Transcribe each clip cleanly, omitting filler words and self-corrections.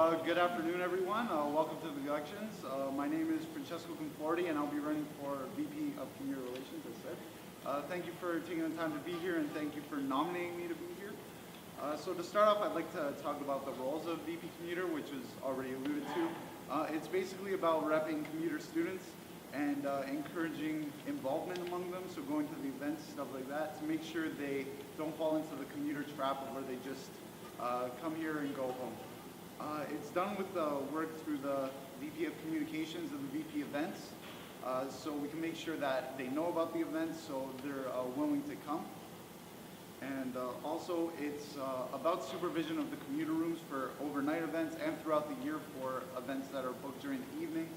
Good afternoon, everyone. Welcome to the elections. My name is Francesco Conforti, and I'll be running for VP of Commuter Relations, as said. Thank you for taking the time to be here, and thank you for nominating me to be here. So to start off, I'd like to talk about the roles of VP Commuter, which was already alluded to. It's basically about repping commuter students and encouraging involvement among them, so going to the events, stuff like that, to make sure they don't fall into the commuter trap of where they just come here and go home. It's done with work through the VP of Communications and the VP Events, so we can make sure that they know about the events so they're willing to come. And also it's about supervision of the commuter rooms for overnight events and throughout the year for events that are booked during the evening.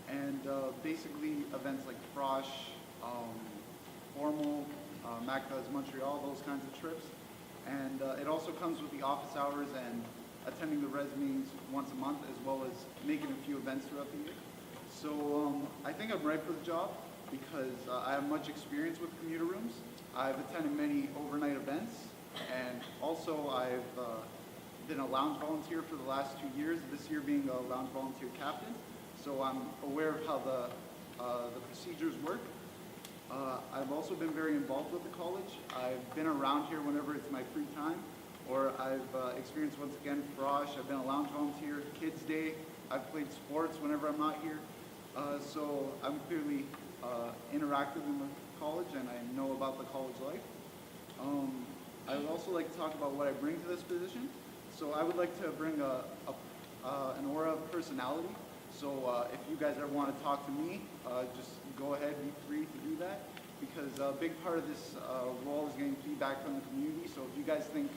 And basically events like Frosh, Formal, MACA's Montreal, those kinds of trips. And it also comes with the office hours and attending the res meetings once a month, as well as making a few events throughout the year. So I think I'm right for the job because I have much experience with commuter rooms. I've attended many overnight events, and also I've been a lounge volunteer for the last 2 years, this year being a lounge volunteer captain. So I'm aware of how the procedures work. I've also been very involved with the college. I've been around here whenever it's my free time, or I've experienced, once again, Frosh. I've been a lounge volunteer, Kids Day. I've played sports whenever I'm not here. So I'm clearly interactive in the college, and I know about the college life. I would also like to talk about what I bring to this position. So I would like to bring an aura of personality. So if you guys ever want to talk to me, just go ahead, be free to do that, because a big part of this role is getting feedback from the community. So if you guys think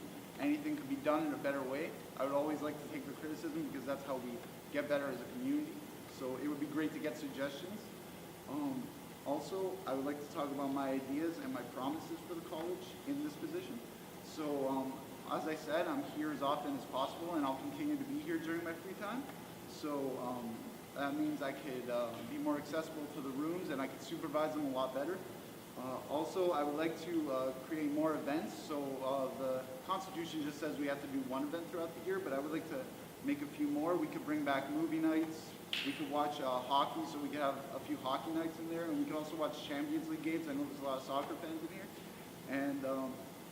anything could be done in a better way, I would always like to take the criticism, because that's how we get better as a community. So it would be great to get suggestions. Also, I would like to talk about my ideas and my promises for the college in this position. So as I said, I'm here as often as possible, and I'll continue to be here during my free time. So that means I could be more accessible to the rooms, and I could supervise them a lot better. Also, I would like to create more events. So the Constitution just says we have to do one event throughout the year, but I would like to make a few more. We could bring back movie nights. We could watch hockey, so we could have a few hockey nights in there, and we could also watch Champions League games. I know there's a lot of soccer fans in here. And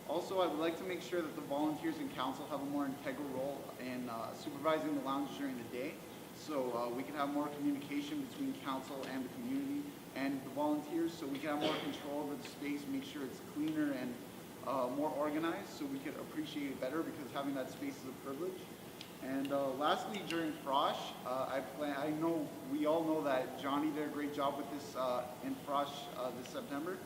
also, I would like to make sure that the volunteers and council have a more integral role in supervising the lounge during the day. So we can have more communication between council and the community and the volunteers, so we can have more control over the space, make sure it's cleaner and more organized, so we could appreciate it better, because having that space is a privilege. And lastly, during Frosh, I know we all know that Johnny did a great job with this in Frosh this September,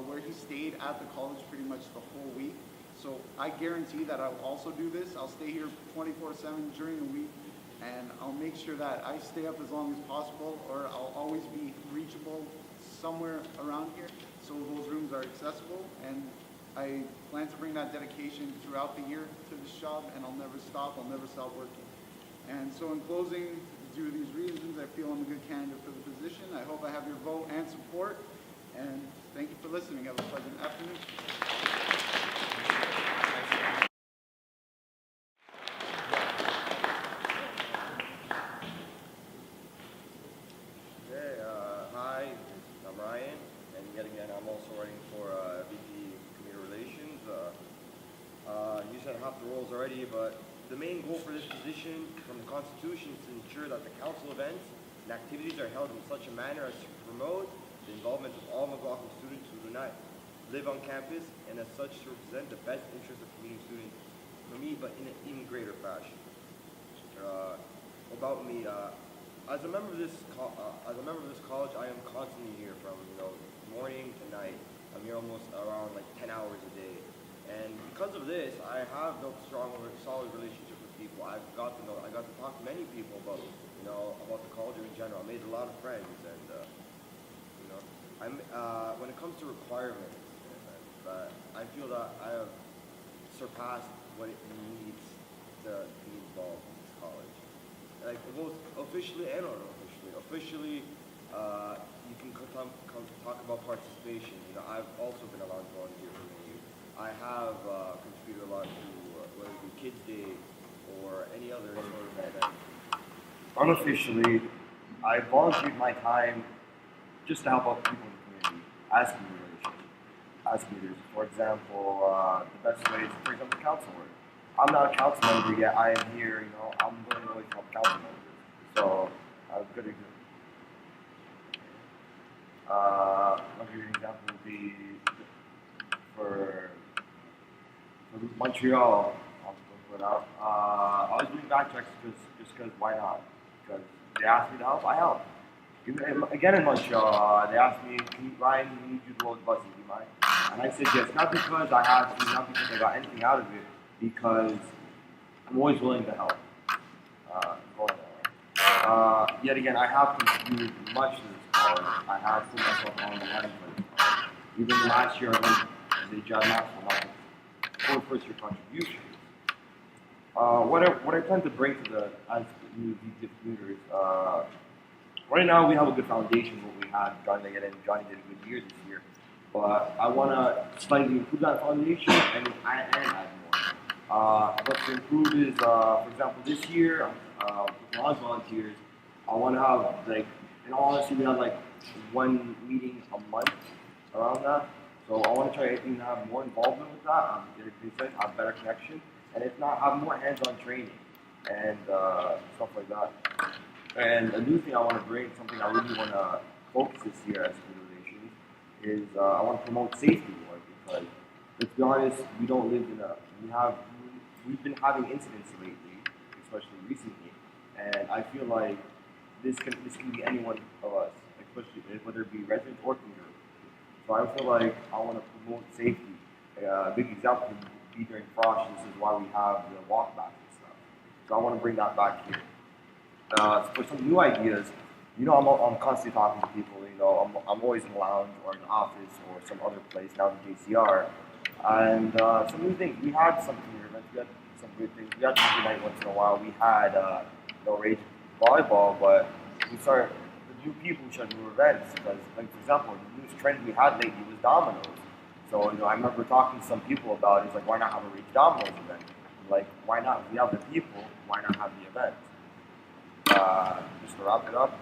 where he stayed at the college pretty much the whole week. So I guarantee that I'll also do this. I'll stay here 24/7 during the week, and I'll make sure that I stay up as long as possible, or I'll always be reachable somewhere around here, so those rooms are accessible. And I plan to bring that dedication throughout the year to this job, and I'll never stop working. And so in closing, due to these reasons, I feel I'm a good candidate for the position. I hope I have your vote and support, and thank you for listening. Have a pleasant afternoon. The roles already, but the main goal for this position from the Constitution is to ensure that the council events and activities are held in such a manner as to promote the involvement of all McLaughlin students who do not live on campus, and as such to represent the best interests of community students for me, but in an even greater fashion. About me, as a member of this college, I am constantly here from morning to night. I'm here almost around like 10 hours a day. And because of this, I have built a strong, solid relationship with people. I got to talk to many people about, about the college in general. I made a lot of friends, and when it comes to requirements, I feel that I have surpassed what it needs to be involved in this college. Like both officially and unofficially. Officially, you can talk about participation. I've also been a lounge volunteer for many years. I have contributed a lot to whether it be Kids Day or any other sort of event unofficially, I volunteered my time just to help out people in the community as community relations, as commuters. For example, the best way is, for example, council work. I'm not a council member yet. I am here, I'm willing to always help council members. So, a good example. Another example would be for Montreal. I'll put it out. I was doing back checks just because why not? Because they asked me to help, I helped. Again in Montreal, they asked me, Ryan, we need you to load the buses, do you mind? And I said yes, not because I have to, not because I got anything out of it, because I'm always willing to help. Yet again, I have contributed much to this college. I have put myself on the line for this college. Even last year, I went as a job master for my first year contribution. What I plan to bring to as new VP Commuters, right now we have a good foundation. What we had, Johnny did a good year this year, but I want to slightly improve that foundation and add more. What to improve is, for example, this year with my volunteers, I want to have in all honesty, we have one meeting a month around that. So I want to try to have more involvement with that, have better connection, and if not, have more hands-on training and stuff like that. And a new thing I want to bring, something I really want to focus this year as community relations, is I want to promote safety more, because let's be honest, we don't live in we've been having incidents lately, especially recently, and I feel like this can be any one of us, especially whether it be residents or commuter. So I feel like I want to promote safety. A big example would be during Frosh. This is why we have the walkbacks and stuff. So I want to bring that back here. For some new ideas, I'm constantly talking to people. I'm always in the lounge or in the office or some other place, now in JCR. And some new things. We had some community events. We had some good things. We had Tuesday night once in a while. We had rage volleyball, but we started the new people who started new events. Because, for example, the newest trend we had lately was dominoes. So I remember talking to some people about it. It's like, why not have a rage dominoes event? Like, why not? We have the people. Why not have the event? Just to wrap it up,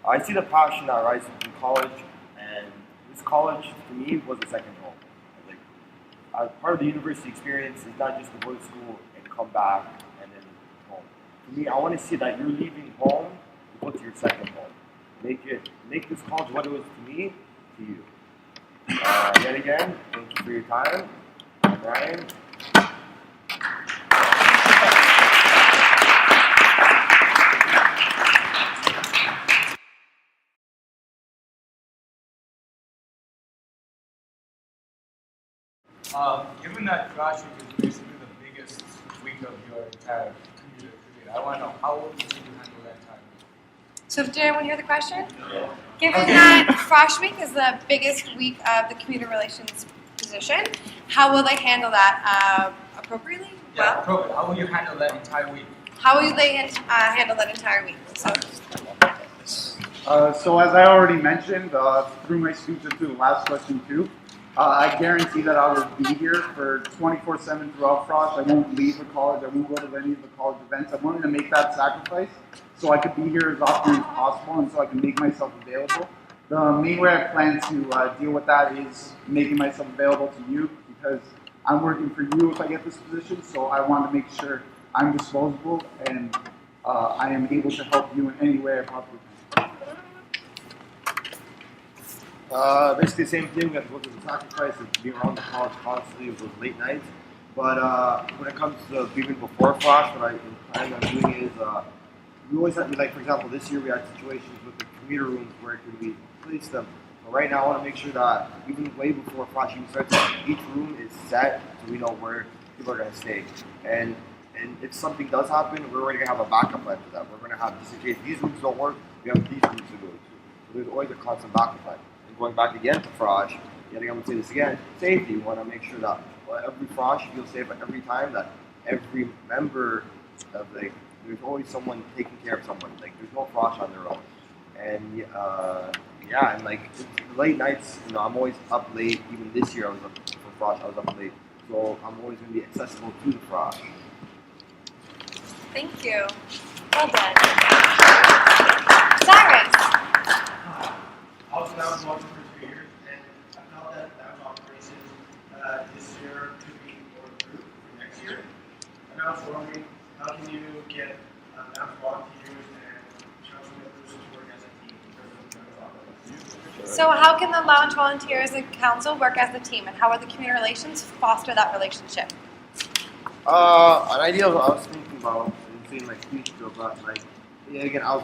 I see the passion that rises in college, and this college to me was a second home. Part of the university experience is not just to go to school and come back and then home. For me, I want to see that you're leaving home to go to your second home. Make this college what it was to me, to you. Yet again, thank you for your time. I'm Ryan. Given that Frosh week is basically the biggest week of your entire commuter career, I want to know how will you handle that time? So did anyone hear the question? Yeah. Given that Frosh Week is the biggest week of the commuter relations position, how will they handle that appropriately? Yeah, appropriate. How will you handle that entire week? How will they handle that entire week? So as I already mentioned through my speech and through the last question too, I guarantee that I will be here for 24/7 throughout Frosh. I won't leave the college. I won't go to any of the college events. I'm willing to make that sacrifice so I could be here as often as possible and so I can make myself available. The main way I plan to deal with that is making myself available to you, because I'm working for you if I get this position, so I want to make sure I'm disposable and I am able to help you in any way I possibly can. Basically the same thing. We have to go through the sacrifice of being around the college constantly with those late nights. But when it comes to even before Frosh, what I plan on doing is we always have to, for example, this year we had situations with the commuter rooms where we place them. But right now I want to make sure that even way before Frosh even starts, each room is set so we know where people are going to stay. And if something does happen, we're already going to have a backup plan for that. We're going to have, just in case these rooms don't work, we have these rooms to go to. So there's always a constant backup plan. Going back again to Frosh, yet again, I'm going to say this again, safety. We want to make sure that every Frosh feels safe at every time, that every member of there's always someone taking care of someone. There's no Frosh on their own. And and the late nights, I'm always up late. Even this year I was up for Frosh, I was up late. So I'm always going to be accessible to the Frosh. Thank you. Well done. Cyrus. I was now involved for 2 years, and I felt that operations this year could be more improved for next year. And I was wondering, how can you get volunteers and council members to work as a team in terms of operations? So how can the lounge volunteers and council work as a team, and how are the community relations foster that relationship? An idea I was thinking about, and saying like weeks ago, but like, yeah, again, I was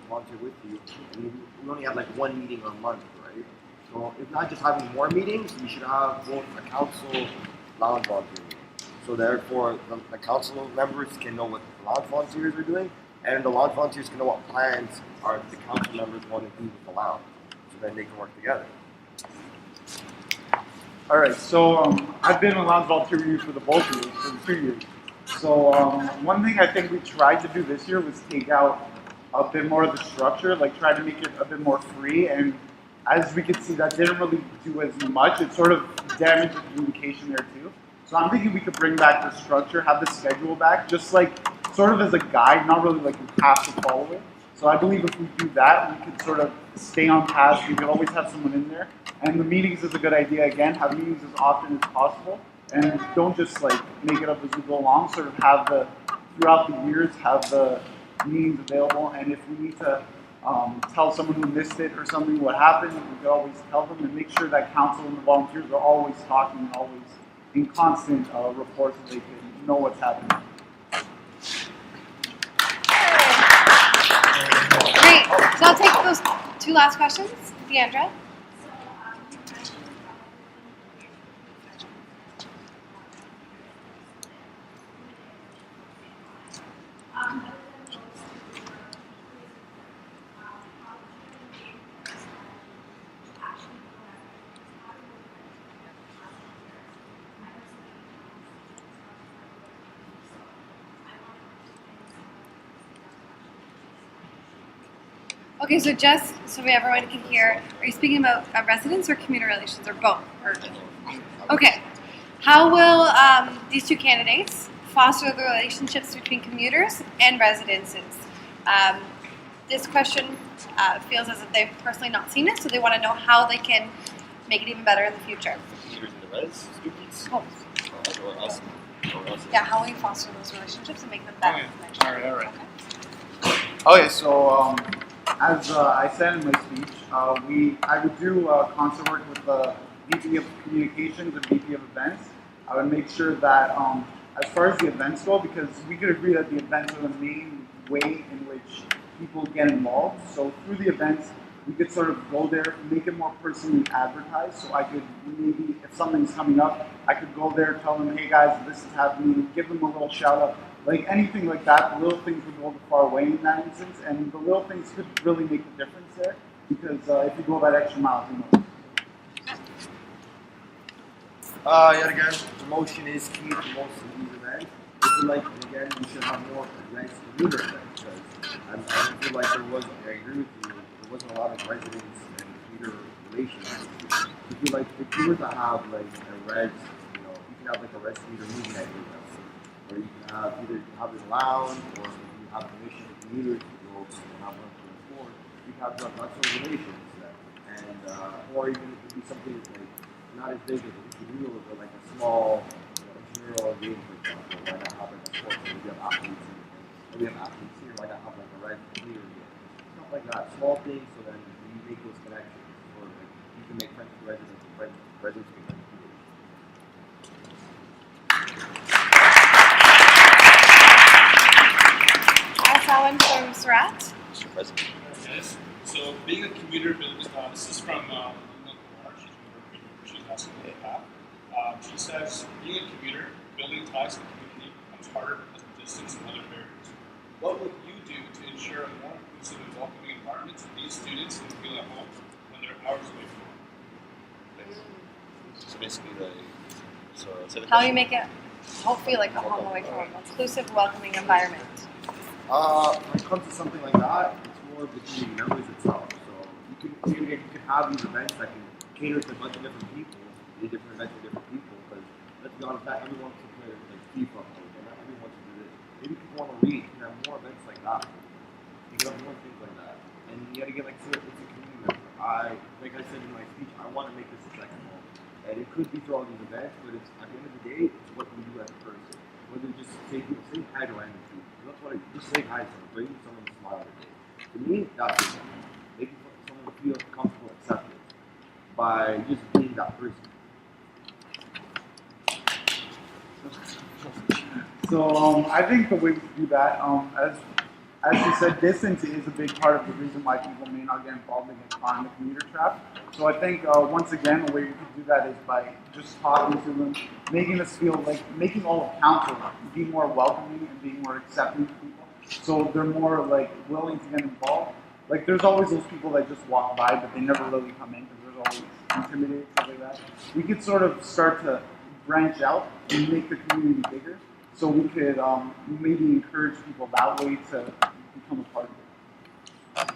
volunteer with you, and we only have like one meeting a month, right? So if not just having more meetings, we should have both a council lounge volunteer meeting. So therefore, the council members can know what the lounge volunteers are doing, and the lounge volunteers can know what plans are the council members want to do with the lounge, so then they can work together. All right, so I've been a lounge volunteer with you for the both of you for the 2 years. So one thing I think we tried to do this year was take out a bit more of the structure, like try to make it a bit more free. And as we could see, that didn't really do as much. It sort of damaged the communication there too. So I'm thinking we could bring back the structure, have the schedule back, just like sort of as a guide, not really like you have to follow it. So I believe if we do that, we could sort of stay on task. We could always have someone in there. And the meetings is a good idea. Again, have meetings as often as possible. And don't just like make it up as we go along. Sort of have throughout the years, have the meetings available. And if we need to tell someone who missed it or something what happened, we could always tell them and make sure that council and the volunteers are always talking and always in constant reports so they can know what's happening. Great. So I'll take those two last questions. Deandra. Okay, so just so everyone can hear, are you speaking about residents or community relations, or both? Okay. How will these two candidates foster the relationships between commuters and residences? This question feels as if they've personally not seen it, so they want to know how they can make it even better in the future. Commuters and the res students? Both. Or us? Or us? Yeah, how will you foster those relationships and make them better? Okay. All right. Okay, so as I said in my speech, I would do concert work with the VP of Communications and VP of Events. I would make sure that as far as the events go, because we could agree that the events are the main way in which people get involved. So through the events, we could sort of go there, make it more personally advertised. So I could maybe, if something's coming up, I could go there, tell them, hey guys, this is happening, give them a little shout out. Like anything like that, the little things would go far away in that instance, and the little things could really make a difference there, because if you go that extra mile, who knows? Yet again, promotion is key to most of these events. I feel like, again, we should have more events, commuter events, because I feel like I agree with you, there wasn't a lot of residents and commuter relations. I feel like if you were to have like a res, you can have like a res commuter movie night, or you can have either have it lounge, or you have permission to commuters to go and have one for the floor. You can have lots of relations there. And or even it could be something like not as big as a communal, but like a small intramural game, for example. Why not have like a sport where we have athletes and we have athletes here, why not have like a red clear game? Stuff like that. Small things so then you make those connections, or like you can make friends with residents and residents can friends with commuters. Alan from Surat. Mr. President. Yes. So being a commuter, this is from she's asking me that. She says, being a commuter, building ties to the community becomes harder because of distance and other barriers. What would you do to ensure a more inclusive and welcoming environment for these students who feel at home when they're hours away from home? So basically, How do you make it hopefully like a home away from home, inclusive, welcoming environment? When it comes to something like that, it's more of the community members itself. So you can have these events that can cater to a bunch of different people, different events for different people. Because let's be honest, not everyone wants to play like FIFA, or not everyone wants to do this. Maybe people want to read. You can have more events like that. You can have more things like that. and you gotta get like it's a community member. Like I said in my speech, I want to make this a second home, and it could be through all these events, but it's at the end of the day, it's what we do as a person. Whether just say hi to Joanne too. That's what just say hi to someone, bring someone a smile every day. To me, that's it. Making someone feel comfortable, accepted by just being that person. So I think the way we do that, as you said, distance is a big part of the reason why people may not get involved and get caught in the commuter trap. So I think once again, the way you can do that is by just talking to them, making us feel like making all of council be more welcoming and being more accepting to people. So they're more like willing to get involved. Like there's always those people that just walk by, but they never really come in because there's always intimidated, stuff like that. We could sort of start to branch out and make the community bigger. So we could maybe encourage people that way to become a part of it.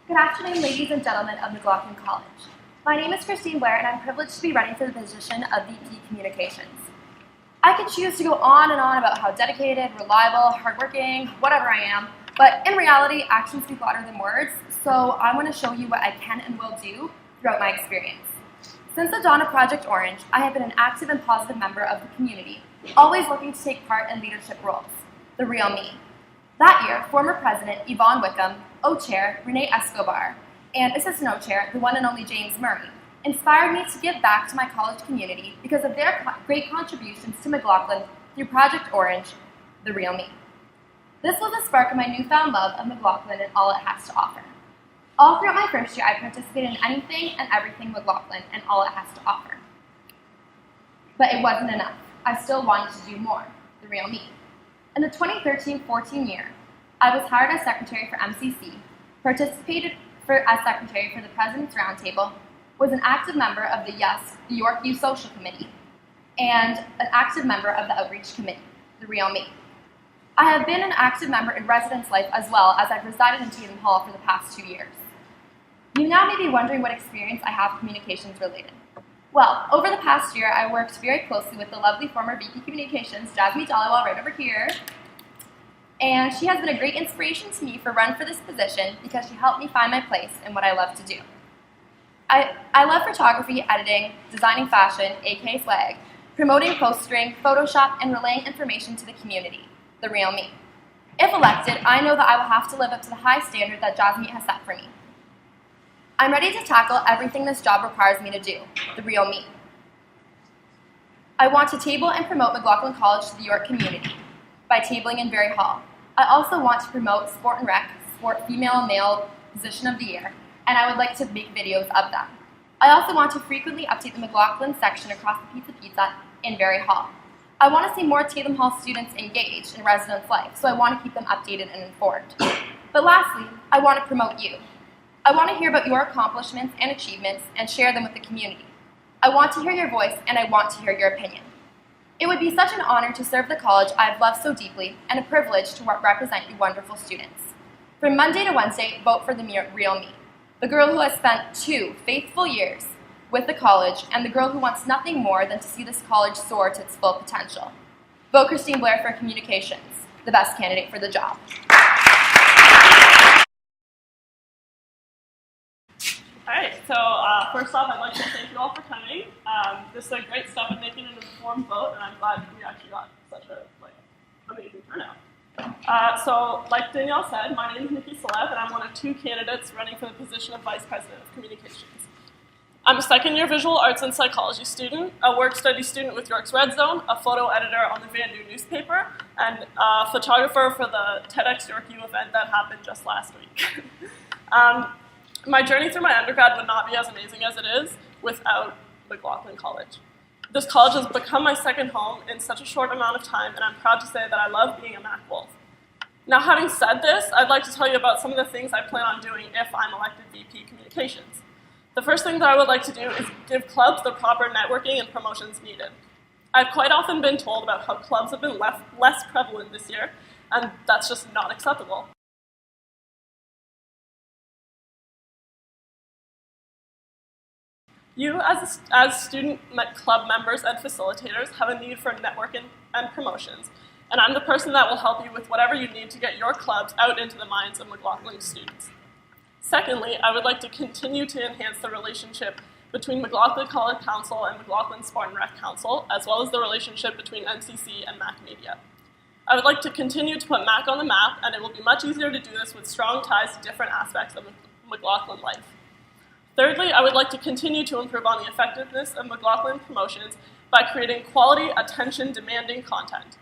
Good afternoon, ladies and gentlemen of McLaughlin College. My name is Blair, and I'm privileged to be running for the position of VP Communications. I could choose to go on and on about how dedicated, reliable, hardworking, whatever I am, but in reality, actions speak louder than words, so I want to show you what I can and will do throughout my experience. Since the dawn of Project Orange, I have been an active and positive member of the community, always looking to take part in leadership roles, the real me. That year, former President Yvonne Wickham, O-Chair Renee Escobar, and Assistant O-Chair, the one and only James Murray, inspired me to give back to my college community because of their great contributions to McLaughlin through Project Orange, the real me. This was the spark of my newfound love of McLaughlin and all it has to offer. All throughout my first year, I participated in anything and everything McLaughlin and all it has to offer. But it wasn't enough. I still wanted to do more, the real me. In the 2013-14 year, I was hired as secretary for MCC, participated as secretary for the President's Roundtable, was an active member of the the York Youth Social Committee, and an active member of the Outreach Committee, the real me. I have been an active member in residence life as well as I've resided in Tatham Hall for the past 2 years. You now may be wondering what experience I have communications related. Well, over the past year, I worked very closely with the lovely former VP Communications, Jasmine Dollywell, right over here. And she has been a great inspiration to me for run for this position because she helped me find my place in what I love to do. I love photography, editing, designing fashion, aka swag, promoting postering, Photoshop, and relaying information to the community, the real me. If elected, I know that I will have to live up to the high standard that Jasmine has set for me. I'm ready to tackle everything this job requires me to do, the real me. I want to table and promote McLaughlin College to the York community by tabling in Berry Hall. I also want to promote Sport and Rec, Sport Female and Male Position of the Year, and I would like to make videos of them. I also want to frequently update the McLaughlin section across the Pizza in Berry Hall. I want to see more Tatham Hall students engaged in residence life, so I want to keep them updated and informed. But lastly, I want to promote you. I want to hear about your accomplishments and achievements and share them with the community. I want to hear your voice and I want to hear your opinion. It would be such an honor to serve the college I've loved so deeply and a privilege to represent you wonderful students. From Monday to Wednesday, vote for the real me, the girl who has spent 2 faithful years with the college and the girl who wants nothing more than to see this college soar to its full potential. Vote Blair for Communications, the best candidate for the job. All right, so first off, I'd like to thank you all for coming. This is a great step in making an informed vote, and I'm glad we actually got such a amazing turnout. So, like Danielle said, my name is Nikki Silaev, and I'm one of 2 candidates running for the position of Vice President of Communications. I'm a second-year visual arts and psychology student, a work-study student with York's Red Zone, a photo editor on the Vandu newspaper, and a photographer for the TEDx York U event that happened just last week. My journey through my undergrad would not be as amazing as it is without McLaughlin College. This college has become my second home in such a short amount of time, and I'm proud to say that I love being a Mac Wolf. Now, having said this, I'd like to tell you about some of the things I plan on doing if I'm elected VP Communications. The first thing that I would like to do is give clubs the proper networking and promotions needed. I've quite often been told about how clubs have been less prevalent this year, and that's just not acceptable. You, as student club members and facilitators, have a need for networking and promotions, and I'm the person that will help you with whatever you need to get your clubs out into the minds of McLaughlin students. Secondly, I would like to continue to enhance the relationship between McLaughlin College Council and McLaughlin Sport and Rec Council, as well as the relationship between MCC and Mac Media. I would like to continue to put Mac on the map, and it will be much easier to do this with strong ties to different aspects of McLaughlin life. Thirdly, I would like to continue to improve on the effectiveness of McLaughlin promotions by creating quality, attention-demanding content.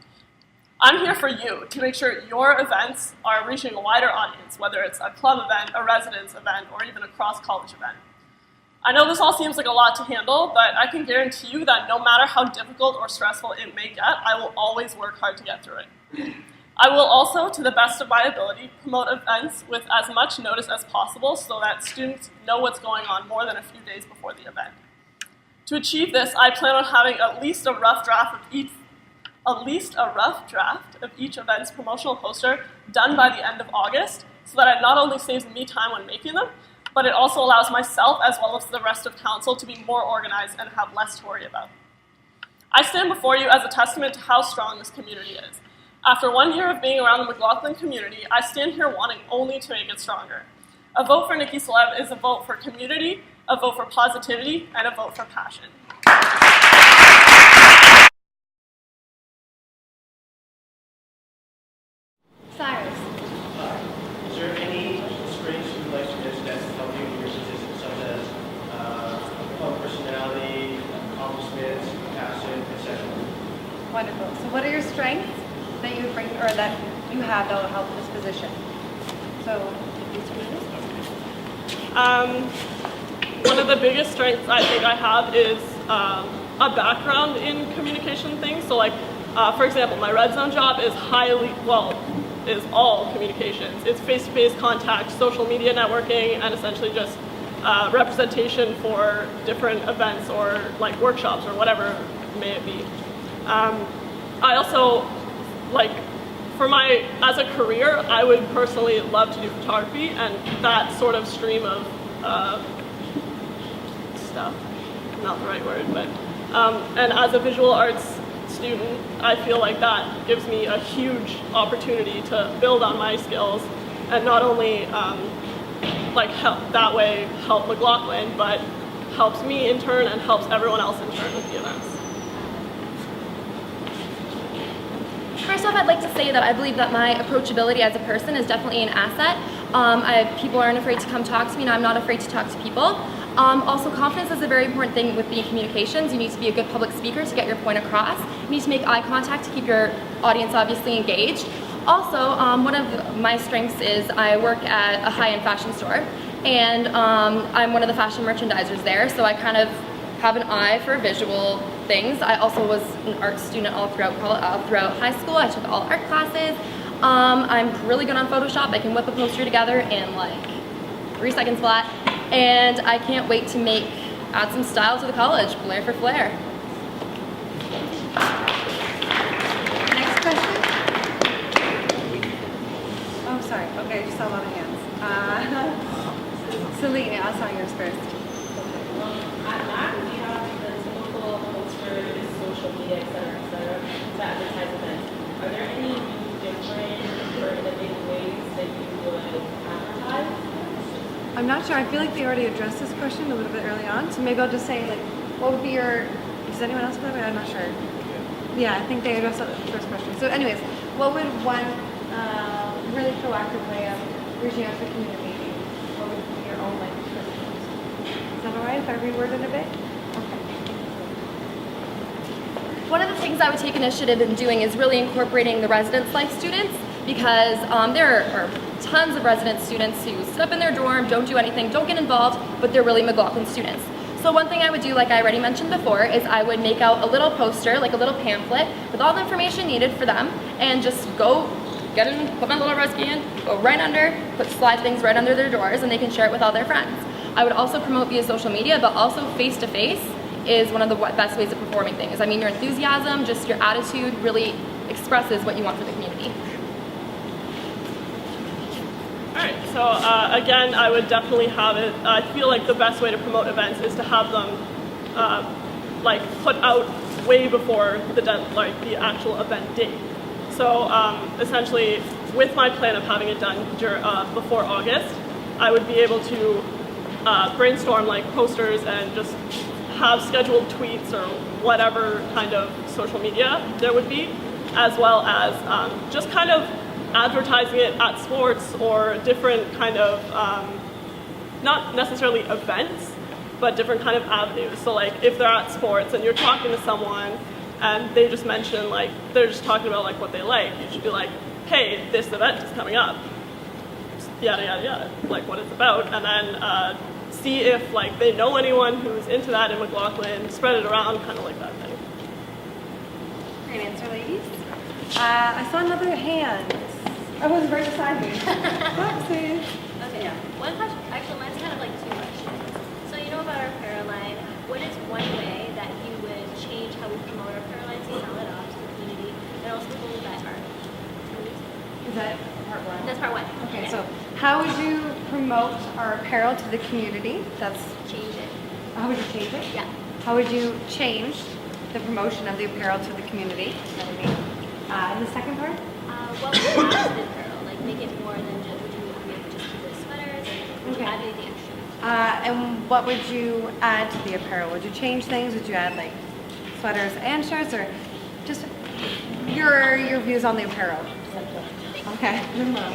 I'm here for you to make sure your events are reaching a wider audience, whether it's a club event, a residence event, or even a cross-college event. I know this all seems like a lot to handle, but I can guarantee you that no matter how difficult or stressful it may get, I will always work hard to get through it. I will also, to the best of my ability, promote events with as much notice as possible so that students know what's going on more than a few days before the event. To achieve this, I plan on having at least a rough draft of each event's promotional poster done by the end of August, so that it not only saves me time when making them, but it also allows myself, as well as the rest of council, to be more organized and have less to worry about. I stand before you as a testament to how strong this community is. After 1 year of being around the McLaughlin community, I stand here wanting only to make it stronger. A vote for Nikki Silaev is a vote for community, a vote for positivity, and a vote for passion. Cyrus. Is there any experience you would like to mention that's helped you in your position, such as club personality, accomplishments, passion, etc.? Wonderful. So what are your strengths that you bring, or that you have that will help this position? So, one of the biggest strengths I think I have is a background in communication things. So like, for example, my red zone job is is all communications. It's face-to-face contact, social media networking, and essentially just representation for different events or like workshops or whatever may it be. I also, as a career, I would personally love to do photography, and that sort of stream of stuff, not the right word, but, and as a visual arts student, I feel like that gives me a huge opportunity to build on my skills, and not only help McLaughlin, but helps me in turn and helps everyone else in turn with the events. First off, I'd like to say that I believe that my approachability as a person is definitely an asset. People aren't afraid to come talk to me, and I'm not afraid to talk to people. Also, confidence is a very important thing with being communications. You need to be a good public speaker to get your point across. You need to make eye contact to keep your audience obviously engaged. Also, one of my strengths is I work at a high-end fashion store, and I'm one of the fashion merchandisers there, so I kind of have an eye for visual things. I also was an art student all throughout high school. I took all art classes. I'm really good on Photoshop. I can whip a poster together in like 3 seconds flat, and I can't wait to add some style to the college. Blair for flair. next question? Oh, sorry. Okay, I just saw a lot of hands. Celine, I saw yours first. At Mac, we have the typical posters, social media, et cetera, to advertise events. Are there any different or innovative ways that you would advertise? I'm not sure. I feel like they already addressed this question a little bit early on, so maybe I'll just say, what would be your, does anyone else feel that way? I'm not sure. Yeah, I think they addressed the first question. So anyways, what would one really proactive way of reaching out to the community be? What would be your own language? Is that all right if I reword it a bit? Okay. One of the things I would take initiative in doing is really incorporating the residence life students, because there are tons of resident students who sit up in their dorm, don't do anything, don't get involved, but they're really McLaughlin students. So one thing I would do, like I already mentioned before, is I would make out a little poster, like a little pamphlet, with all the information needed for them, and just go get in, put my little Resky in, go right under, slide things right under their doors, and they can share it with all their friends. I would also promote via social media, but also face-to-face is one of the best ways of performing things. I mean, your enthusiasm, just your attitude really expresses what you want for the community. All right. So again, I would definitely have it. I feel like the best way to promote events is to have them like put out way before the actual event date. So essentially, with my plan of having it done before August, I would be able to brainstorm like posters and just have scheduled tweets or whatever kind of social media there would be, as well as just kind of advertising it at sports or different kind of, not necessarily events, but different kind of avenues. So like if they're at sports and you're talking to someone and they just mention like, they're just talking about like what they like, you should be like, hey, this event is coming up, yada, yada, yada, like what it's about, and then see if like they know anyone who's into that in McLaughlin, spread it around, kind of like that thing. Great answer, ladies. I saw another hand. I was right beside me. Okay. Yeah. One question, actually mine's kind of like two questions. So you know about our apparel line. What is one way that you would change how we promote our apparel line to sell it off to the community and also the whole that art? Is that part one? That's part one. Okay, so how would you promote our apparel to the community? That's change it. How would you change it? Yeah. How would you change the promotion of the apparel to the community? That would be. And the second part? What would you add to the apparel? Like make it more than just would you make just the sweaters or would you add anything extra? And what would you add to the apparel? Would you change things? Would you add like sweaters and shirts, or just your views on the apparel? Okay. So you want to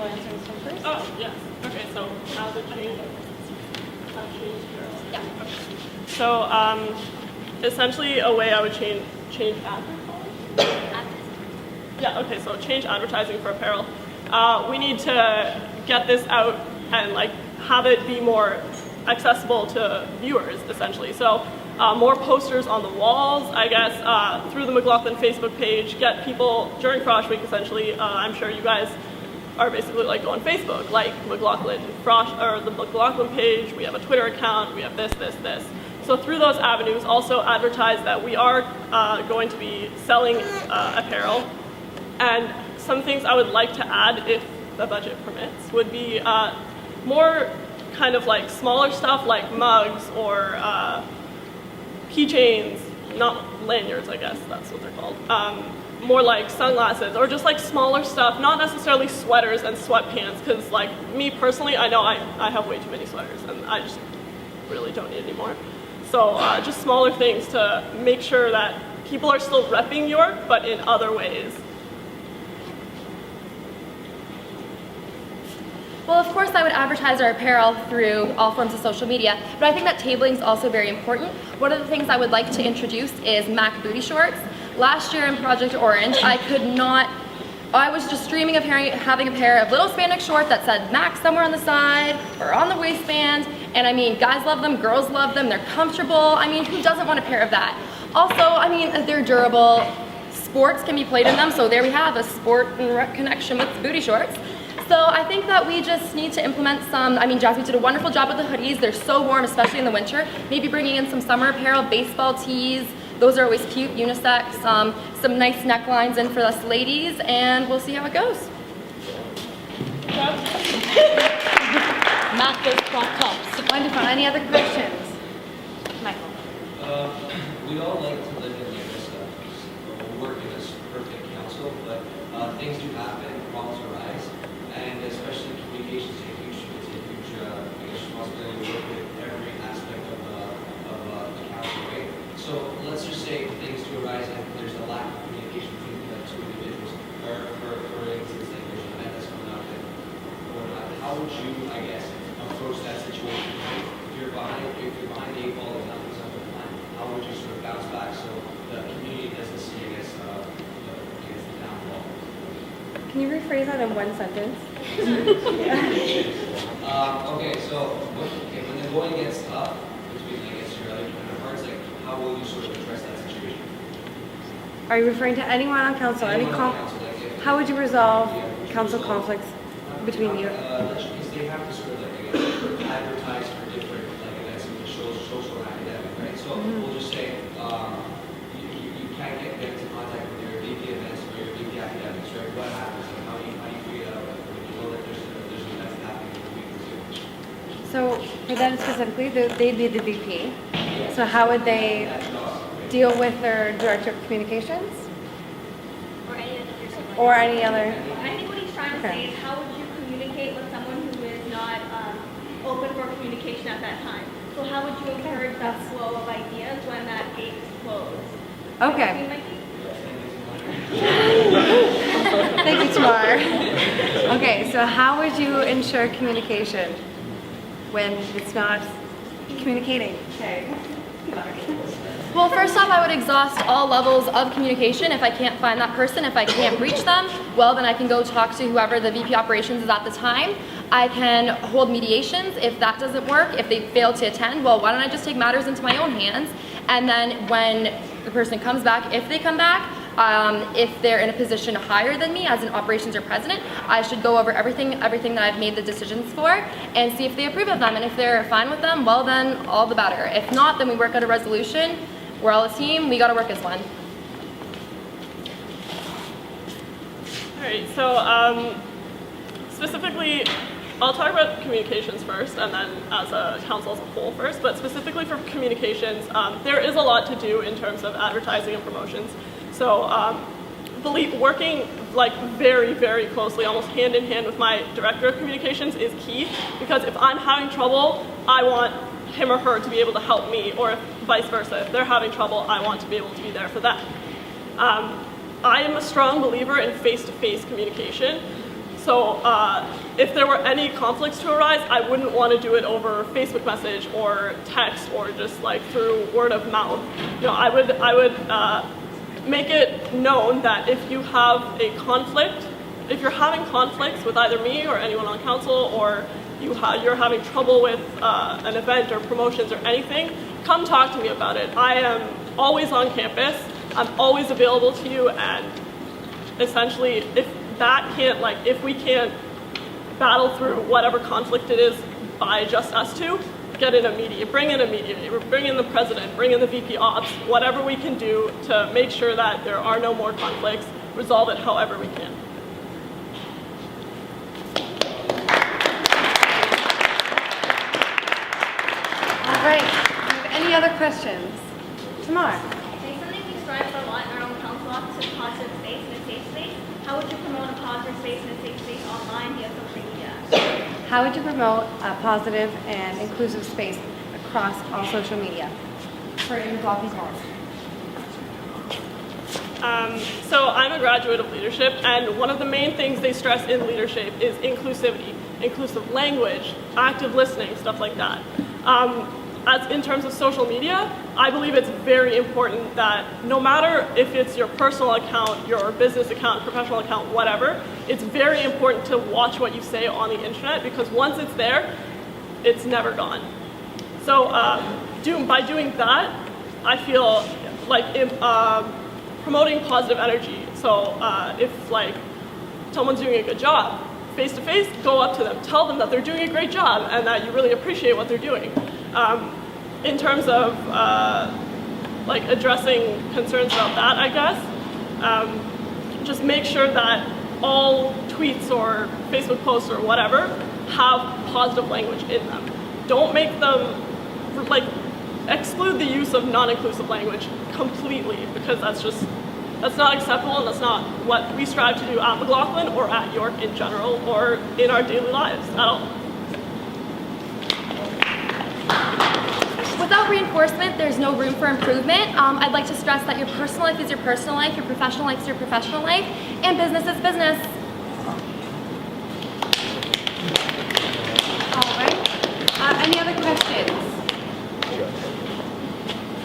answer this one first? Oh, yes. Okay, so how would change Yeah. Okay. So essentially a way I would change advertising. Yeah, okay, so change advertising for apparel. We need to get this out and like have it be more accessible to viewers, essentially. So more posters on the walls, I guess, through the McLaughlin Facebook page, get people, during Frosh Week, essentially, I'm sure you guys are basically like go on Facebook, like McLaughlin Frosh, or the McLaughlin page, we have a Twitter account, we have this. So through those avenues, also advertise that we are going to be selling apparel. And some things I would like to add, if the budget permits, would be more kind of like smaller stuff like mugs or keychains, not lanyards, I guess that's what they're called. More like sunglasses or just like smaller stuff, not necessarily sweaters and sweatpants, because like me personally, I know I have way too many sweaters and I just really don't need any more. So just smaller things to make sure that people are still repping York, but in other ways. Well, of course, I would advertise our apparel through all forms of social media, but I think that tabling is also very important. One of the things I would like to introduce is Mac booty shorts. Last year in Project Orange, I was just dreaming of having a pair of little spandex shorts that said Mac somewhere on the side or on the waistband. And I mean, guys love them, girls love them, they're comfortable. I mean, who doesn't want a pair of that? Also, I mean, they're durable. Sports can be played in them, so there we have a sport and rec connection with booty shorts. So I think that we just need to implement some, I mean, Jasmine did a wonderful job with the hoodies. They're so warm, especially in the winter. Maybe bringing in some summer apparel, baseball tees. Those are always cute, unisex. Some nice necklines in for us ladies, and we'll see how it goes. Not those crop tops. Wonderful. Any other questions? Michael. We all like to live in the other stuff. We work in this perfect council, but things do happen, problems arise, and especially communications is a huge responsibility to work with every aspect of the council, right? So let's just say things do arise and there's a lack of communication between the two individuals, or for instance, like there's an event that's coming up and whatnot. How would you, I guess, approach that situation? If you're behind the eight ball and nothing's on the plan, how would you sort of bounce back so the community doesn't see, I guess, the downfall? Can you rephrase that in one sentence? Okay, so when the going gets tough between, I guess, your other counterparts, like how will you sort of address that situation? Are you referring to anyone on council? How would you resolve council conflicts between you? Because they have to sort of like, I guess, advertise for different like events, social and academic, right? So we'll just say you can't get into contact with your VP events or your VP academics, right? What happens? Like, how do you figure that out? Like, when you know For them specifically, they'd be the VP. So how would they deal with their director of communications? Or any other? I think what he's trying to say is how would you communicate with someone who is not open for communication at that time? So how would you encourage that flow of ideas when that gate is closed? Okay. Thank you, Tamar. Okay, so how would you ensure communication when it's not communicating? Okay. Well, first off, I would exhaust all levels of communication. If I can't find that person, if I can't reach them, well, then I can go talk to whoever the VP operations is at the time. I can hold mediations if that doesn't work. If they fail to attend, well, why don't I just take matters into my own hands? And then when the person comes back, if they come back, if they're in a position higher than me as an operations or president, I should go over everything that I've made the decisions for and see if they approve of them. And if they're fine with them, well, then all the better. If not, then we work out a resolution. We're all a team. We got to work as one. All right, so specifically, I'll talk about communications first, and then as a council as a whole first, but specifically for communications, there is a lot to do in terms of advertising and promotions. So working like very, very closely, almost hand in hand with my director of communications is key, because if I'm having trouble, I want him or her to be able to help me, or if vice versa. If they're having trouble, I want to be able to be there for them. I am a strong believer in face-to-face communication. So if there were any conflicts to arise, I wouldn't want to do it over Facebook message or text or just like through word of mouth. You know, I would make it known that if you have a conflict, if you're having conflicts with either me or anyone on council, or you're having trouble with an event or promotions or anything, come talk to me about it. I am always on campus. I'm always available to you, and essentially, if we can't battle through whatever conflict it is by just us two, get in a mediator, bring in a mediator, bring in the president, bring in the VP Ops, whatever we can do to make sure that there are no more conflicts, resolve it however we can. All right. Any other questions? Tamar. Say something we strive for a lot in our own council office, a positive space and a safe space. How would you promote a positive space and a safe space online via social media? How would you promote a positive and inclusive space across all social media for McLaughlin College? So I'm a graduate of leadership, and one of the main things they stress in leadership is inclusivity, inclusive language, active listening, stuff like that. As in terms of social media, I believe it's very important that no matter if it's your personal account, your business account, professional account, whatever, it's very important to watch what you say on the internet, because once it's there, it's never gone. So by doing that, I feel like promoting positive energy. So if like someone's doing a good job, face to face, go up to them, tell them that they're doing a great job and that you really appreciate what they're doing. In terms of like addressing concerns about that, I guess, just make sure that all tweets or Facebook posts or whatever have positive language in them. Don't make them, like, exclude the use of non-inclusive language completely, because that's not acceptable, and that's not what we strive to do at McLaughlin or at York in general or in our daily lives at all. Without reinforcement, there's no room for improvement. I'd like to stress that your personal life is your personal life, your professional life is your professional life, and business is business. All right. Any other questions?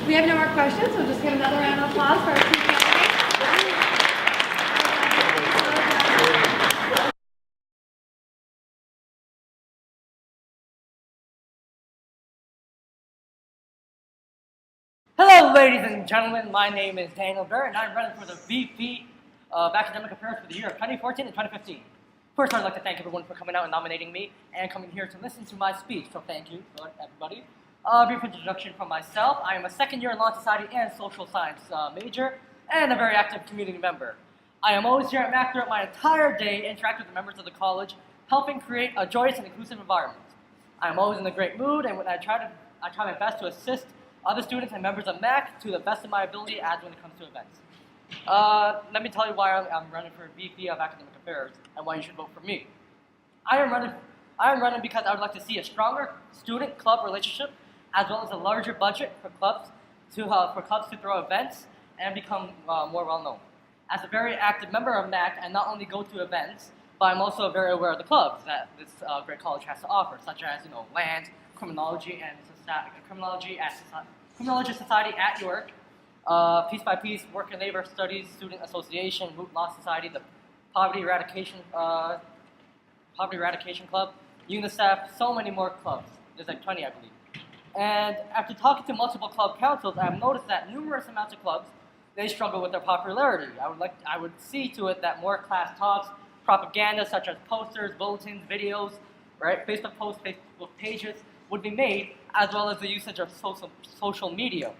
We have no more questions. We'll just give another round of applause for our two candidates. Hello, ladies and gentlemen. My name is Danielle, and I'm running for the VP of Academic Affairs for the year of 2014 and 2015. First, I'd like to thank everyone for coming out and nominating me and coming here to listen to my speech, so thank you, everybody. A brief introduction from myself. I am a second-year Law Society and Social Science major and a very active community member. I am always here at Mac throughout my entire day, interacting with the members of the college, helping create a joyous and inclusive environment. I'm always in a great mood, and I try my best to assist other students and members of MAC to the best of my ability as when it comes to events. Let me tell you why I'm running for VP of Academic Affairs and why you should vote for me. I am running because I would like to see a stronger student-club relationship as well as a larger budget for clubs to throw events and become more well-known. As a very active member of MAC, I not only go to events, but I'm also very aware of the clubs that this great college has to offer, such as land, criminology, and criminology society at York, Piece by Piece, Work and Labor Studies Student Association, Root Law Society, the Poverty Eradication Club, UNICEF, so many more clubs. There's like 20, I believe. And after talking to multiple club councils, I've noticed that numerous amounts of clubs, they struggle with their popularity. I would see to it that more class talks, propaganda such as posters, bulletins, videos, right, Facebook posts, Facebook pages would be made, as well as the usage of social media.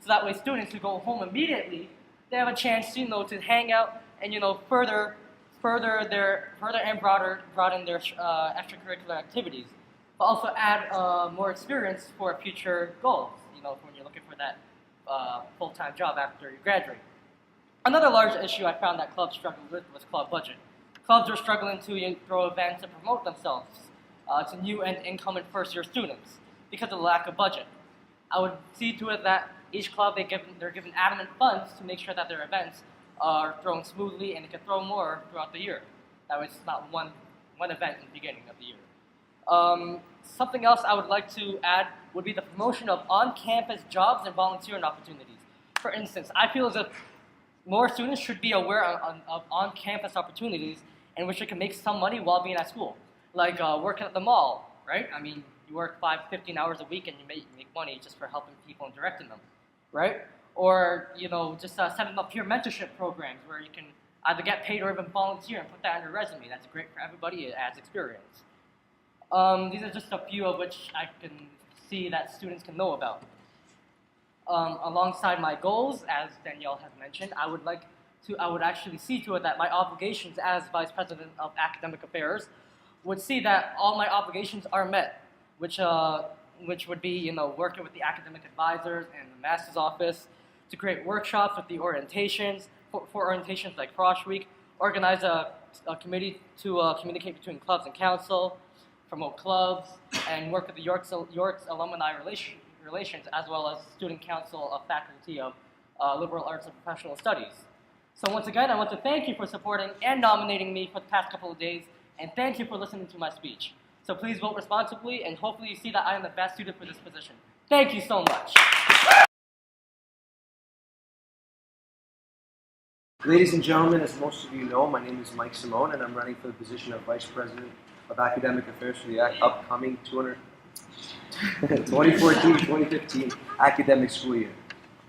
So that way students who go home immediately, they have a chance to hang out and further and broaden their extracurricular activities, but also add more experience for future goals, when you're looking for that full-time job after you graduate. Another large issue I found that clubs struggled with was club budget. Clubs are struggling to throw events and promote themselves to new and incoming first-year students because of the lack of budget. I would see to it that each club, they're given adamant funds to make sure that their events are thrown smoothly and they can throw more throughout the year. That way it's not one event in the beginning of the year. Something else I would like to add would be the promotion of on-campus jobs and volunteering opportunities. For instance, I feel as if more students should be aware of on-campus opportunities in which they can make some money while being at school, like working at the mall, right? I mean, you work 15 hours a week and you make money just for helping people and directing them, right? Or, just setting up peer mentorship programs where you can either get paid or even volunteer and put that on your resume. That's great for everybody. It adds experience. These are just a few of which I can see that students can know about. Alongside my goals, as Danielle has mentioned, I would actually see to it that my obligations as Vice President of Academic Affairs would see that all my obligations are met, which would be, working with the academic advisors and the master's office to create workshops with the orientations, for orientations like Frosh Week, organize a committee to communicate between clubs and council, promote clubs, and work with the York's alumni relations, as well as student council of faculty of liberal arts and professional studies. So once again, I want to thank you for supporting and nominating me for the past couple of days, and thank you for listening to my speech. So please vote responsibly, and hopefully you see that I am the best suited for this position. Thank you so much. Ladies and gentlemen, as most of you know, my name is Mike Simone, and I'm running for the position of Vice President of Academic Affairs for the upcoming 2014-2015 academic school year.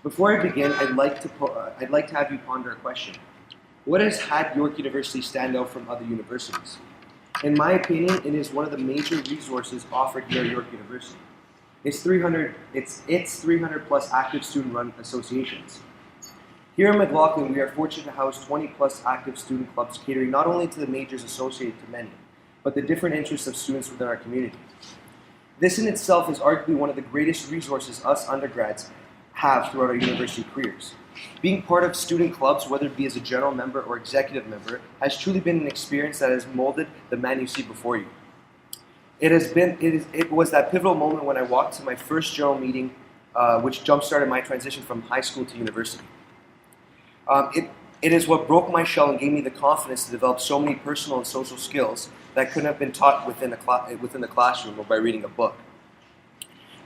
Before I begin, I'd like to have you ponder a question. What has had York University stand out from other universities? In my opinion, it is one of the major resources offered here at York University. It's 300 plus active student-run associations. Here in McLaughlin, we are fortunate to house 20 plus active student clubs catering not only to the majors associated to many, but the different interests of students within our community. This in itself is arguably one of the greatest resources us undergrads have throughout our university careers. Being part of student clubs, whether it be as a general member or executive member, has truly been an experience that has molded the man you see before you. It was that pivotal moment when I walked to my first general meeting, which jump-started my transition from high school to university. It is what broke my shell and gave me the confidence to develop so many personal and social skills that couldn't have been taught within the classroom or by reading a book.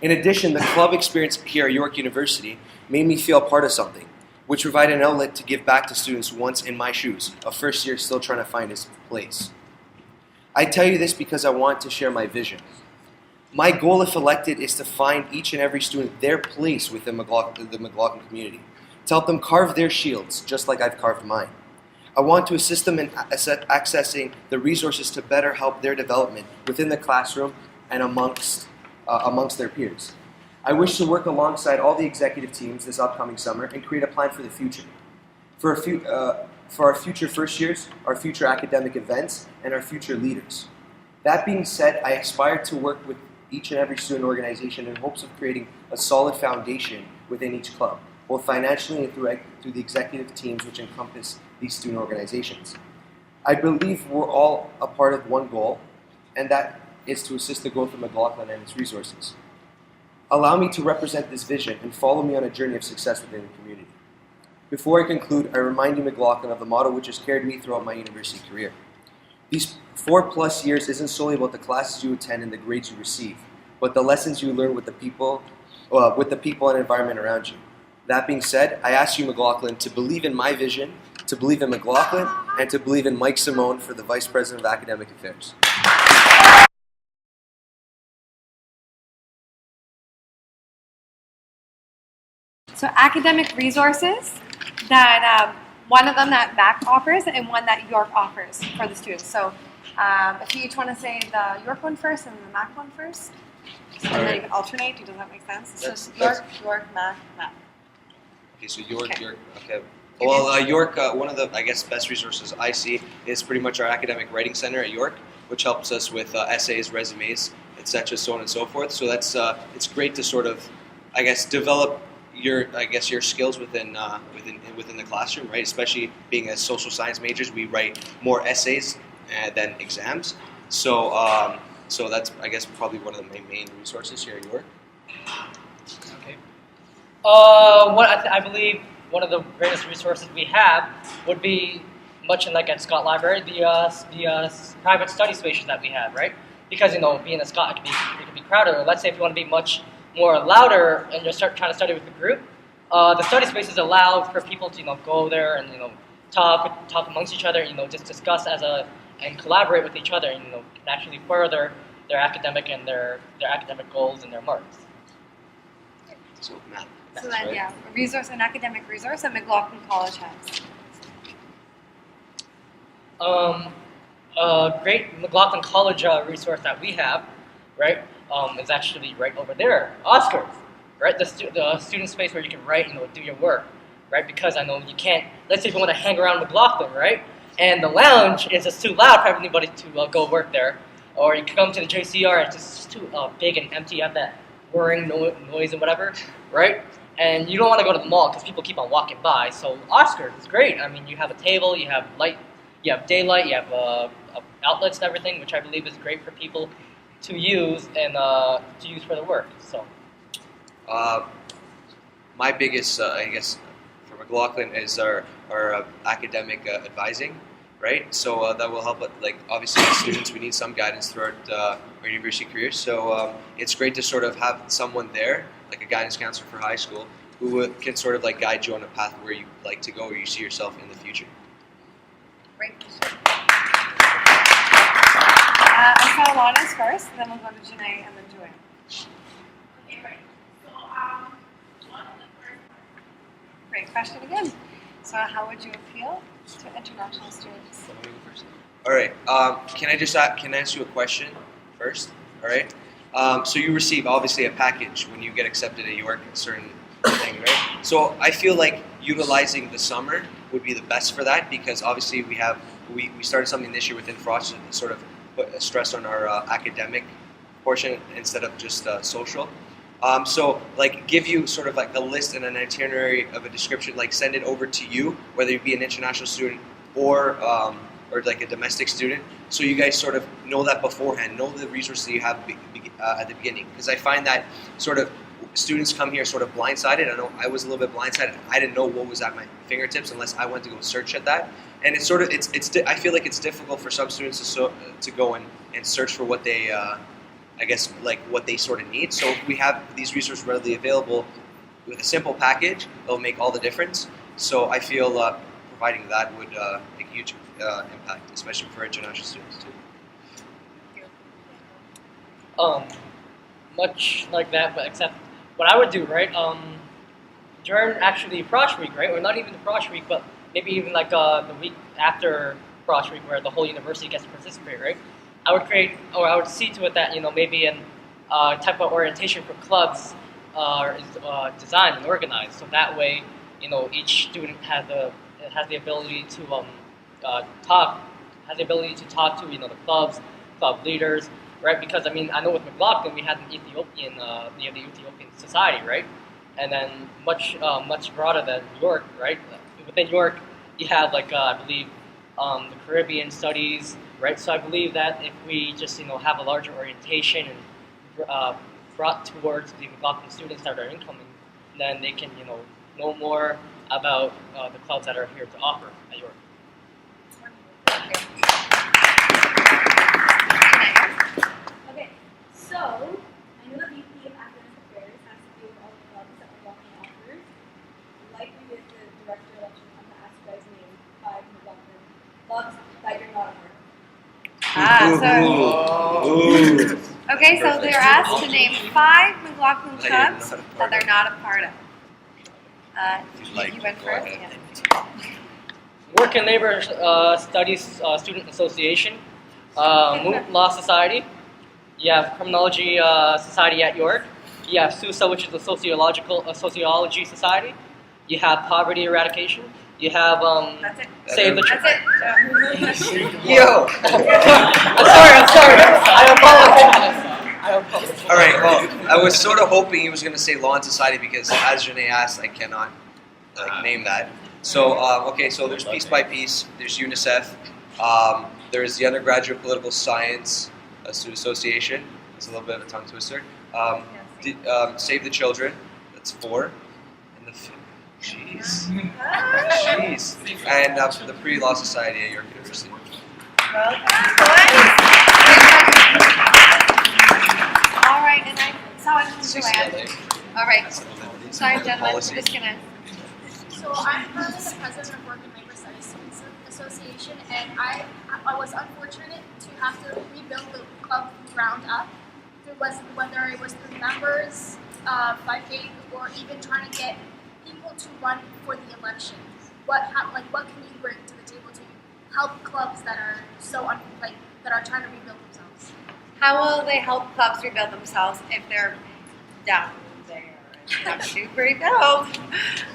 In addition, the club experience here at York University made me feel part of something, which provided an outlet to give back to students once in my shoes, a first year still trying to find his place. I tell you this because I want to share my vision. My goal, if elected, is to find each and every student their place within the McLaughlin community, to help them carve their shields, just like I've carved mine. I want to assist them in accessing the resources to better help their development within the classroom and amongst their peers. I wish to work alongside all the executive teams this upcoming summer and create a plan for the future. For our future first years, our future academic events, and our future leaders. That being said, I aspire to work with each and every student organization in hopes of creating a solid foundation within each club, both financially and through the executive teams which encompass these student organizations. I believe we're all a part of one goal, and that is to assist the growth of McLaughlin and its resources. Allow me to represent this vision and follow me on a journey of success within the community. Before I conclude, I remind you, McLaughlin, of the motto which has carried me throughout my university career. These 4+ years isn't solely about the classes you attend and the grades you receive, but the lessons you learn with the people and environment around you. That being said, I ask you, McLaughlin, to believe in my vision, to believe in McLaughlin, and to believe in Mike Simone for the Vice President of Academic Affairs. So academic resources that one of them that MAC offers and one that York offers for the students. So if you each want to say the York one first and the MAC one first, so then you can alternate. Does that make sense? York, MAC. Okay, so York. Okay. Well, York, one of the, I guess, best resources I see is pretty much our academic writing center at York, which helps us with essays, resumes, etc., so on and so forth. So that's it's great to sort of, I guess, develop your skills within the classroom, right? Especially being as social science majors, we write more essays than exams. So so that's, I guess, probably one of the main resources here at York. Okay. I believe one of the greatest resources we have would be, much like at Scott Library, the private study spaces that we have, right? Because being a Scott, it can be crowded. Or let's say if you want to be much more louder and just start trying to study with the group, the study spaces allow for people to go there and talk amongst each other, just discuss and collaborate with each other, and can actually further their academic and their academic goals and their marks. So math. So then, right? Yeah, a resource, an academic resource that McLaughlin College has. A great McLaughlin College resource that we have, right, is actually right over there, Oscars, right? The student space where you can write, do your work, right? Because I know you can't. Let's say if you want to hang around McLaughlin, right, and the lounge is just too loud for everybody to go work there, or you come to the JCR and it's just too big and empty. You have that whirring noise and whatever, right? And you don't want to go to the mall because people keep on walking by. So Oscars is great. I mean, you have a table, you have light, you have daylight, you have outlets and everything, which I believe is great for people to use and to use for their work. So, my biggest, I guess, for McLaughlin is our academic advising, right? So that will help. Like obviously, as students, we need some guidance throughout our university careers. So it's great to sort of have someone there, like a guidance counselor for high school, who can sort of like guide you on a path where you like to go, or you see yourself in the future. Great. I saw Lana's first, then we'll go to Janae and then Joanne. Okay, right. So, one of the first. Great question again. So, how would you appeal to international students? All right. Can I ask you a question first? All right. So you receive obviously a package when you get accepted at York, a certain thing, right? So I feel like utilizing the summer would be the best for that, because obviously we started something this year within Frosh to sort of put a stress on our academic portion instead of just social. So like give you sort of like a list and an itinerary of a description, like send it over to you, whether you be an international student or like a domestic student, so you guys sort of know that beforehand, know the resources that you have at the beginning. Because I find that sort of students come here sort of blindsided. I know I was a little bit blindsided. I didn't know what was at my fingertips unless I went to go search at that. And it's sort of I feel like it's difficult for some students to go and search for what they I guess like what they sort of need. So if we have these resources readily available with a simple package, it'll make all the difference. So I feel providing that would make a huge impact, especially for international students too. Much like that, but except what I would do, right? During actually Frosh week, right? Or not even the Frosh week, but maybe even like the week after Frosh week, where the whole university gets to participate, right? I would see to it that maybe an type of orientation for clubs is designed and organized, so that way each student has the ability to talk to the club leaders, right? Because I mean, I know with McLaughlin we had an Ethiopian, the Ethiopian society, right? And then much broader than York, right? Within York, you have like I believe the Caribbean studies, right? So I believe that if we just have a larger orientation and brought towards the McLaughlin students that are incoming, then they can know more about the clubs that are here to offer at York. Okay, so I know the VP of Academic Affairs has to do with all the clubs that McLaughlin offers. Like we did the director election, I'm going to ask you guys to name 5 McLaughlin clubs that you're not a part of. Okay, so they're asked to name 5 McLaughlin clubs that they're not a part of. You went first? Yeah. Work and Labor Studies Student Association, Moot Law Society, you have Criminology Society at York, you have SUSA, which is the Sociology Society, you have Poverty Eradication, you have Save the Children. Yo! I'm sorry, I apologize. All right. Well, I was sort of hoping he was going to say Law and Society because, as Janae asked, I cannot name that. So okay. So there's Piece by Piece. There's UNICEF. There's the Undergraduate Political Science Student Association. It's a little bit of a tongue twister. Save the Children. That's 4. And the jeez. And the Pre-Law Society at York University. All right, and I saw it from Joanne. All right. Sorry, gentlemen, we're just gonna. So I'm currently the president of Work and Labor Studies Students Association, and I was unfortunate to have to rebuild the club from the ground up. Whether it was through members, funding, or even trying to get people to run for the election. What can you bring to the table to help clubs that are that are trying to rebuild themselves? How will they help clubs rebuild themselves if they're down there and have to rebuild?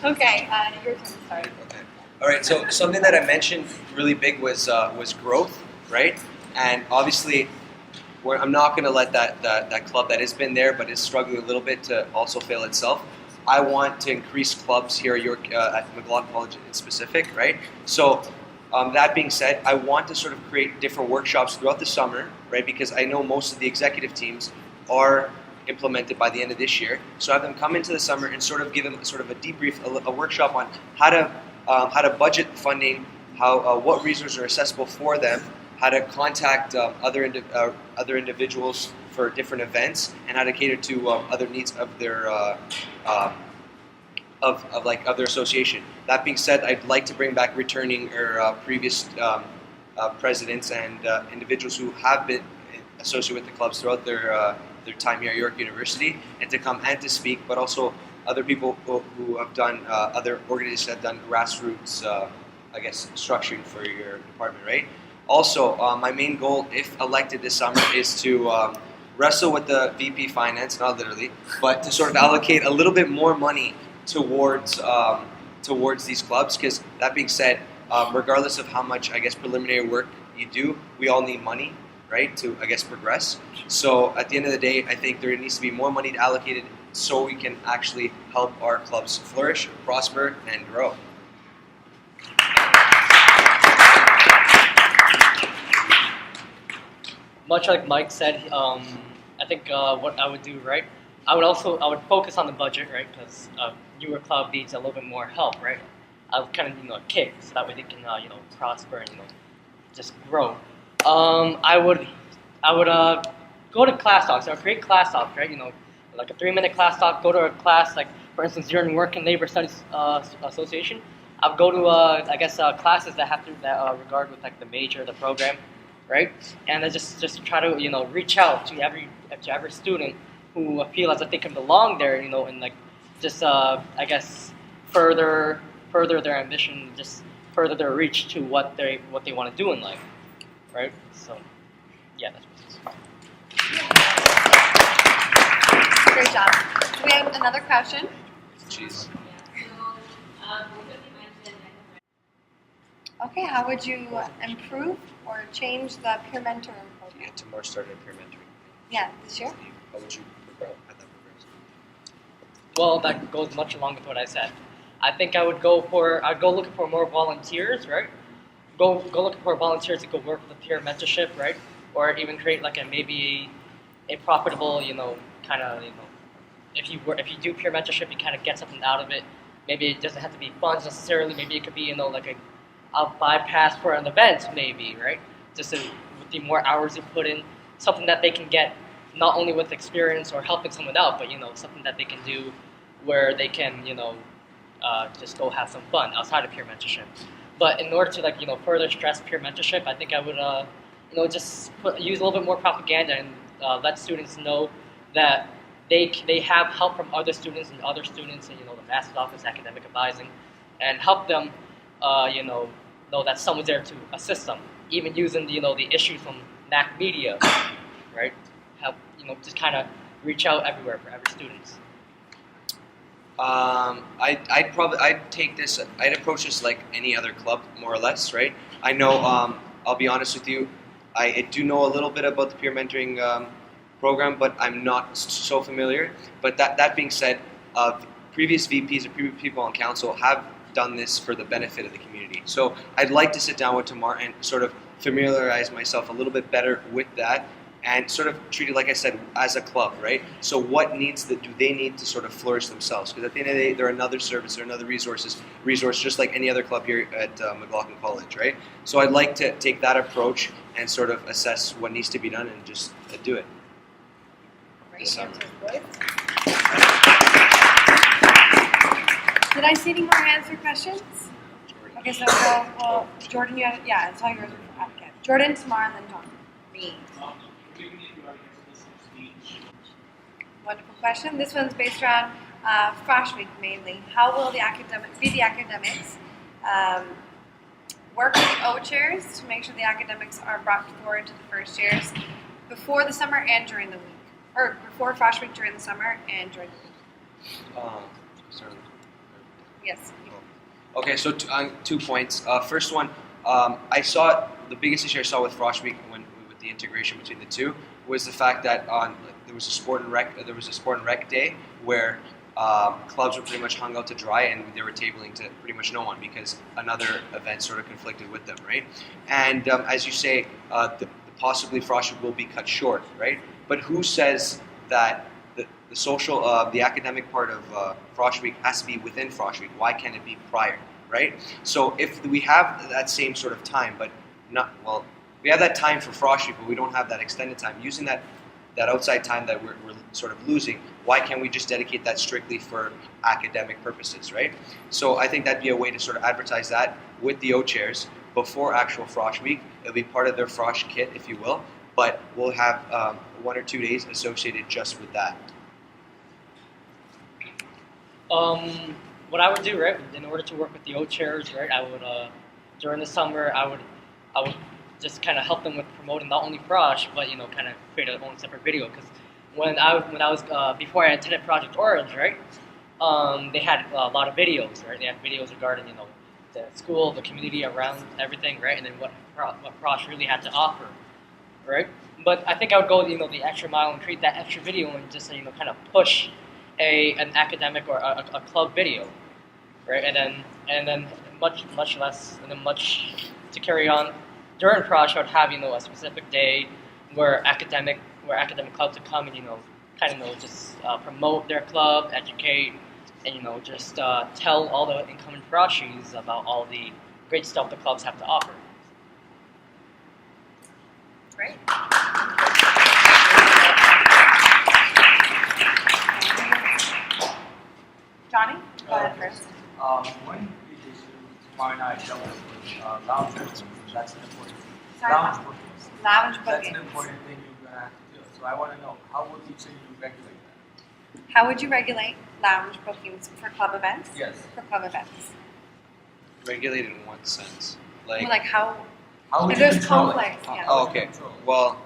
Okay, your turn. Sorry. Okay. All right. So something that I mentioned really big was growth, right? And obviously, I'm not going to let that club that has been there but is struggling a little bit to also fail itself. I want to increase clubs here at York, at McLaughlin College in specific, right? So that being said, I want to sort of create different workshops throughout the summer, right? Because I know most of the executive teams are implemented by the end of this year. So have them come into the summer and sort of give them sort of a debrief, a workshop on how to budget funding, what resources are accessible for them, how to contact other individuals for different events, and how to cater to other needs of their of their association. That being said, I'd like to bring back returning or previous presidents and individuals who have been associated with the clubs throughout their time here at York University, and to come and to speak, but also other people who have done other organizations that have done grassroots, structuring for your department, right? Also, my main goal, if elected this summer, is to wrestle with the VP Finance, not literally, but to sort of allocate a little bit more money towards these clubs. Because that being said, regardless of how much preliminary work you do, we all need money, right, to progress. So at the end of the day, I think there needs to be more money allocated so we can actually help our clubs flourish, prosper, and grow. Much like Mike said, I think what I would do, right? I would focus on the budget, right? Because newer club needs a little bit more help, right? I would kind of a kick so that way they can prosper and just grow. I would go to class talks. I would create class talks, right? Like a 3-minute class talk. Go to a class, like for instance, you're in Work and Labor Studies Association. I'll go to classes that regard with like the major, the program, right? And I just try to reach out to every student who feel as if they can belong there, and like just further their ambition, just further their reach to what they want to do in life, right? So yeah, that's what it is. Great job. We have another question. Jeez. Okay, how would you improve or change the peer mentoring program? Get to more started peer mentoring. Yeah, this year. How would you have that progress? Well, that goes much along with what I said. I think I'd go looking for more volunteers, right? Go looking for volunteers to go work with the peer mentorship, right? Or even create like maybe a profitable, if you do peer mentorship, you kind of get something out of it. Maybe it doesn't have to be funds necessarily. Maybe it could be, like a bypass for an event, maybe, right? Just with the more hours you put in, something that they can get not only with experience or helping someone out, but something that they can do where they can, just go have some fun outside of peer mentorship. But in order to further stress peer mentorship, I think I would just use a little bit more propaganda and let students know that they have help from other students and the master's office, academic advising, and help them know that someone's there to assist them, even using the issues from MAC media, right? Help just kind of reach out everywhere for every student. I'd approach this like any other club, more or less, right? I know, I'll be honest with you, I do know a little bit about the peer mentoring program, but I'm not so familiar. But that being said, previous VPs or previous people on council have done this for the benefit of the community. So I'd like to sit down with Tamar and sort of familiarize myself a little bit better with that and sort of treat it, like I said, as a club, right? So what do they need to sort of flourish themselves? Because at the end of the day, they're another service, they're another resource just like any other club here at McLaughlin College, right? So I'd like to take that approach and sort of assess what needs to be done and just do it. This summer. Did I see any more hands or questions? Okay, so Jordan, it's all yours. Jordan, Tamar, and then Tom. Me. Wonderful question. This one's based around Frosh Week mainly. How will the academics work with the O-chairs to make sure the academics are brought forward to the first years before the summer and during the week? Or before Frosh Week, during the summer, and during the week? Yes. Okay, so 2 points. First one, I saw the biggest issue I saw with Frosh Week with the integration between the two was the fact that there was a sport and rec day where clubs were pretty much hung out to dry and they were tabling to pretty much no one because another event sort of conflicted with them, right? And as you say, possibly Frosh Week will be cut short, right? But who says that the academic part of Frosh Week has to be within Frosh Week? Why can't it be prior, right? So if we have that same sort of time, but we have that time for Frosh Week, but we don't have that extended time. Using that outside time that we're sort of losing, why can't we just dedicate that strictly for academic purposes, right? So I think that'd be a way to sort of advertise that with the O-chairs before actual Frosh Week. It'll be part of their Frosh kit, if you will, but we'll have 1 or 2 days associated just with that. What I would do, right, in order to work with the O-chairs, right, I would during the summer I would just kind of help them with promoting not only Frosh, but kind of create a own separate video. Because before I attended Project Orange, right, they had a lot of videos, right. They had videos regarding the school, the community around everything, right, and then what Frosh really had to offer, right. But I think I would go the extra mile and create that extra video and just kind of push an academic or a club video, right, and then much to carry on. During Frosh, I would have a specific day where academic clubs would come and just promote their club, educate, and just tell all the incoming Froshies about all the great stuff the clubs have to offer. Great. Johnny, go ahead first. One issue tomorrow night dealt with lounge bookings. That's an important thing. Sorry? Lounge bookings. Lounge That's bookings. an important thing you're going to have to do. So I want to know, how would you say you regulate that? How would you regulate lounge bookings for club events? Yes. For club events. Regulate in what sense? Like how would if you there's control conflicts, it? yeah. Oh, okay. Well,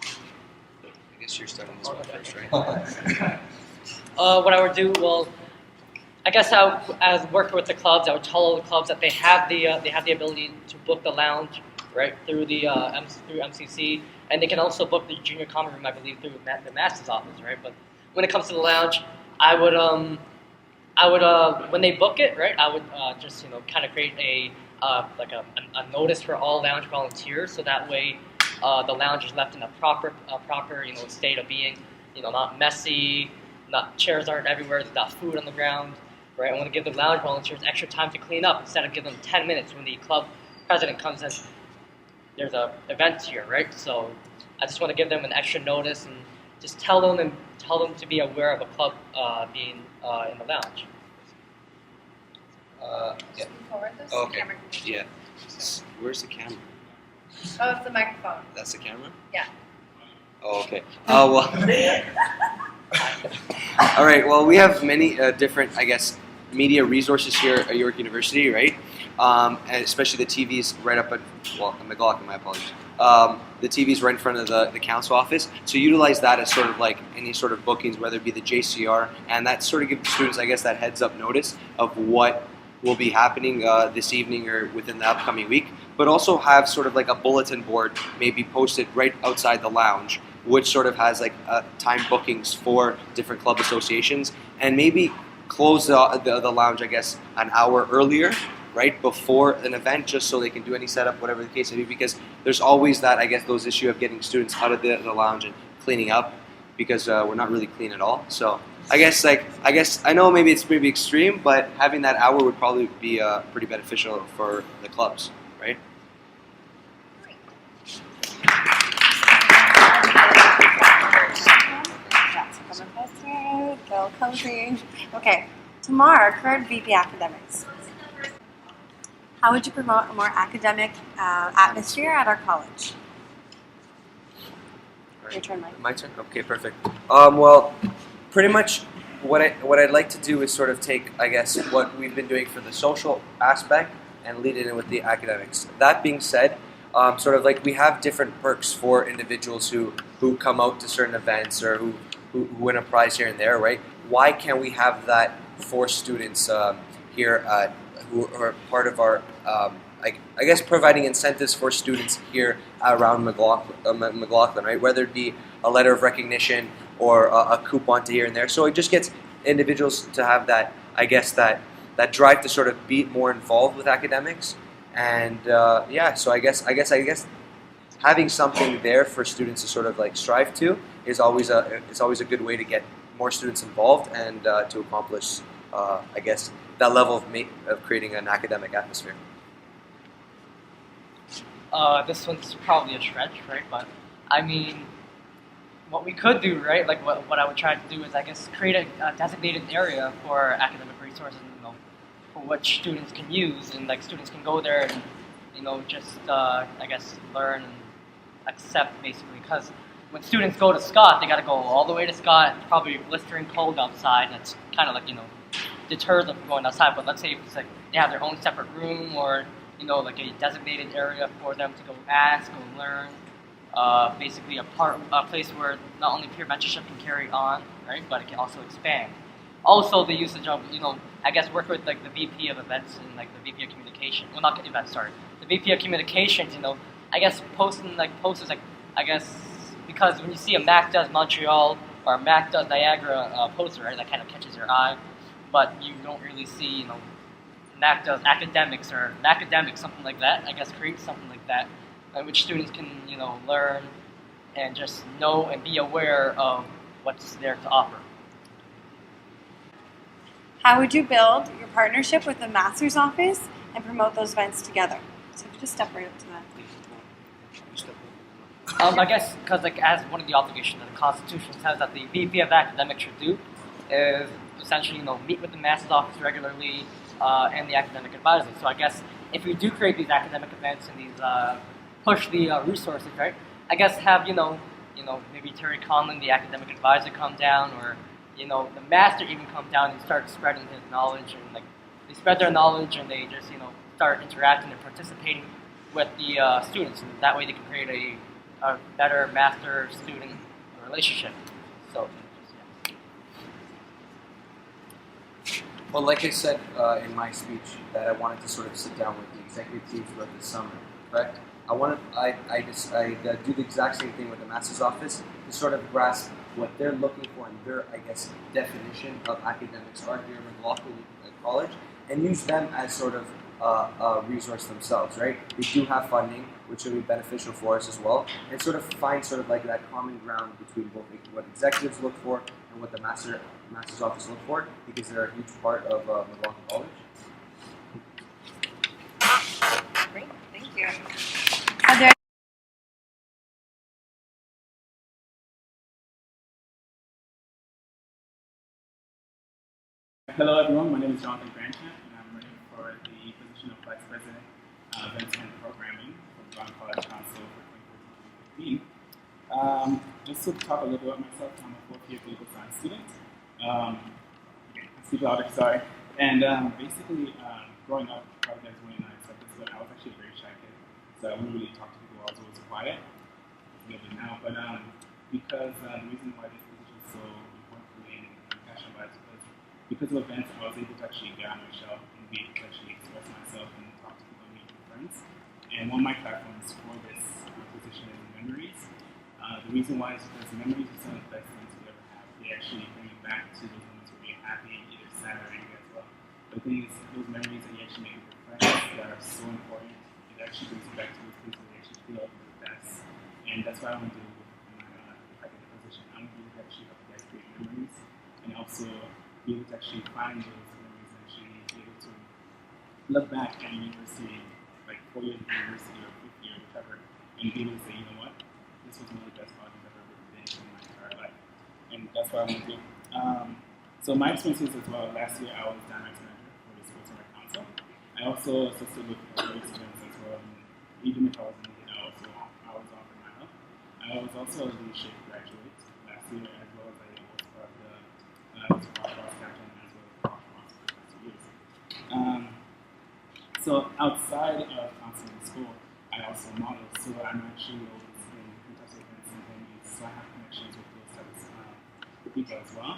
I guess you're starting this one first, right? What I would do, I guess as working with the clubs, I would tell all the clubs that they have the ability to book the lounge right, through the through MCC, and they can also book the junior common room, I believe, through the master's office, right? But when it comes to the lounge, I would when they book it, right, I would just kind of create a notice for all lounge volunteers, so that way the lounge is left in a proper state of being, not messy, not chairs aren't everywhere, there's not food on the ground, right? I want to give the lounge volunteers extra time to clean up instead of giving them 10 minutes when the club president comes in. There's a event here, right? So I just want to give them an extra notice and just tell them to be aware of a club being in the lounge. Yeah. Forward this Okay. camera. Yeah. Where's the camera? Oh, it's the microphone. That's the camera? Yeah. Oh, okay. Oh, well. All right. Well, we have many different, I guess, media resources here at York University, right? And especially the TVs right up at, McLaughlin, my apologies. The TVs right in front of the council office. So utilize that as sort of like any sort of bookings, whether it be the JCR, and that sort of gives students, I guess, that heads up notice of what will be happening this evening or within the upcoming week. But also have sort of like a bulletin board maybe posted right outside the lounge, which sort of has like time bookings for different club associations, and maybe close the lounge, I guess, an hour earlier, right, before an event, just so they can do any setup, whatever the case may be, because there's always that, I guess, those issue of getting students out of the lounge and cleaning up, because we're not really clean at all. So I guess I know maybe it's maybe extreme, but having that hour would probably be pretty beneficial for the clubs, right? Bill Cozy. Okay, Tamar, current VP Academics. How would you promote a more academic atmosphere at our college? Your turn, Mike. My turn? Okay, perfect. Well, pretty much what I'd like to do is sort of take, I guess, what we've been doing for the social aspect and lead it in with the academics. That being said, sort of like we have different perks for individuals who come out to certain events or who win a prize here and there, right? Why can't we have that for students here who are part of our, I guess, providing incentives for students here around McLaughlin, right? Whether it be a letter of recognition or a coupon to here and there. So it just gets individuals to have that, I guess, that drive to sort of be more involved with academics. And yeah, so I guess having something there for students to sort of like strive to is always a good way to get more students involved and to accomplish, I guess, that level of creating an academic atmosphere. This one's probably a stretch, right? But I mean, what we could do, right? Like what I would try to do is, I guess, create a designated area for academic resources, for which students can use, and like students can go there and just I guess learn and accept basically. Because when students go to Scott, they got to go all the way to Scott. It's probably blistering cold outside. That's kind of like deters them from going outside. But let's say if it's like they have their own separate room or like a designated area for them to go ask, go learn. Basically a place where not only peer mentorship can carry on, right, but it can also expand. Also the usage of, I guess work with like the VP of events and like the VP of communication. Well, not events, sorry. The VP of communications, I guess posting like posts like, I guess, because when you see a Mac Does Montreal or a Mac Does Niagara poster, right, that kind of catches your eye, but you don't really see, Mac Does academics or academics, something like that. I guess create something like that, in which students can, learn and just know and be aware of what's there to offer. How would you build your partnership with the master's office and promote those events together? So if you just step right up to that. I guess because as one of the obligations that the Constitution says that the VP of academics should do is essentially meet with the master's office regularly and the academic advisors. So I guess if we do create these academic events and these push the resources, right? I guess have maybe Terry Conlon, the academic advisor, come down, or the master even come down and start spreading his knowledge, and they spread their knowledge and they just start interacting and participating with the students, and that way they can create a better master-student relationship. So. Well, like I said in my speech, that I wanted to sort of sit down with the executive team throughout the summer, correct? I do the exact same thing with the master's office to sort of grasp what they're looking for and their, I guess, definition of academics are here at McLaughlin College, and use them as sort of a resource themselves, right? They do have funding, which will be beneficial for us as well, and sort of find sort of like that common ground between both what executives look for and what the master's office look for, because they're a huge part of McLaughlin College. Great, thank you. Are there Hello everyone, my name is Jonathan Grandchamp and I'm running for the position of Vice President of Events and Programming for the Brown College Council for 2014-2015. Just to talk a little bit about myself, I'm a fourth-year political science student. Speak louder, sorry. And basically, growing up, probably guys wouldn't accept this, but I was actually a very shy kid. So I wouldn't really talk to people, I was always quiet. A little bit now, but because the reason why this position is so important for me and I'm passionate about it is because of events, I was able to actually get on my shelf and be able to actually express myself and talk to people and meet new friends. And one of my platforms for this position is memories. The reason why is because memories are some of the best things we ever have. They actually bring you back to those moments where you're happy, either sad or angry as well. The thing is, those memories that you actually make with your friends that are so important, it actually brings you back to those places where you actually feel like you're the best. And that's what I want to do with my if I get the position. I want to be able to actually help you guys create memories and also be able to actually find those memories and actually be able to look back at university, like 4 years of university or 5th year, whatever, and be able to say, you know what, this was one of the best colleges I've ever been to in my entire life. And that's what I want to do. So my experiences as well, last year I was Director Manager for the Sports and Rec Council. I also assisted with various events as well, and even if I wasn't needed, I was offered my help. I was also a leadership graduate last year, as well as I was part of the Frosh captain as well as Frosh for the past 2 years. So outside of counseling school, I also model. So I'm actually always in contest events and venues, so I have connections with those types of people as well.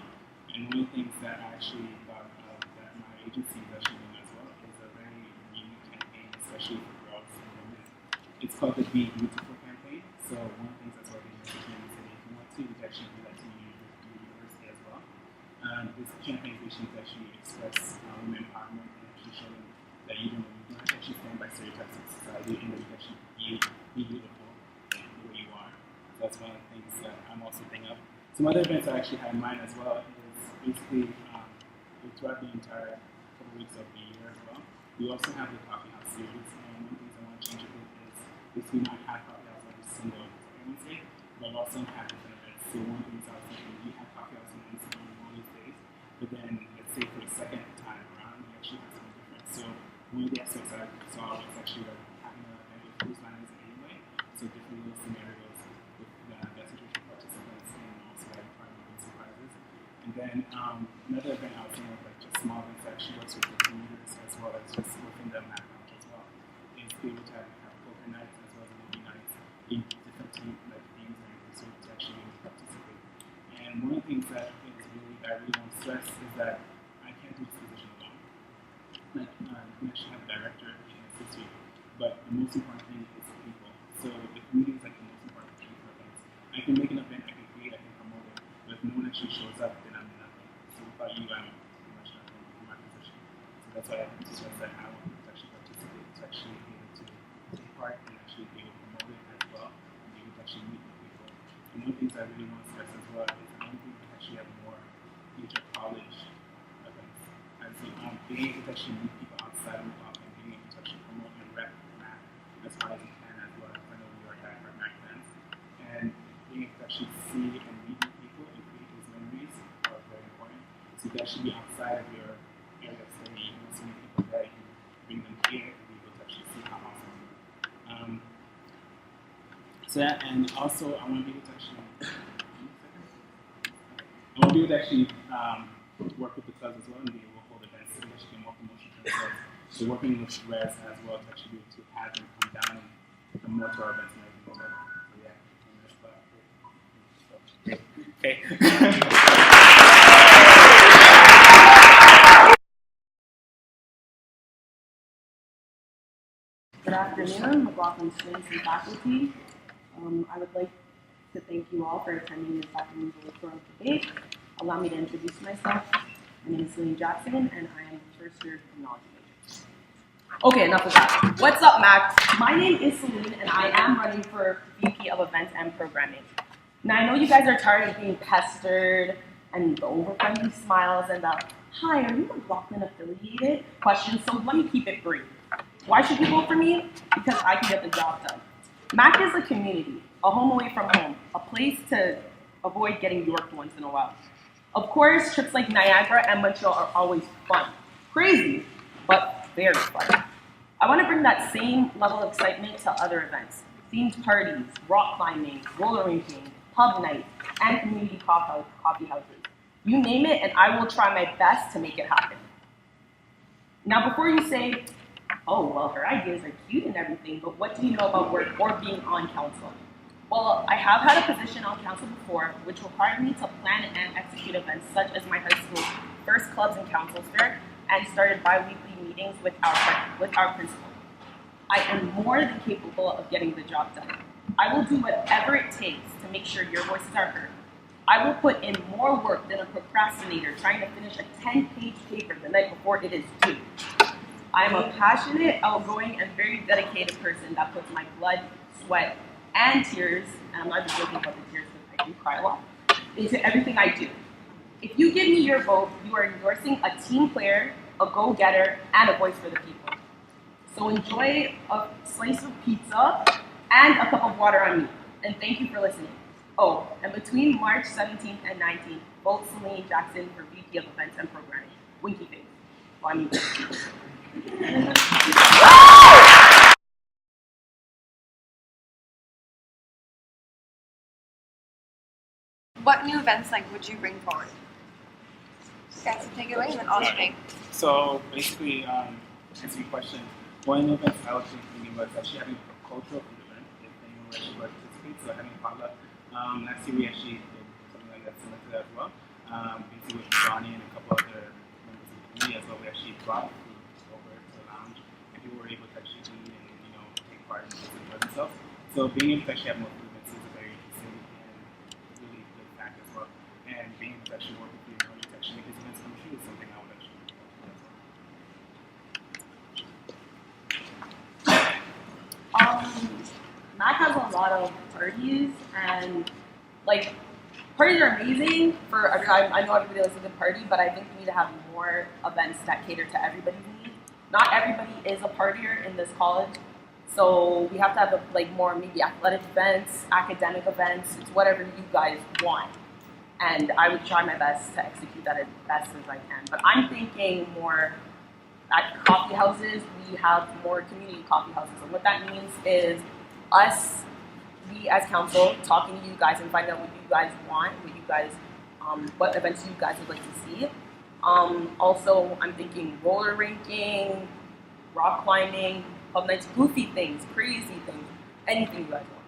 And one of the things that I actually thought that my agency is actually doing as well is a very unique campaign, especially for girls and women. It's called the Be Beautiful campaign. So one of the things that's working in the community, if you want to, you can actually do that to university as well. This campaign is actually express women empowerment and actually show them that you don't have to actually stand by stereotypes in society and that you can actually be beautiful the way you are. So that's one of the things that I'm also thinking of. Some other events I actually had in mind as well is basically throughout the entire couple weeks of the year as well. We also have the coffee house series, and one of the things I want to change a bit is basically not have coffee house every single Wednesday, but also have different events. So one of the things I was thinking, we have coffee house events on these days, but then let's say for the second time around, we actually have something different. So one of the aspects I saw was actually like having an event with cruise liners anyway, so different little scenarios with the situation participants and also like private surprises. And then another event I was thinking of like just small events that actually works with the commuters as well as just within the map launch as well. Is be able to have poker nights as well as movie nights in different team like teams and so to actually be able to participate. And one of the things that I really want to stress is that I can't do this position alone. Like you can actually have a director who can assist you, but the most important thing is the people. So the community is like the most important thing for events. I can make an event, I can create, I can promote it, but if no one actually shows up, then I'm nothing. So without you, I'm pretty much nothing in my position. So that's why I have to stress that I want people to actually participate, to actually be able to take part and actually be able to promote it as well, and be able to actually meet with people. And one of the things I really want to stress as well is I want people to actually have more future college events. As being able to actually meet people outside of McLaughlin, being able to actually promote and rep math as far as you can as well. I know we are back for math fans. And being able to actually see and meet new people and create these memories are very important. So you can actually be outside of your area of study, you know, so many people there, you can bring them here and be able to actually see how awesome you are. So that, and also I want to be able to actually work with the clubs as well and be able to hold events so that you can more promotion for themselves. So working with Res as well to actually be able to have them come down and come more to our events and everything. So yeah, Good afternoon, McLaughlin students and faculty. I would like to thank you all for attending this afternoon's electoral debate. Allow me to introduce myself. My name is Celine Jackson, and I am a first year technology major. Okay, enough of that. What's up, Max? My name is Celine, and I am running for VP of Events and Programming. Now, I know you guys are tired of being pestered and the over-friendly smiles and the, hi, are you McLaughlin affiliated questions, so let me keep it brief. Why should you vote for me? Because I can get the job done. MAC is a community, a home away from home, a place to avoid getting yorked once in a while. Of course, trips like Niagara and Montreal are always fun. Crazy, but very fun. I want to bring that same level of excitement to other events. Themed parties, rock climbing, roller rinking, pub nights, and community coffee houses. You name it, and I will try my best to make it happen. Now, before you say, oh, well, her ideas are cute and everything, but what do you know about work or being on council? Well, I have had a position on council before, which required me to plan and execute events such as my high school's first clubs and councils fair, and started bi-weekly meetings with our principal. I am more than capable of getting the job done. I will do whatever it takes to make sure your voices are heard. I will put in more work than a procrastinator trying to finish a 10-page paper the night before it is due. I am a passionate, outgoing, and very dedicated person that puts my blood, sweat, and tears, and I'm not just joking about the tears because I do cry a lot, into everything I do. If you give me your vote, you are endorsing a team player, a go-getter, and a voice for the people. So enjoy a slice of pizza and a cup of water on me. And thank you for listening. Oh, and between March 17th and 19th, vote Celine Jackson for VP of Events and Programming. Winky face. Well, I mean, What new events would you bring forward? Okay, so take it away and then I'll speak. So basically, answer your question. One event I was thinking was actually having a cultural food event if anyone would actually participate. So having a potluck. Last year we actually did something like that similar to that as well. Basically with Johnny and a couple other members of the community as well. We actually brought food over to the lounge, and people were able to actually eat and take part in and enjoy themselves. So being able to actually have more food events is a very interesting and really good fact as well. And being able to actually work with you in order to actually make these events come true is something I would actually do as well. Mac has a lot of parties, and parties are amazing for a time. I know everybody likes a good party, but I think we need to have more events that cater to everybody's needs. Not everybody is a partier in this college, so we have to have more maybe athletic events, academic events. It's whatever you guys want, and I would try my best to execute that as best as I can. But I'm thinking more at coffee houses. We have more community coffee houses, and what that means is we as council talking to you guys and finding out what you guys want, what events you guys would like to see. Also, I'm thinking roller rinking, rock climbing, pub nights, goofy things, crazy things, anything you guys want.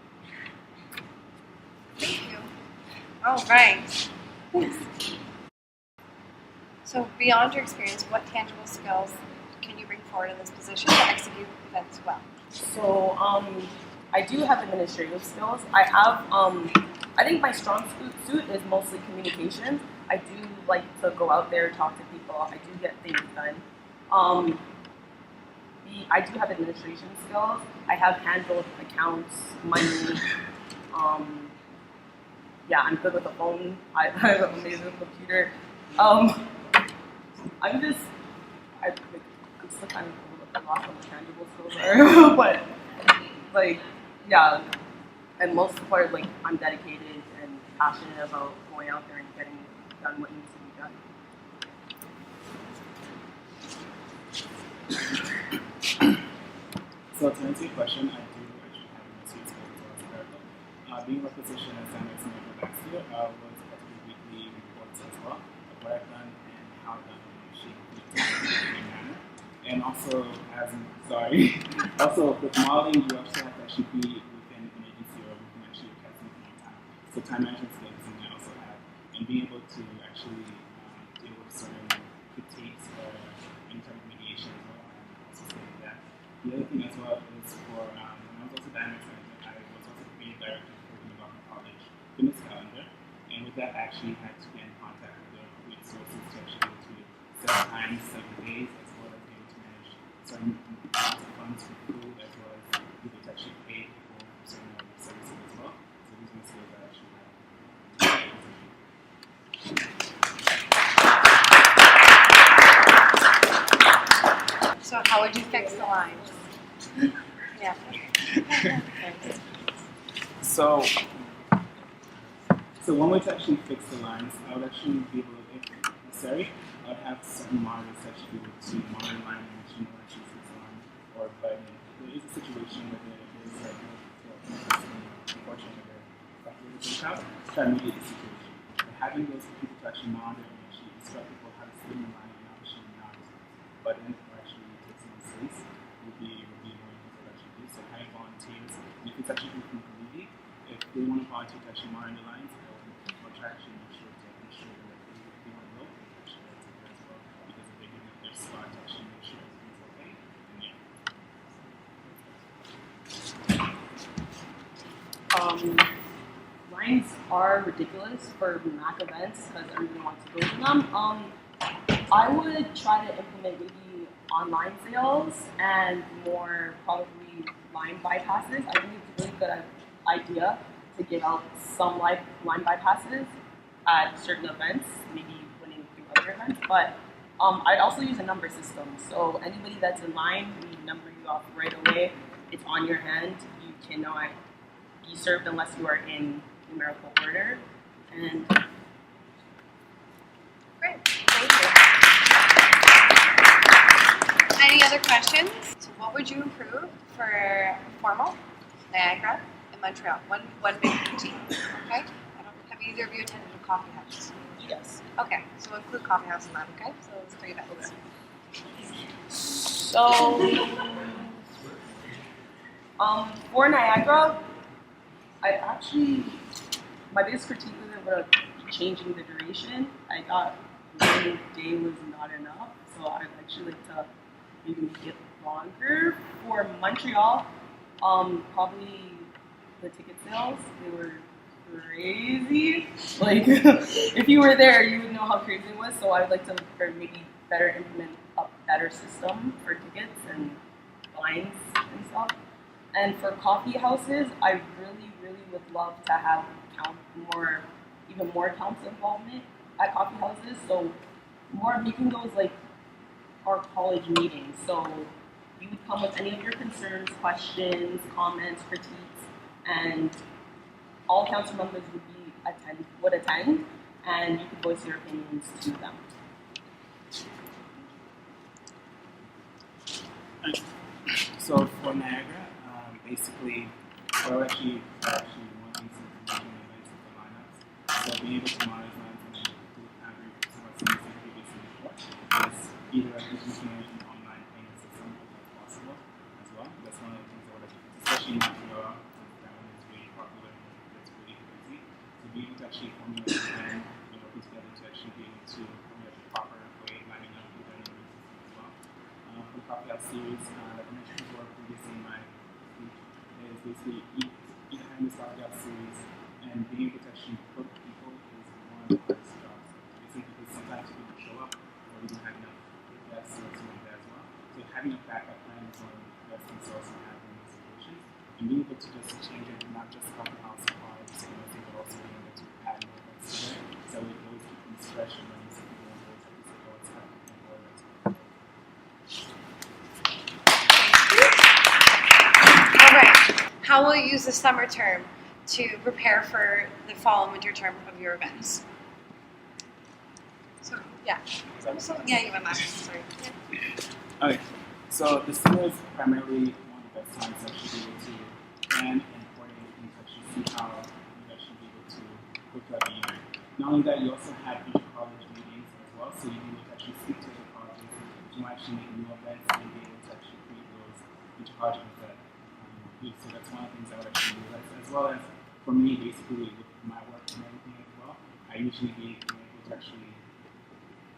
Thank you. All right. So beyond your experience, what tangible skills can you bring forward in this position to execute events well? So I do have administrative skills. I think my strong suit is mostly communications. I do like to go out there, talk to people. I do get things done. I do have administration skills. I have handled accounts, money. I'm good with the phone. I have an amazing computer. I'm still kind of lost on the tangible skills there, but and most of the part, I'm dedicated and passionate about going out there and getting done what needs to be done. So to answer your question, I do actually have a sweet skills as well as clerical. Being in a position as I'm estimated last year was effectively weekly reports as well of what I've done and how I've done it in a shape manner. And also, also with modeling, you also have to actually be within an agency or within actually a testing time. So time management skills is something I also have. And being able to actually deal with certain critiques or any type of mediation as well. I'm also saying that. The other thing as well is for, when I was also dynamics manager, I was also creative director for the McLaughlin College fitness calendar. And with that, I actually had to get in contact with the resources to actually go to set times, 7 days, as well as be able to manage certain amounts of funds for food, as well as be able to actually pay for certain services as well. So these are the skills that I actually have. So how would you fix the lines? Yeah. So one way to actually fix the lines, I would actually be able to, if necessary, I would have certain monitors that should be able to monitor line management or actually fix the line. Or if there is a situation where there is unfortunately a crowd, try to mediate the situation. But having those people to actually monitor and actually instruct people how to sit in the line and not actually not, but then actually take some space would be one of the things that I actually do. So having volunteers, and if it's actually from the community, if they want to volunteer to actually monitor the lines, or try to actually make sure that they want to know, actually that's it as well. Because if they give up their spot to actually make sure everything's okay, then yeah. Lines are ridiculous for MAC events because everybody wants to go to them. I would try to implement maybe online sales and more probably line bypasses. I think it's a really good idea to give out some line bypasses at certain events, maybe winning through other events. But I'd also use a number system. So anybody that's in line, we number you off right away. It's on your hand. You cannot be served unless you are in numerical order. And great, thank you. Any other questions? So what would you improve for formal, Niagara, and Montreal? One big team. Okay. Have either of you attended a coffee house? Yes. Okay. So we'll include coffee house in that. Okay. So those 3 events. so, for Niagara, my biggest critique was changing the duration. I thought one day was not enough, so I'd actually like to maybe make it longer. For Montreal, probably the ticket sales, they were crazy. Like, if you were there, you would know how crazy it was, so I would like to maybe better implement a better system for tickets and lines and stuff. And for coffee houses, I really would love to have even more council involvement at coffee houses. So more making those like our college meetings. So you would come with any of your concerns, questions, comments, critiques, and all council members would attend, and you could voice your opinions to them. So for Niagara, basically, we're actually wanting some events with the lineups. So being able to monitor lines and then do every somewhat similar to previously before is either implementing an online payment system if that's possible as well. That's one of the things that we're looking at, especially in Montreal, that one is really popular and it's really crazy. To be able to actually formulate a plan and working together to actually be able to formulate the proper way, lining up with our system as well. For the coffee house series, like I mentioned before previously in my speech, is basically either having this coffee house series and being able to actually book people is one of the hardest jobs. Basically, because sometimes people don't show up or we don't have enough guests or something like that as well. So having a backup plan is one of the best things to also have in these situations. And being able to just change it, not just coffee house or the same thing, but also being able to add more events to it. So we always keep things fresh and running some people on board to say, oh, it's happening and all that. All right. How will you use the summer term to prepare for the fall and winter term of your events? So, yeah. Yeah, you went last. Sorry. Yeah. Okay. So the summer is primarily one of the best times to actually be able to plan and coordinate things to actually see how you actually be able to go throughout the year. Not only that, you also have inter-college meetings as well, so you need to actually speak to the colleges to actually make new events and be able to actually create those inter-college events that do. So that's one of the things I would actually do. As well as for me, basically with my work and everything as well, I usually be able to actually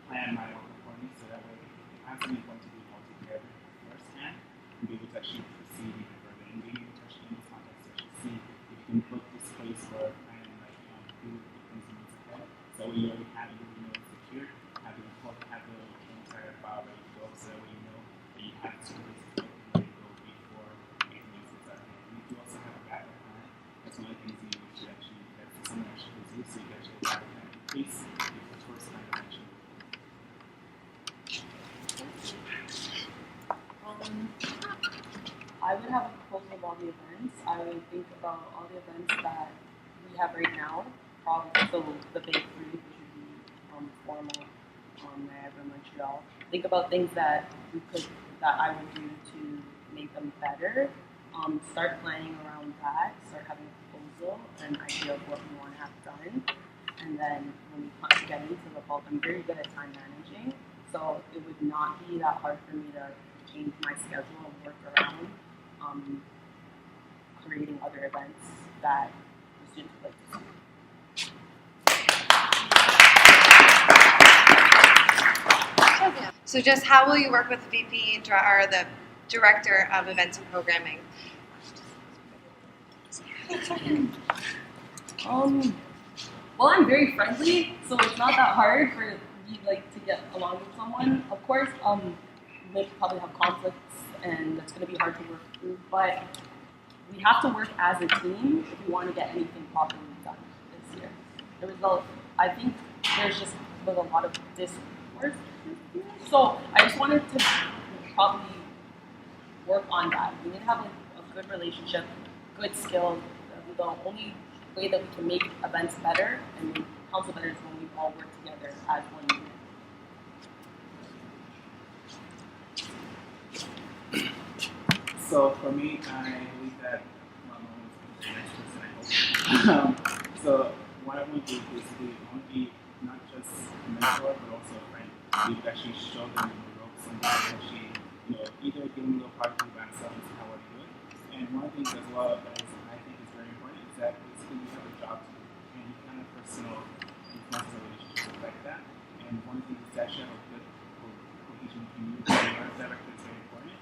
plan my work accordingly, so that way if I have something going to do, I'll take care of it firsthand and be able to I would have a proposal of all the events. I would think about all the events that we have right now. Probably so the big three, which would be formal, Niagara, Montreal. Think about things that I would do to make them better. Start planning around that. Start having a proposal and idea of what we want to have done. And then when we get into the bulk, I'm very good at time managing. So it would not be that hard for me to change my schedule and work around creating other events that the students would like to see. So just how will you work with the VP or the Director of Events and Programming? Well, I'm very friendly, so it's not that hard for me to get along with someone. Of course, we probably have conflicts, and it's going to be hard to work through. But we have to work as a team if we want to get anything properly done this year. I think there's a lot of discourse. So I just wanted to probably work on that. We need to have a good relationship, good skills. The only way that we can make events better and make council better is when we all work together as one unit. So for me, I believe that Mama is the next person I hope. So what I want to do is basically I want to be not just a mentor but also a friend. We could actually show them the ropes and actually, either give them a little project by themselves and see how to do it. And one of the things as well that I think is very important is that basically you have a job to do and you kind of personal influence the relationship like that. And one of the things is to actually have a good cohesion community. Our director is very important.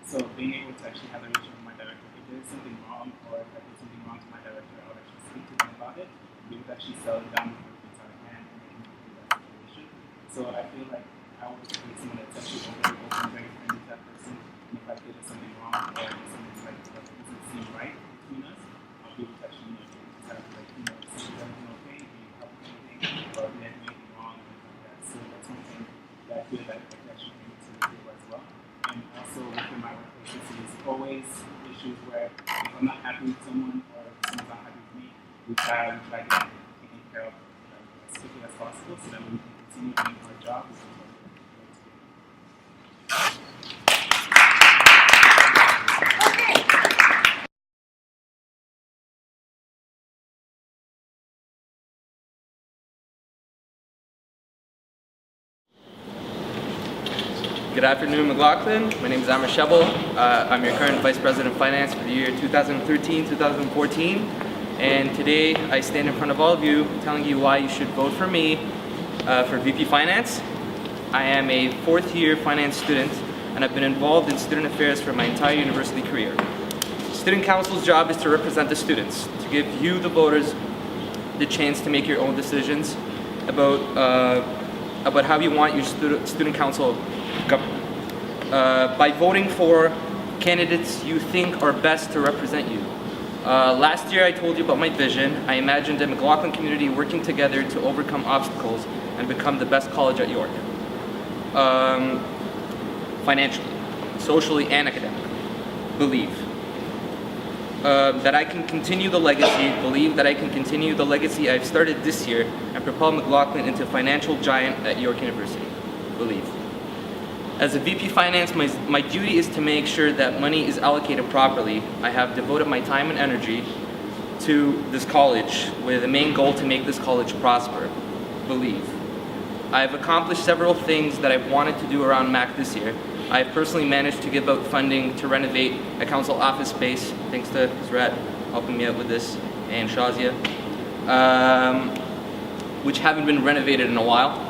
So being able to actually have a relationship with my director, if there's something wrong or if I did something wrong to my director, I would actually speak to them about it. They would actually sell it down before it's out of hand and they can improve that situation. So I feel like I would be someone that's actually very open, very friendly to that person. And if I did something wrong or something that doesn't seem right between us, I'll be able to actually just have is everything okay? Do you help with anything? Or did I do anything wrong? Or anything like that. So that's something that I feel that I can actually bring to the table as well. And also within my workplace, there's always issues where if I'm not happy with someone or if someone's not happy with me, we try to get taken care of as quickly as possible so that we can continue doing our job. Good afternoon, McLaughlin. My name is Marjila. I'm your current Vice President of Finance for the year 2013-2014. And today I stand in front of all of you telling you why you should vote for me for VP Finance. I am a fourth-year finance student and I've been involved in student affairs for my entire university career. Student Council's job is to represent the students, to give you, the voters, the chance to make your own decisions about how you want your student council by voting for candidates you think are best to represent you. Last year I told you about my vision. I imagined a McLaughlin community working together to overcome obstacles and become the best college at York. Financially, socially, and academically. Believe that I can continue the legacy, I've started this year and propel McLaughlin into a financial giant at York University. Believe. As a VP Finance, my duty is to make sure that money is allocated properly. I have devoted my time and energy to this college with the main goal to make this college prosper. Believe. I have accomplished several things that I've wanted to do around MAC this year. I have personally managed to give out funding to renovate a council office space, thanks to Zrat helping me out with this, and Shazia, which haven't been renovated in a while.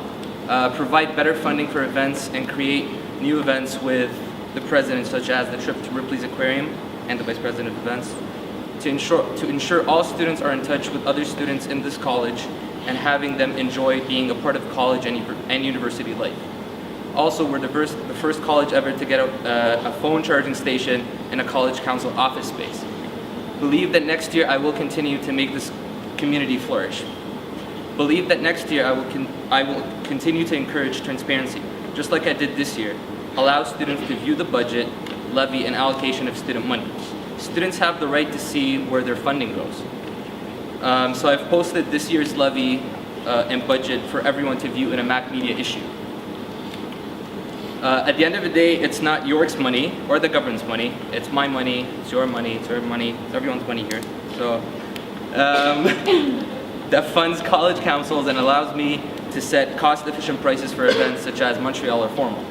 Provide better funding for events and create new events with the president, such as the trip to Ripley's Aquarium and the vice president of events, to ensure all students are in touch with other students in this college and having them enjoy being a part of college and university life. Also, we're the first college ever to get a phone charging station in a college council office space. Believe that next year I will continue to make this community flourish. Believe that next year I will continue to encourage transparency, just like I did this year. Allow students to view the budget, levy, and allocation of student money. Students have the right to see where their funding goes. So I've posted this year's levy and budget for everyone to view in a Mac Media issue. At the end of the day, it's not York's money or the government's money. It's my money, it's your money, it's everyone's money here. So that funds college councils and allows me to set cost-efficient prices for events such as Montreal or Formal.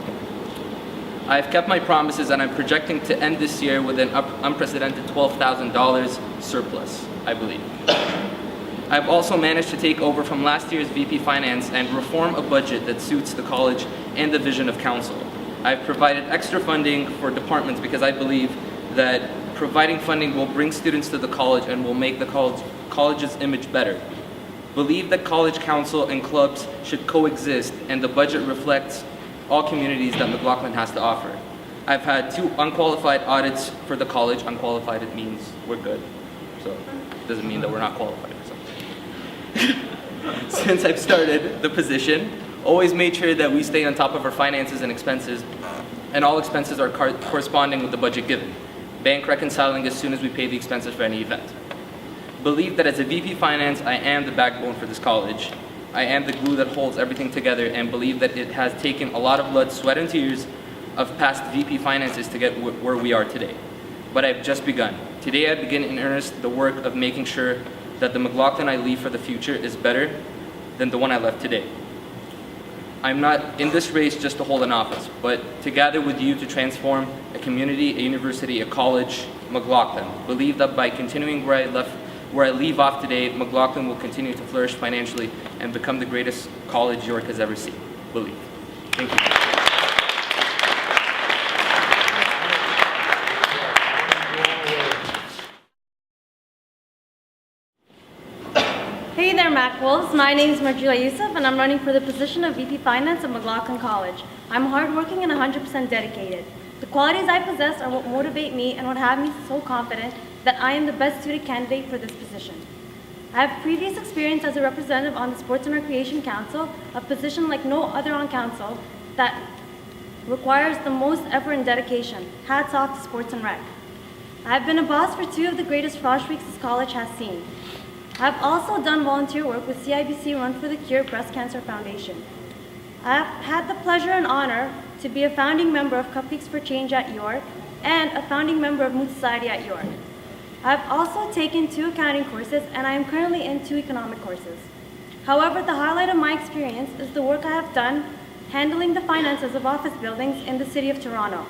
I've kept my promises and I'm projecting to end this year with an unprecedented $12,000 surplus, I believe. I've also managed to take over from last year's VP Finance and reform a budget that suits the college and the vision of council. I've provided extra funding for departments because I believe that providing funding will bring students to the college and will make the college's image better. Believe that college council and clubs should coexist and the budget reflects all communities that McLaughlin has to offer. I've had 2 unqualified audits for the college. Unqualified, it means we're good. So it doesn't mean that we're not qualified or something. Since I've started the position, always made sure that we stay on top of our finances and expenses, and all expenses are corresponding with the budget given. Bank reconciling as soon as we pay the expenses for any event. Believe that as a VP Finance, I am the backbone for this college. I am the glue that holds everything together, and believe that it has taken a lot of blood, sweat, and tears of past VP Finances to get where we are today. But I've just begun. Today I begin in earnest the work of making sure that the McLaughlin I leave for the future is better than the one I left today. I'm not in this race just to hold an office, but to gather with you to transform a community, a university, a college, McLaughlin. Believe that by continuing where I leave off today, McLaughlin will continue to flourish financially and become the greatest college York has ever seen. Believe. Thank you. Hey there, Mac Wolves. My name is Marjila and I'm running for the position of VP Finance at McLaughlin College. I'm hardworking and 100% dedicated. The qualities I possess are what motivate me and what have me so confident that I am the best suited candidate for this position. I have previous experience as a representative on the Sports and Recreation Council, a position like no other on council that requires the most effort and dedication. Hats off to Sports and Rec. I have been a boss for 2 of the greatest Frosh weeks this college has seen. I have also done volunteer work with CIBC Run for the Cure Breast Cancer Foundation. I have had the pleasure and honor to be a founding member of Cupcakes for Change at York and a founding member of Mood Society at York. I have also taken 2 accounting courses and I am currently in 2 economic courses. However, the highlight of my experience is the work I have done handling the finances of office buildings in the city of Toronto.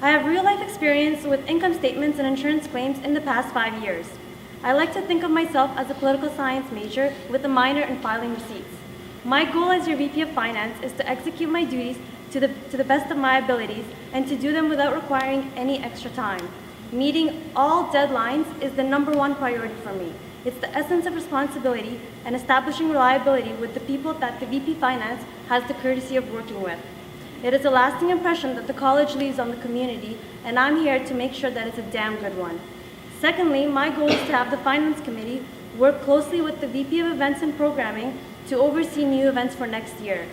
I have real-life experience with income statements and insurance claims in the past 5 years. I like to think of myself as a political science major with a minor in filing receipts. My goal as your VP of Finance is to execute my duties to the best of my abilities and to do them without requiring any extra time. Meeting all deadlines is the #1 priority for me. It's the essence of responsibility and establishing reliability with the people that the VP Finance has the courtesy of working with. It is a lasting impression that the college leaves on the community, and I'm here to make sure that it's a damn good one. Secondly, my goal is to have the Finance Committee work closely with the VP of Events and Programming to oversee new events for next year.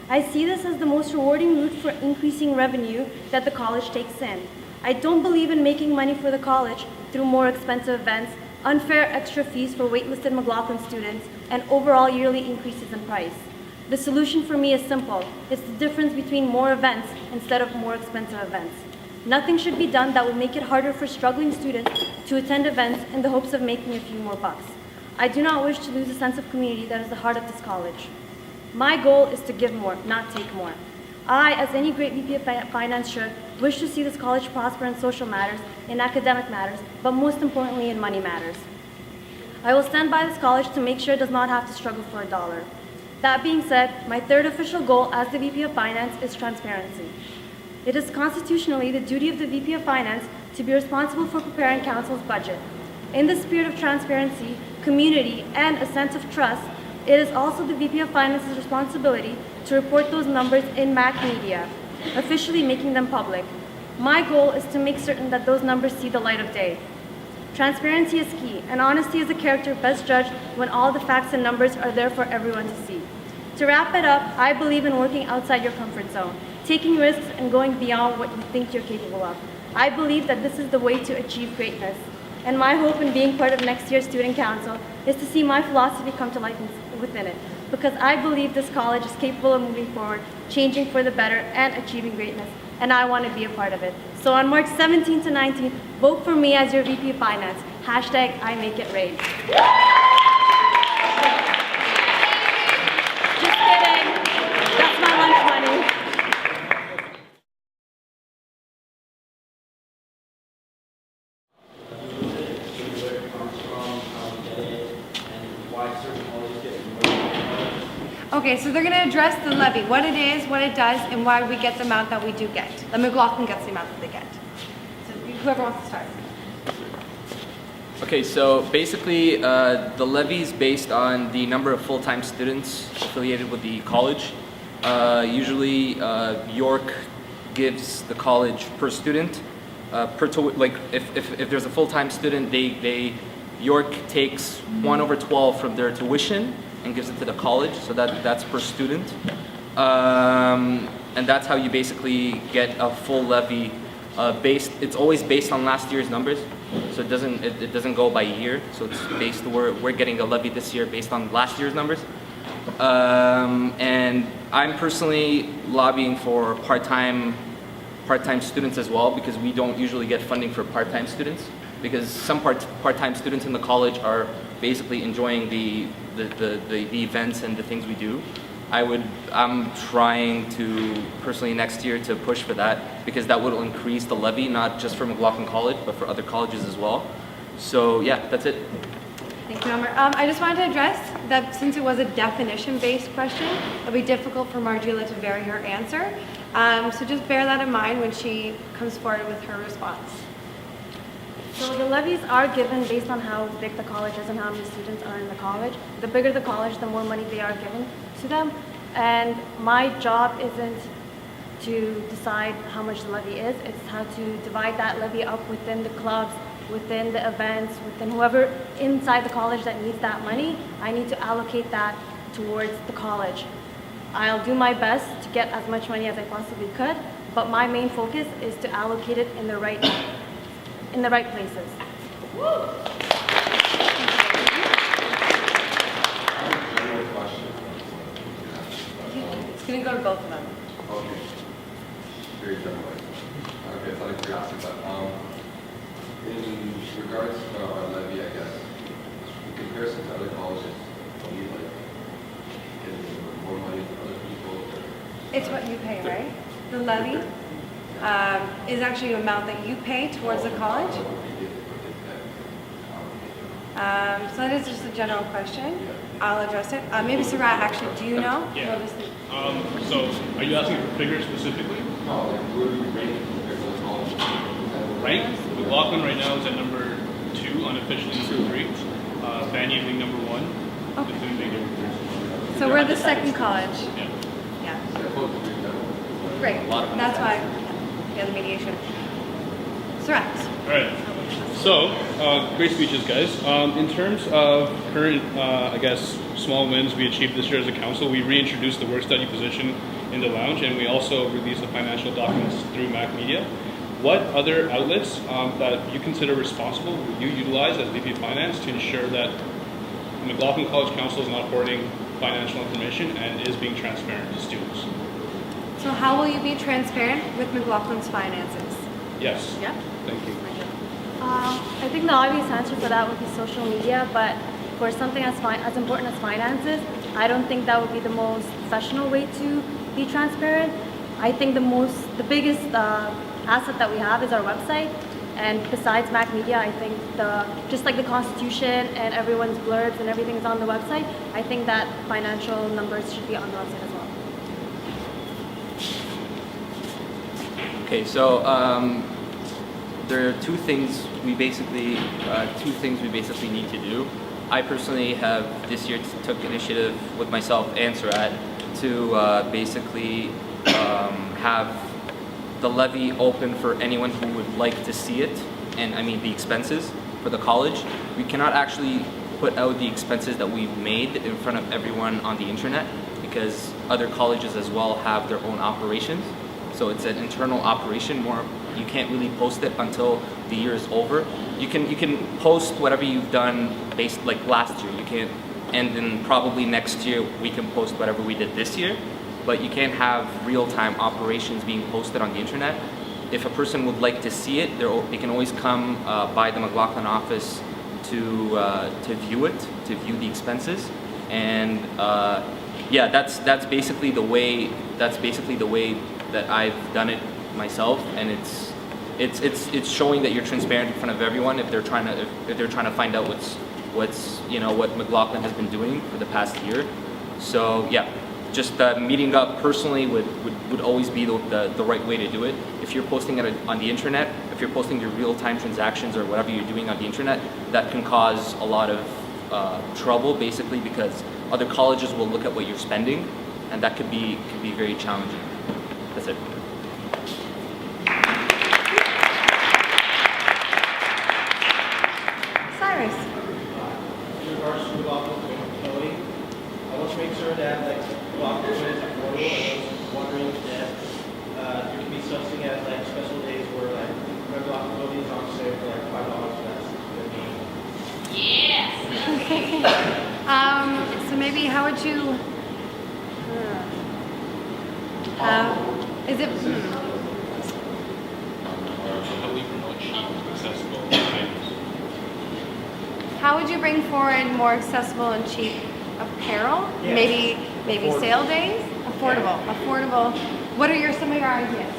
I see this as the most rewarding route for increasing revenue that the college takes in. I don't believe in making money for the college through more expensive events, unfair extra fees for waitlisted McLaughlin students, and overall yearly increases in price. The solution for me is simple. It's the difference between more events instead of more expensive events. Nothing should be done that will make it harder for struggling students to attend events in the hopes of making a few more bucks. I do not wish to lose a sense of community that is the heart of this college. My goal is to give more, not take more. I, as any great VP of Finance should, wish to see this college prosper in social matters, in academic matters, but most importantly in money matters. I will stand by this college to make sure it does not have to struggle for a dollar. That being said, my 3rd official goal as the VP of Finance is transparency. It is constitutionally the duty of the VP of Finance to be responsible for preparing Council's budget. In the spirit of transparency, community, and a sense of trust, it is also the VP of Finance's responsibility to report those numbers in Mac Media, officially making them public. My goal is to make certain that those numbers see the light of day. Transparency is key, and honesty is a character best judged when all the facts and numbers are there for everyone to see. To wrap it up, I believe in working outside your comfort zone. taking risks, and going beyond what you think you're capable of. I believe that this is the way to achieve greatness. And my hope in being part of next year's Student Council is to see my philosophy come to life within it, because I believe this college is capable of moving forward, changing for the better, and achieving greatness, and I want to be a part of it. So on March 17th to 19th, vote for me as your VP of Finance. Hashtag I make it rain. Just kidding. That's my lunch money. Okay, so they're going to address the levy, what it is, what it does, and why we get the amount that we do get. The McLaughlin gets the amount that they get. So whoever wants to start. Okay, so basically the levy is based on the number of full-time students affiliated with the college. Usually York gives the college per student. If there's a full-time student, York takes 1/12 from their tuition and gives it to the college, so that's per student. And that's how you basically get a full levy. It's always based on last year's numbers, so it doesn't go by year. So it's based. We're getting a levy this year based on last year's numbers. And I'm personally lobbying for part-time students as well, because we don't usually get funding for part-time students, because some part-time students in the college are basically enjoying the events and the things we do. I'm trying to personally next year to push for that, because that will increase the levy, not just for McLaughlin College, but for other colleges as well. So yeah, that's it. Thank you, Amr. I just wanted to address that since it was a definition-based question, it'll be difficult for Marjila to vary her answer. So just bear that in mind when she comes forward with her response. So the levies are given based on how big the college is and how many students are in the college. The bigger the college, the more money they are given to them. And my job isn't to decide how much the levy is, it's how to divide that levy up within the clubs, within the events, within whoever inside the college that needs that money. I need to allocate that towards the college. I'll do my best to get as much money as I possibly could, but my main focus is to allocate it in the right places. It's going to go to both of them. Okay. Very general. Okay, it's out of curiosity, but in regards to our levy, I guess, in comparison to other colleges, do you like getting more money than other people? It's what you pay, right? The levy is actually an amount that you pay towards the college. So that is just a general question. I'll address it. Maybe Sarat, actually, do you know? Yeah. So are you asking for figures specifically? No, like where do you rank compared to the college? Rank? McLaughlin right now is at number 2, unofficially number 3. Van Evening number 1. Okay. It's gonna be different. So we're the second college. Yeah. Yeah. Great. That's why. Yeah, the mediation. Sarat. All right. So, great speeches, guys. In terms of current, I guess, small wins we achieved this year as a council, we reintroduced the work study position in the lounge, and we also released the financial documents through Mac Media. What other outlets that you consider responsible would you utilize as VP Finance to ensure that McLaughlin College Council is not hoarding financial information and is being transparent to students? So how will you be transparent with McLaughlin's finances? Yes. Yeah. Thank you. I think the obvious answer for that would be social media, but for something as important as finances, I don't think that would be the most professional way to be transparent. I think the biggest asset that we have is our website, and besides Mac Media, I think just like the Constitution and everyone's blurbs and everything's on the website, I think that financial numbers should be on the website as well. Okay, so there are two things we basically need to do. I personally have this year took initiative with myself and Sarat to basically have the levy open for anyone who would like to see it, and I mean the expenses for the college. We cannot actually put out the expenses that we've made in front of everyone on the internet, because other colleges as well have their own operations. So it's an internal operation. More, you can't really post it until the year is over. You can post whatever you've done based like last year. You can't, and then probably next year we can post whatever we did this year. But you can't have real-time operations being posted on the internet. If a person would like to see it, they can always come by the McLaughlin office to view it, to view the expenses, and yeah, that's basically the way that I've done it myself, and it's showing that you're transparent in front of everyone if they're trying to find out what's you know what McLaughlin has been doing for the past year. So yeah, just meeting up personally would always be the right way to do it. If you're posting it on the internet, if you're posting your real-time transactions or whatever you're doing on the internet, that can cause a lot of trouble, basically, because other colleges will look at what you're spending, and that could be very challenging. That's it. Cyrus. In regards to McLaughlin utility, I want to make sure that like McLaughlin is affordable. I was wondering if there could be something at like special days where like McLaughlin utility is on sale for like $5 less than me. Yes. Okay. So maybe how would you? Is it? How we promote cheap, accessible items. How would you bring forward more accessible and cheap apparel? Yes. Maybe Affordable. sale days. Affordable. What are some of your ideas?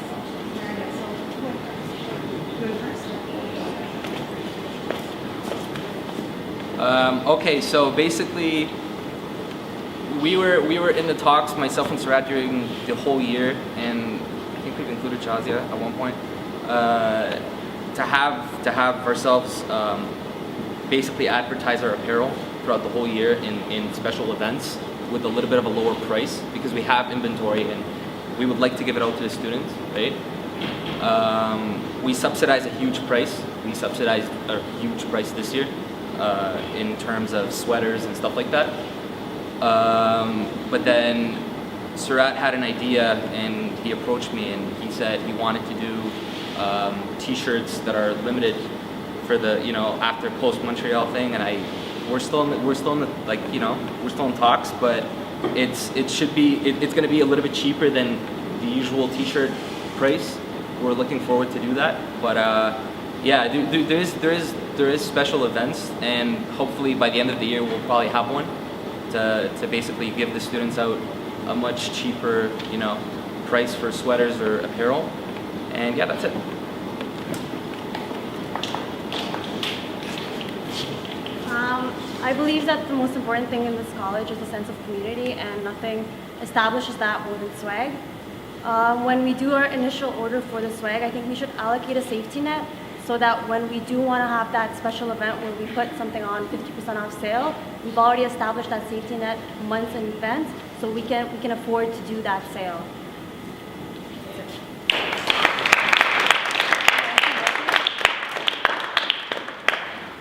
Okay, so basically, we were in the talks, myself and Surat, during the whole year, and I think we've included Shazia at one point, to have ourselves basically advertise our apparel throughout the whole year in special events with a little bit of a lower price, because we have inventory and we would like to give it out to the students, right? We subsidize a huge price. We subsidized a huge price this year in terms of sweaters and stuff like that. But then Surat had an idea, and he approached me and he said he wanted to do T-shirts that are limited for the after post Montreal thing, and we're still in talks, but it's going to be a little bit cheaper than the usual T-shirt price. We're looking forward to do that, but yeah, there is special events, and hopefully by the end of the year we'll probably have one to basically give the students out a much cheaper price for sweaters or apparel, and yeah, that's it. I believe that the most important thing in this college is a sense of community, and nothing establishes that more than swag. When we do our initial order for the swag, I think we should allocate a safety net so that when we do want to have that special event where we put something on 50% off sale, we've already established that safety net months in advance, so we can afford to do that sale.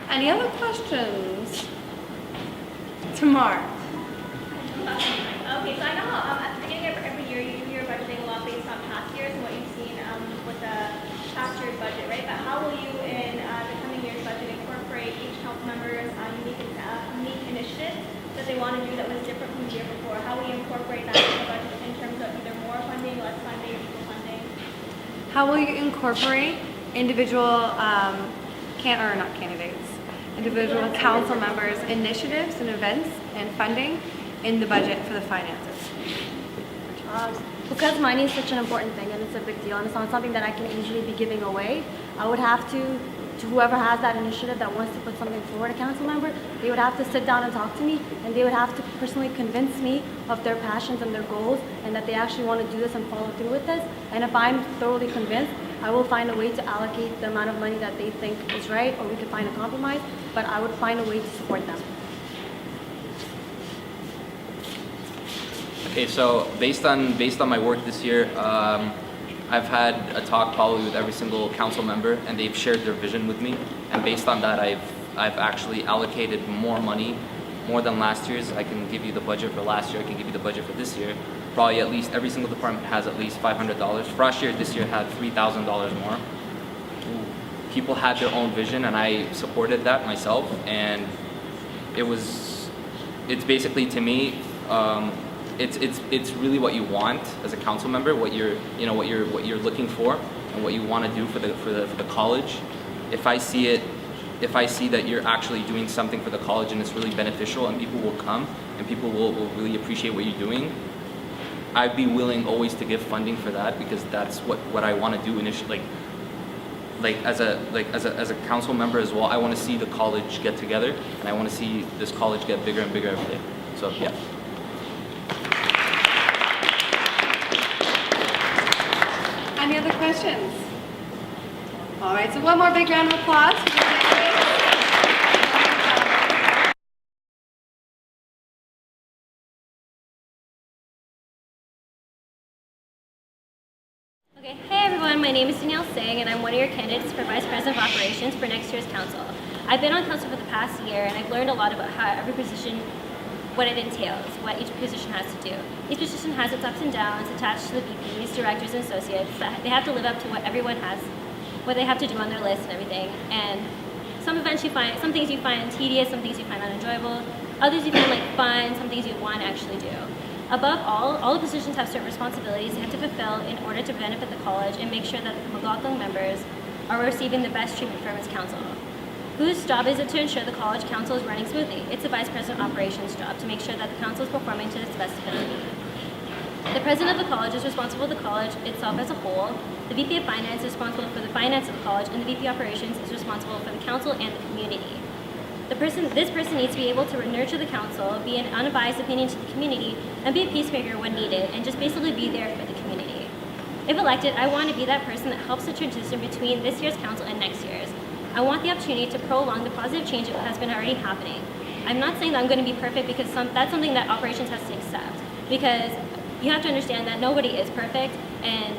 Any other questions? Tamar. Okay, so I know how at the beginning of every year you do your budgeting a lot based on past years and what you've seen with the past year's budget, right? But how will you in the coming year's budget incorporate each council member's unique initiative that they want to do that was different from the year before? How will you incorporate that in the budget in terms of either more funding, less funding, or equal funding? How will you incorporate individual individual council members' initiatives and events and funding in the budget for the finances? Because money is such an important thing and it's a big deal and it's not something that I can easily be giving away, I would have to whoever has that initiative that wants to put something forward, a council member, they would have to sit down and talk to me, and they would have to personally convince me of their passions and their goals and that they actually want to do this and follow through with this. And if I'm thoroughly convinced, I will find a way to allocate the amount of money that they think is right, or we could find a compromise, but I would find a way to support them. Okay, so based on my work this year, I've had a talk probably with every single council member, and they've shared their vision with me. And based on that, I've actually allocated more money, more than last year's. I can give you the budget for last year. I can give you the budget for this year. probably at least every single department has at least $500. Frosh this year had $3,000 more. People had their own vision, and I supported that myself. And it's basically, to me, it's really what you want as a council member, what you're looking for, and what you want to do for the college. If I see that you're actually doing something for the college and it's really beneficial, and people will come and people will really appreciate what you're doing, I'd be willing always to give funding for that, because that's what I want to do initially. As a council member as well, I want to see the college get together, and I want to see this college get bigger and bigger every day. So yeah. Any other questions? All right, so one more big round of applause for the candidates. Okay, hey everyone, my name is Danielle and I'm one of your candidates for Vice President of Operations for next year's council. I've been on council for the past year, and I've learned a lot about how every position, what it entails, what each position has to do. Each position has its ups and downs attached to the VPs, directors, and associates. They have to live up to what everyone has, what they have to do on their list and everything. And some things you find tedious, some things you find unenjoyable, others you find like fun, some things you want to actually do. Above all the positions have certain responsibilities they have to fulfill in order to benefit the college and make sure that the McLaughlin members are receiving the best treatment from its council. Whose job is it to ensure the college council is running smoothly? It's the Vice President of Operations' job to make sure that the council is performing to its best ability. The President of the college is responsible for the college itself as a whole. The VP of Finance is responsible for the finance of the college, and the VP of Operations is responsible for the council and the community. This person needs to be able to nurture the council, be an unbiased opinion to the community, and be a peacemaker when needed, and just basically be there for the community. If elected, I want to be that person that helps the transition between this year's council and next year's. I want the opportunity to prolong the positive change that has been already happening. I'm not saying that I'm going to be perfect, because that's something that operations has to accept, because you have to understand that nobody is perfect, and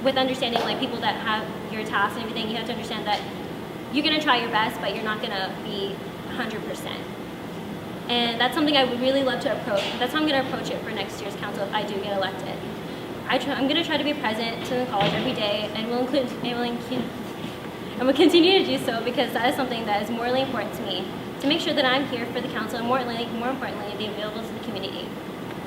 with understanding like people that have your tasks and everything, you have to understand that you're going to try your best, but you're not going to be 100%. And that's something I would really love to approach. That's how I'm going to approach it for next year's council if I do get elected. I'm going to try to be present to the college every day, and will continue to do so, because that is something that is morally important to me, to make sure that I'm here for the council, and more importantly, be available to the community.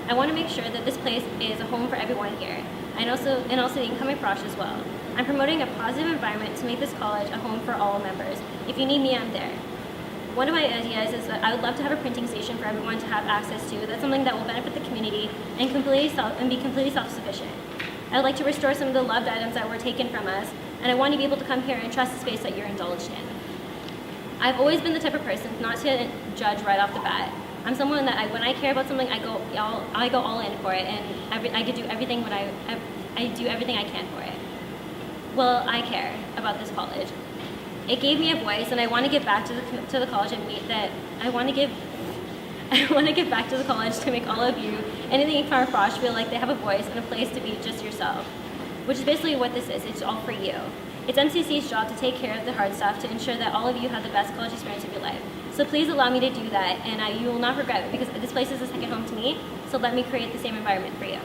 I want to make sure that this place is a home for everyone here, and also the incoming Frosh as well. I'm promoting a positive environment to make this college a home for all members. If you need me, I'm there. One of my ideas is that I would love to have a printing station for everyone to have access to. That's something that will benefit the community and be completely self-sufficient. I would like to restore some of the loved items that were taken from us, and I want to be able to come here and trust the space that you're indulged in. I've always been the type of person not to judge right off the bat. I'm someone that when I care about something, I go all in for it, and I could do everything I do everything I can for it. Well, I care about this college. It gave me a voice, and I want to give back to the college and I want to give back to the college to make all of you, anything from Frosh, feel like they have a voice and a place to be just yourself, which is basically what this is. It's all for you. It's MCC's job to take care of the hard stuff, to ensure that all of you have the best college experience of your life. So please allow me to do that, and you will not regret it, because this place is a second home to me, so let me create the same environment for you.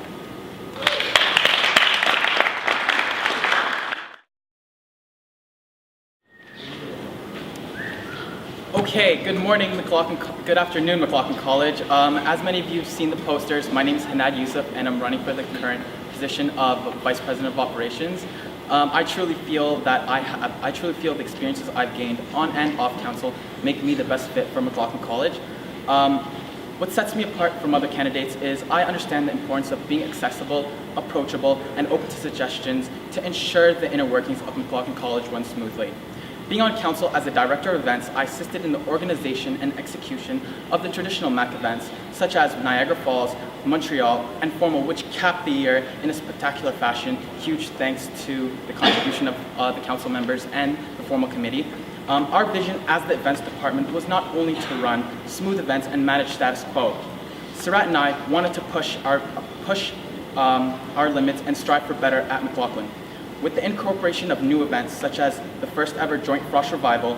Okay, good morning, McLaughlin. Good afternoon, McLaughlin College. As many of you have seen the posters, my name is Hanad Yusuf, and I'm running for the current position of Vice President of Operations. I truly feel the experiences I've gained on and off council make me the best fit for McLaughlin College. What sets me apart from other candidates is I understand the importance of being accessible, approachable, and open to suggestions to ensure the inner workings of McLaughlin College run smoothly. Being on council as a director of events, I assisted in the organization and execution of the traditional MAC events, such as Niagara Falls, Montreal, and Formal, which capped the year in a spectacular fashion. Huge thanks to the contribution of the council members and the Formal Committee. Our vision as the events department was not only to run smooth events and manage status quo. Sarat and I wanted to push our limits and strive for better at McLaughlin. With the incorporation of new events, such as the first ever joint Frosh Revival,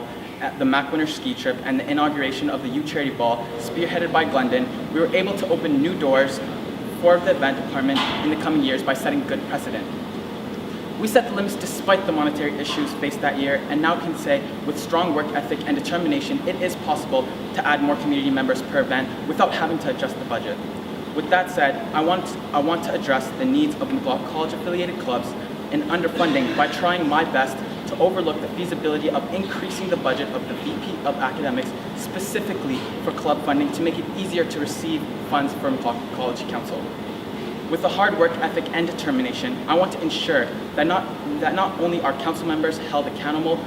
the MAC Winter Ski Trip, and the inauguration of the U Charity Ball, spearheaded by Glendon, we were able to open new doors for the event department in the coming years by setting good precedent. We set the limits despite the monetary issues faced that year, and now can say with strong work ethic and determination, it is possible to add more community members per event without having to adjust the budget. With that said, I want to address the needs of McLaughlin College affiliated clubs in underfunding by trying my best to overlook the feasibility of increasing the budget of the VP of Academics specifically for club funding to make it easier to receive funds from McLaughlin College Council. With the hard work ethic and determination, I want to ensure that not only are council members held accountable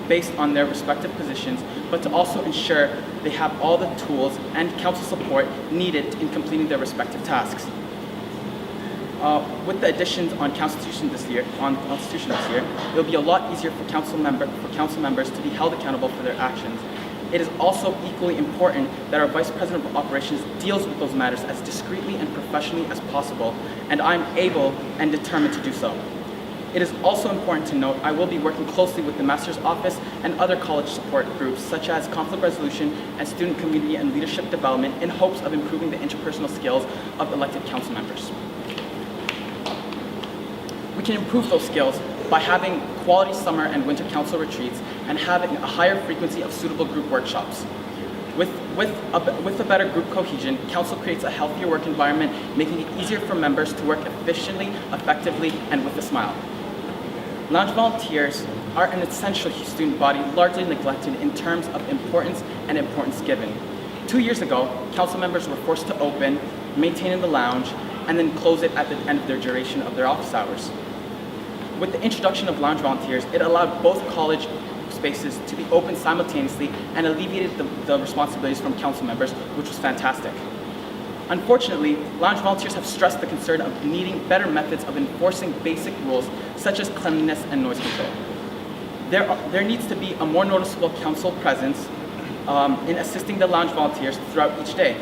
based on their respective positions, but to also ensure they have all the tools and council support needed in completing their respective tasks. With the additions on Constitution this year, it will be a lot easier for council members to be held accountable for their actions. It is also equally important that our Vice President of Operations deals with those matters as discreetly and professionally as possible, and I'm able and determined to do so. It is also important to note I will be working closely with the Master's Office and other college support groups such as conflict resolution and student community and leadership development in hopes of improving the interpersonal skills of elected council members. We can improve those skills by having quality summer and winter council retreats and having a higher frequency of suitable group workshops. With a better group cohesion, council creates a healthier work environment, making it easier for members to work efficiently, effectively, and with a smile. Lounge volunteers are an essential student body largely neglected in terms of importance and importance given. 2 years ago, council members were forced to open, maintain the lounge, and then close it at the end of their duration of their office hours. With the introduction of lounge volunteers, it allowed both college spaces to be open simultaneously and alleviated the responsibilities from council members, which was fantastic. Unfortunately, lounge volunteers have stressed the concern of needing better methods of enforcing basic rules such as cleanliness and noise control. There needs to be a more noticeable council presence in assisting the lounge volunteers throughout each day.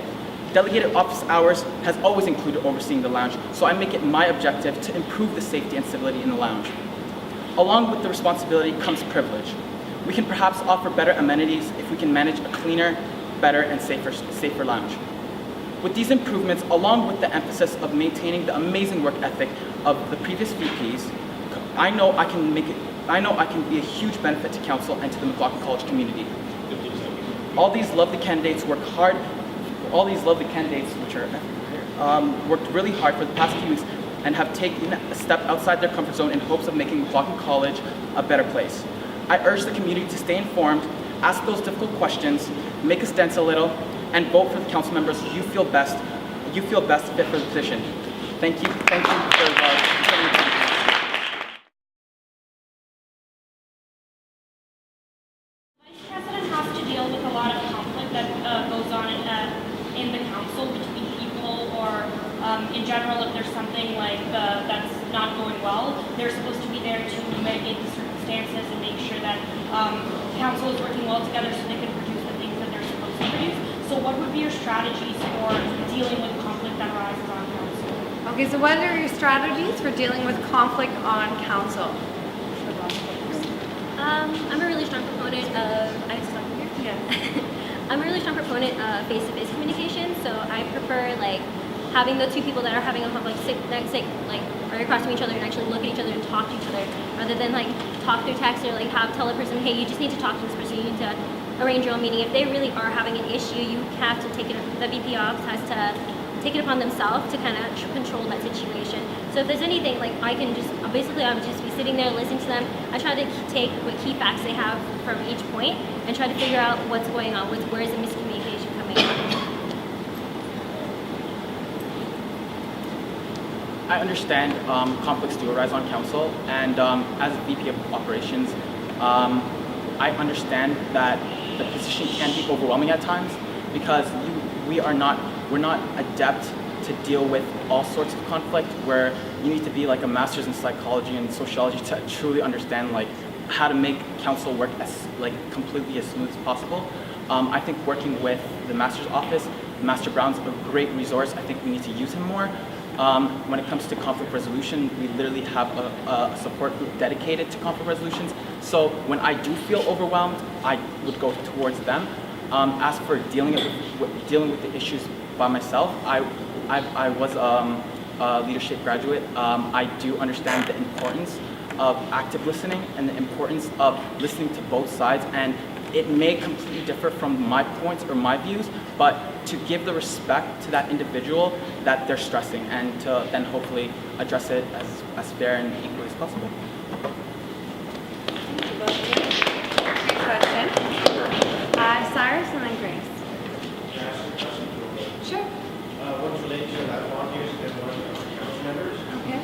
Delegated office hours has always included overseeing the lounge, so I make it my objective to improve the safety and civility in the lounge. Along with the responsibility comes privilege. We can perhaps offer better amenities if we can manage a cleaner, better, and safer lounge. With these improvements, along with the emphasis of maintaining the amazing work ethic of the previous VPs, I know I can be a huge benefit to council and to the McLaughlin College community. All these lovely candidates worked really hard for the past few weeks and have taken a step outside their comfort zone in hopes of making McLaughlin College a better place. I urge the community to stay informed, ask those difficult questions, make us dance a little, and vote for the council members you feel best fit for the position. Thank you for President has to deal with a lot of conflict that goes on in the council between people, or in general, if there's something like that's not going well, they're supposed to be there to mitigate the circumstances and make sure that council is working well together so they can produce the things that they're supposed to produce. So what would be your strategies for dealing with conflict that arises on council? Okay, so what are your strategies for dealing with conflict on council? I'm a really strong proponent of, I'm a really strong proponent of face-to-face communication, so I prefer having the two people that are having a conflict sit right across from each other and actually look at each other and talk to each other, rather than talk through text or tell a person, hey, you just need to talk to this person, you need to arrange your own meeting. If they really are having an issue, you have to take it, the VP Ops has to take it upon themselves to kind of control that situation. So if there's anything, I would just be sitting there listening to them. I try to take what key facts they have from each point and try to figure out what's going on, where is the miscommunication coming from. I understand conflicts do arise on council, and as VP of Operations, I understand that the position can be overwhelming at times because we're not adept to deal with all sorts of conflict, where you need to be a master's in psychology and sociology to truly understand how to make council work as completely as smooth as possible. I think working with the master's office, Master Brown's a great resource. I think we need to use him more. When it comes to conflict resolution, we literally have a support group dedicated to conflict resolutions. So when I do feel overwhelmed, I would go towards them. As for dealing with the issues by myself, I was a leadership graduate. I do understand the importance of active listening and the importance of listening to both sides, and it may completely differ from my points or my views, but to give the respect to that individual that they're stressing, and to then hopefully address it as fair and equal as possible. Great question. Cyrus and then Grace. Can I ask a question? Sure. One's related to volunteers and one council members. Okay.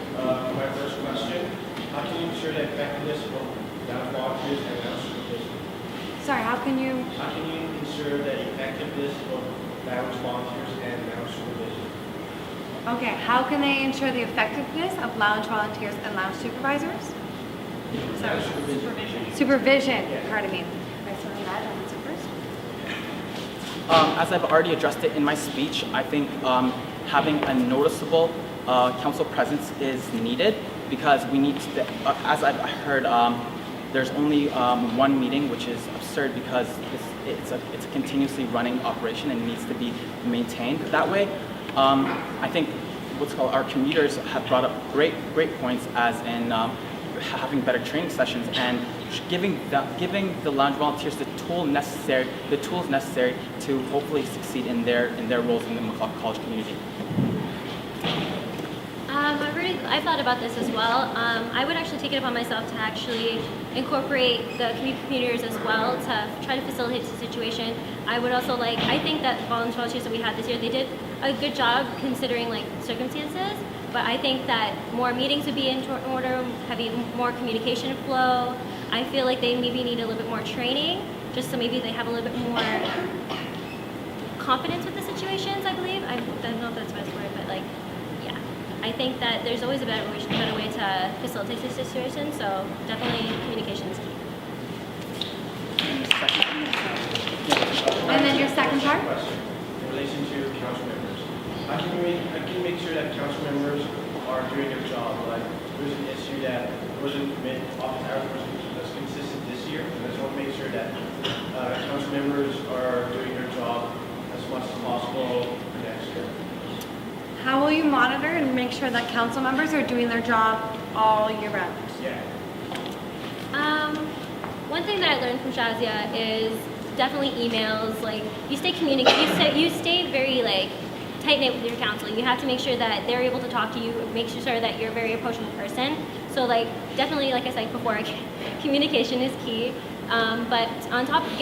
My first question, how can you ensure the effectiveness of both volunteers and supervision? Sorry, how can you ensure the effectiveness of lounge volunteers and lounge supervision? Okay, how can they ensure the effectiveness of lounge volunteers and lounge supervisors? Sorry. Supervision. Yeah. Pardon me. I saw that. I'll answer first. As I've already addressed it in my speech, I think having a noticeable council presence is needed, because we need to, as I've heard, there's only one meeting, which is absurd because it's a continuously running operation and needs to be maintained that way. I think our commuters have brought up great points, as in having better training sessions and giving the lounge volunteers the tools necessary to hopefully succeed in their roles in the McLaughlin College community. I've thought about this as well. I would actually take it upon myself to actually incorporate the commuters as well to try to facilitate the situation. I would also I think that volunteers that we had this year, they did a good job considering circumstances, but I think that more meetings would be in order, having more communication flow. I feel like they maybe need a little bit more training, just so maybe they have a little bit more confidence with the situations, I believe. I don't know if that's the best word, but yeah. I think that there's always a better way to facilitate this situation, so definitely communication is key. And then your second part? Question in relation to council members. How can you make sure that council members are doing their job? There's an issue that wasn't office hours was consistent this year, and I just want to make sure that council members are doing their job as much as possible for next year. How will you monitor and make sure that council members are doing their job all year round? Yeah. One thing that I learned from Shazia is definitely emails. You stay very tight-knit with your council. You have to make sure that they're able to talk to you, make sure that you're a very approachable person. So definitely, like I said before, communication is key. But on top of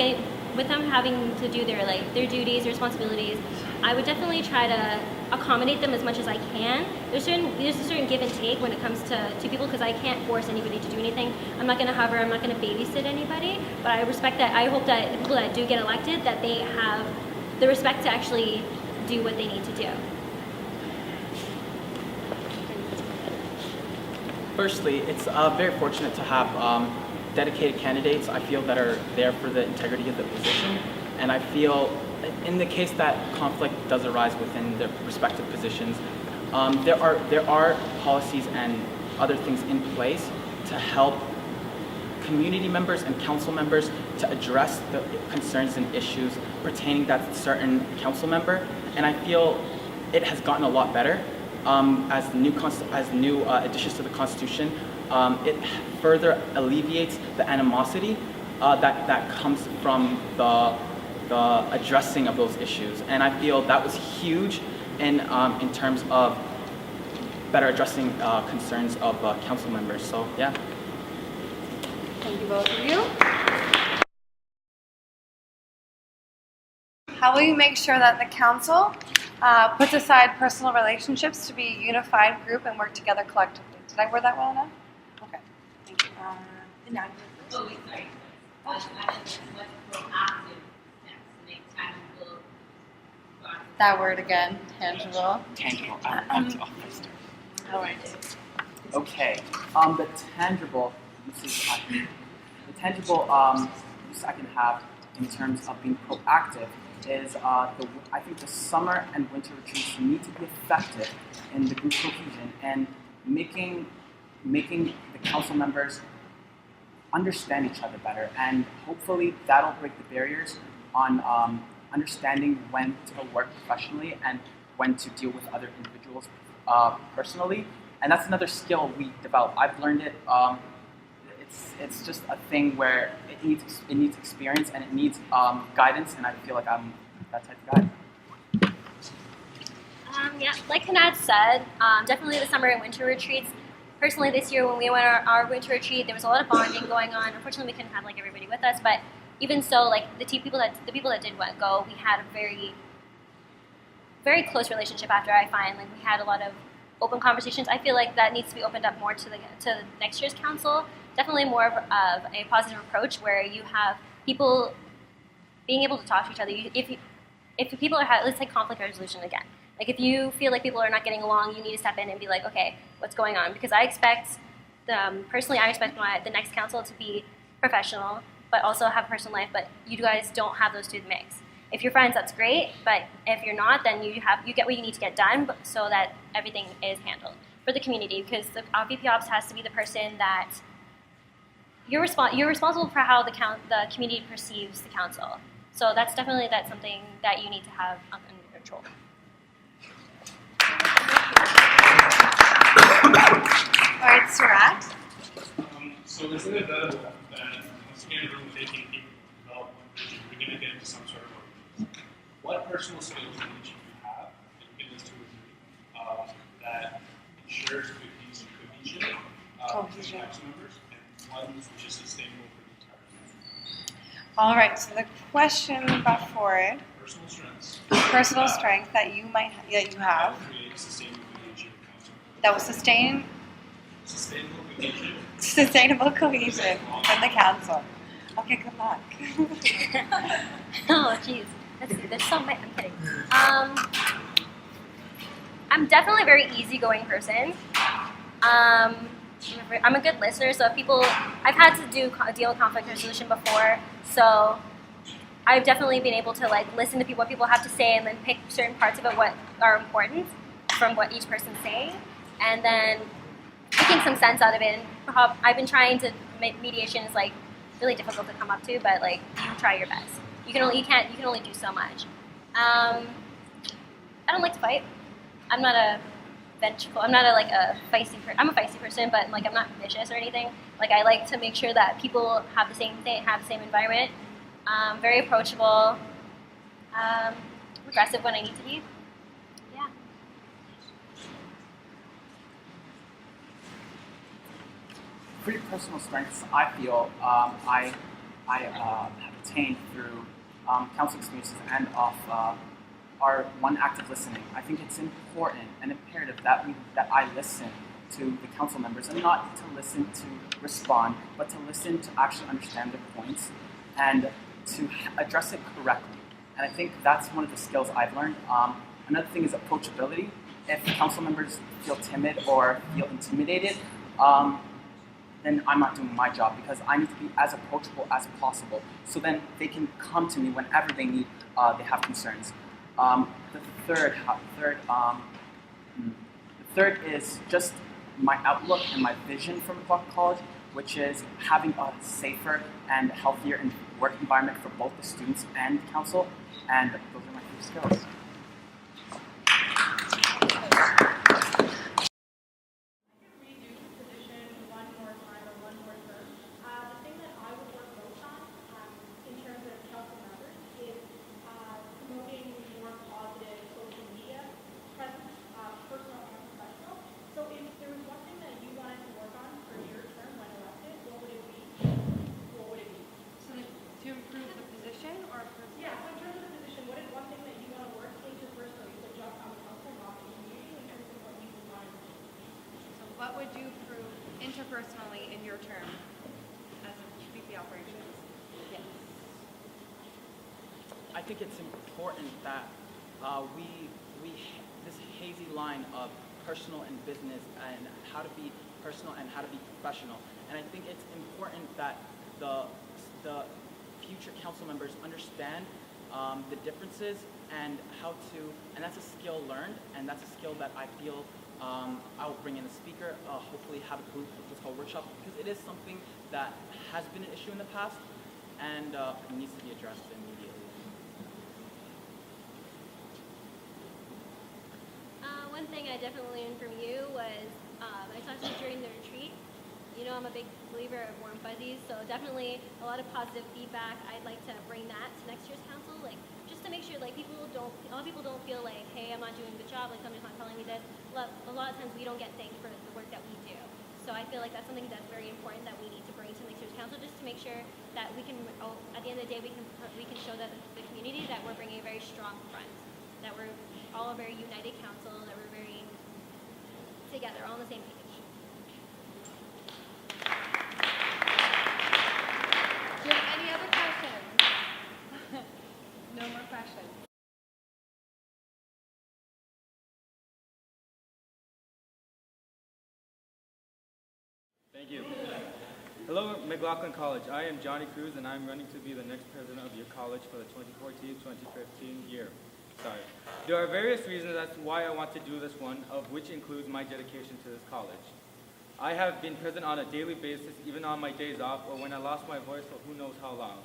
with them having to do their duties, responsibilities, I would definitely try to accommodate them as much as I can. There's a certain give and take when it comes to people, because I can't force anybody to do anything. I'm not going to hover, I'm not going to babysit anybody, but I respect that. I hope that the people that do get elected, that they have the respect to actually do what they need to do. Firstly, it's very fortunate to have dedicated candidates, I feel, that are there for the integrity of the position, and I feel in the case that conflict does arise within their respective positions, there are policies and other things in place to help community members and council members to address the concerns and issues pertaining to that certain council member, and I feel it has gotten a lot better as new additions to the Constitution. It further alleviates the animosity that comes from the addressing of those issues, and I feel that was huge in terms of better addressing concerns of council members. So yeah. Thank you both of you. How will you make sure that the council puts aside personal relationships to be a unified group and work together collectively? Did I word that well enough? Okay. Thank you. Now you're first. That word again, tangible. Tangible. All right. Okay. The tangible use I can have in terms of being proactive is I think the summer and winter retreats need to be effective in the group cohesion and making the council members understand each other better, and hopefully that'll break the barriers on understanding when to work professionally and when to deal with other individuals personally, and that's another skill we develop. I've learned it. It's just a thing where it needs experience and it needs guidance, and I feel like I'm that type of guy. Yeah, like Hanad said, definitely the summer and winter retreats. Personally, this year when we went our winter retreat, there was a lot of bonding going on. Unfortunately, we couldn't have like everybody with us, but even so, like the people that did go, we had a very, very close relationship after. I find like we had a lot of open conversations. I feel like that needs to be opened up more to next year's council. Definitely more of a positive approach where you have people being able to talk to each other. If people are, let's say conflict resolution again. Like if you feel like people are not getting along, you need to step in and be like, okay, what's going on? Because I expect, personally, I expect the next council to be professional, but also have a personal life. But you guys don't have those two in the mix. If you're friends, that's great. But if you're not, then you get what you need to get done, so that everything is handled for the community. Because the VP Ops has to be the person that you're responsible for how the community perceives the council. So that's something that you need to have under control. All right, Surat. So it's inevitable that once you get in a room with 18 people to develop one vision, you're going to get into some sort of organization. What personal skills do each of you have, and you can list two or three, that ensures cohesion between council members, and one which is sustainable for the entire community? All right. So the question brought forward. Personal strengths. Personal strength that you have. Create sustainable cohesion in council. That will sustain. Sustainable cohesion. Sustainable cohesion in the council. Okay, good luck. Oh, jeez. Let's see. There's so many. I'm kidding. I'm definitely a very easygoing person. I'm a good listener, so if I've had to deal with conflict resolution before, so I've definitely been able to like listen to what people have to say and then pick certain parts of it what are important from what each person's saying, and then making some sense out of it. And I've been trying to make mediation is like really difficult to come up to, but like you try your best. You can only do so much. I don't like to fight. I'm not a vengeful. I'm not a feisty person. I'm a feisty person, but like I'm not vicious or anything. Like I like to make sure that people have the same thing, have the same environment. Very approachable. Aggressive when I need to be. Yeah. For your personal strengths, I feel I have attained through council experiences and off our one active listening. I think it's important and imperative that I listen to the council members, and not to listen to respond, but to listen to actually understand their points and to address it correctly. And I think that's one of the skills I've learned. Another thing is approachability. If council members feel timid or feel intimidated, then I'm not doing my job, because I need to be as approachable as possible. So then they can come to me whenever they need, they have concerns. The third is just my outlook and my vision for McLaughlin College, which is having a safer and healthier work environment for both the students and council. And those are my three skills. What would you prove interpersonally in your term as a VP operations? Yes. I think it's important that we this hazy line of personal and business, and how to be personal and how to be professional. And I think it's important that the future council members understand the differences and how to, and that's a skill learned, and that's a skill that I feel I'll bring in a speaker, hopefully have a group of this whole workshop, because it is something that has been an issue in the past and needs to be addressed immediately. one thing I definitely learned from you was I talked to you during the retreat. You know, I'm a big believer of warm fuzzies, so definitely a lot of positive feedback. I'd like to bring that to next year's council, like just to make sure like a lot of people don't feel like, hey, I'm not doing a good job, like somebody's not telling me this. A lot of times we don't get thanked for the work that we do. So I feel like that's something that's very important that we need to bring to next year's council, just to make sure that we can, at the end of the day, we can show that the community that we're bringing a very strong front, that we're all a very united council, that we're very together, all on the same page. Do you have any other questions? No more questions. Thank you. Hello, McLaughlin College. I am Johnny Cruz, and I'm running to be the next president of your college for the 2014-2015 year. Sorry. There are various reasons as to why I want to do this one, of which includes my dedication to this college. I have been present on a daily basis, even on my days off, or when I lost my voice for who knows how long.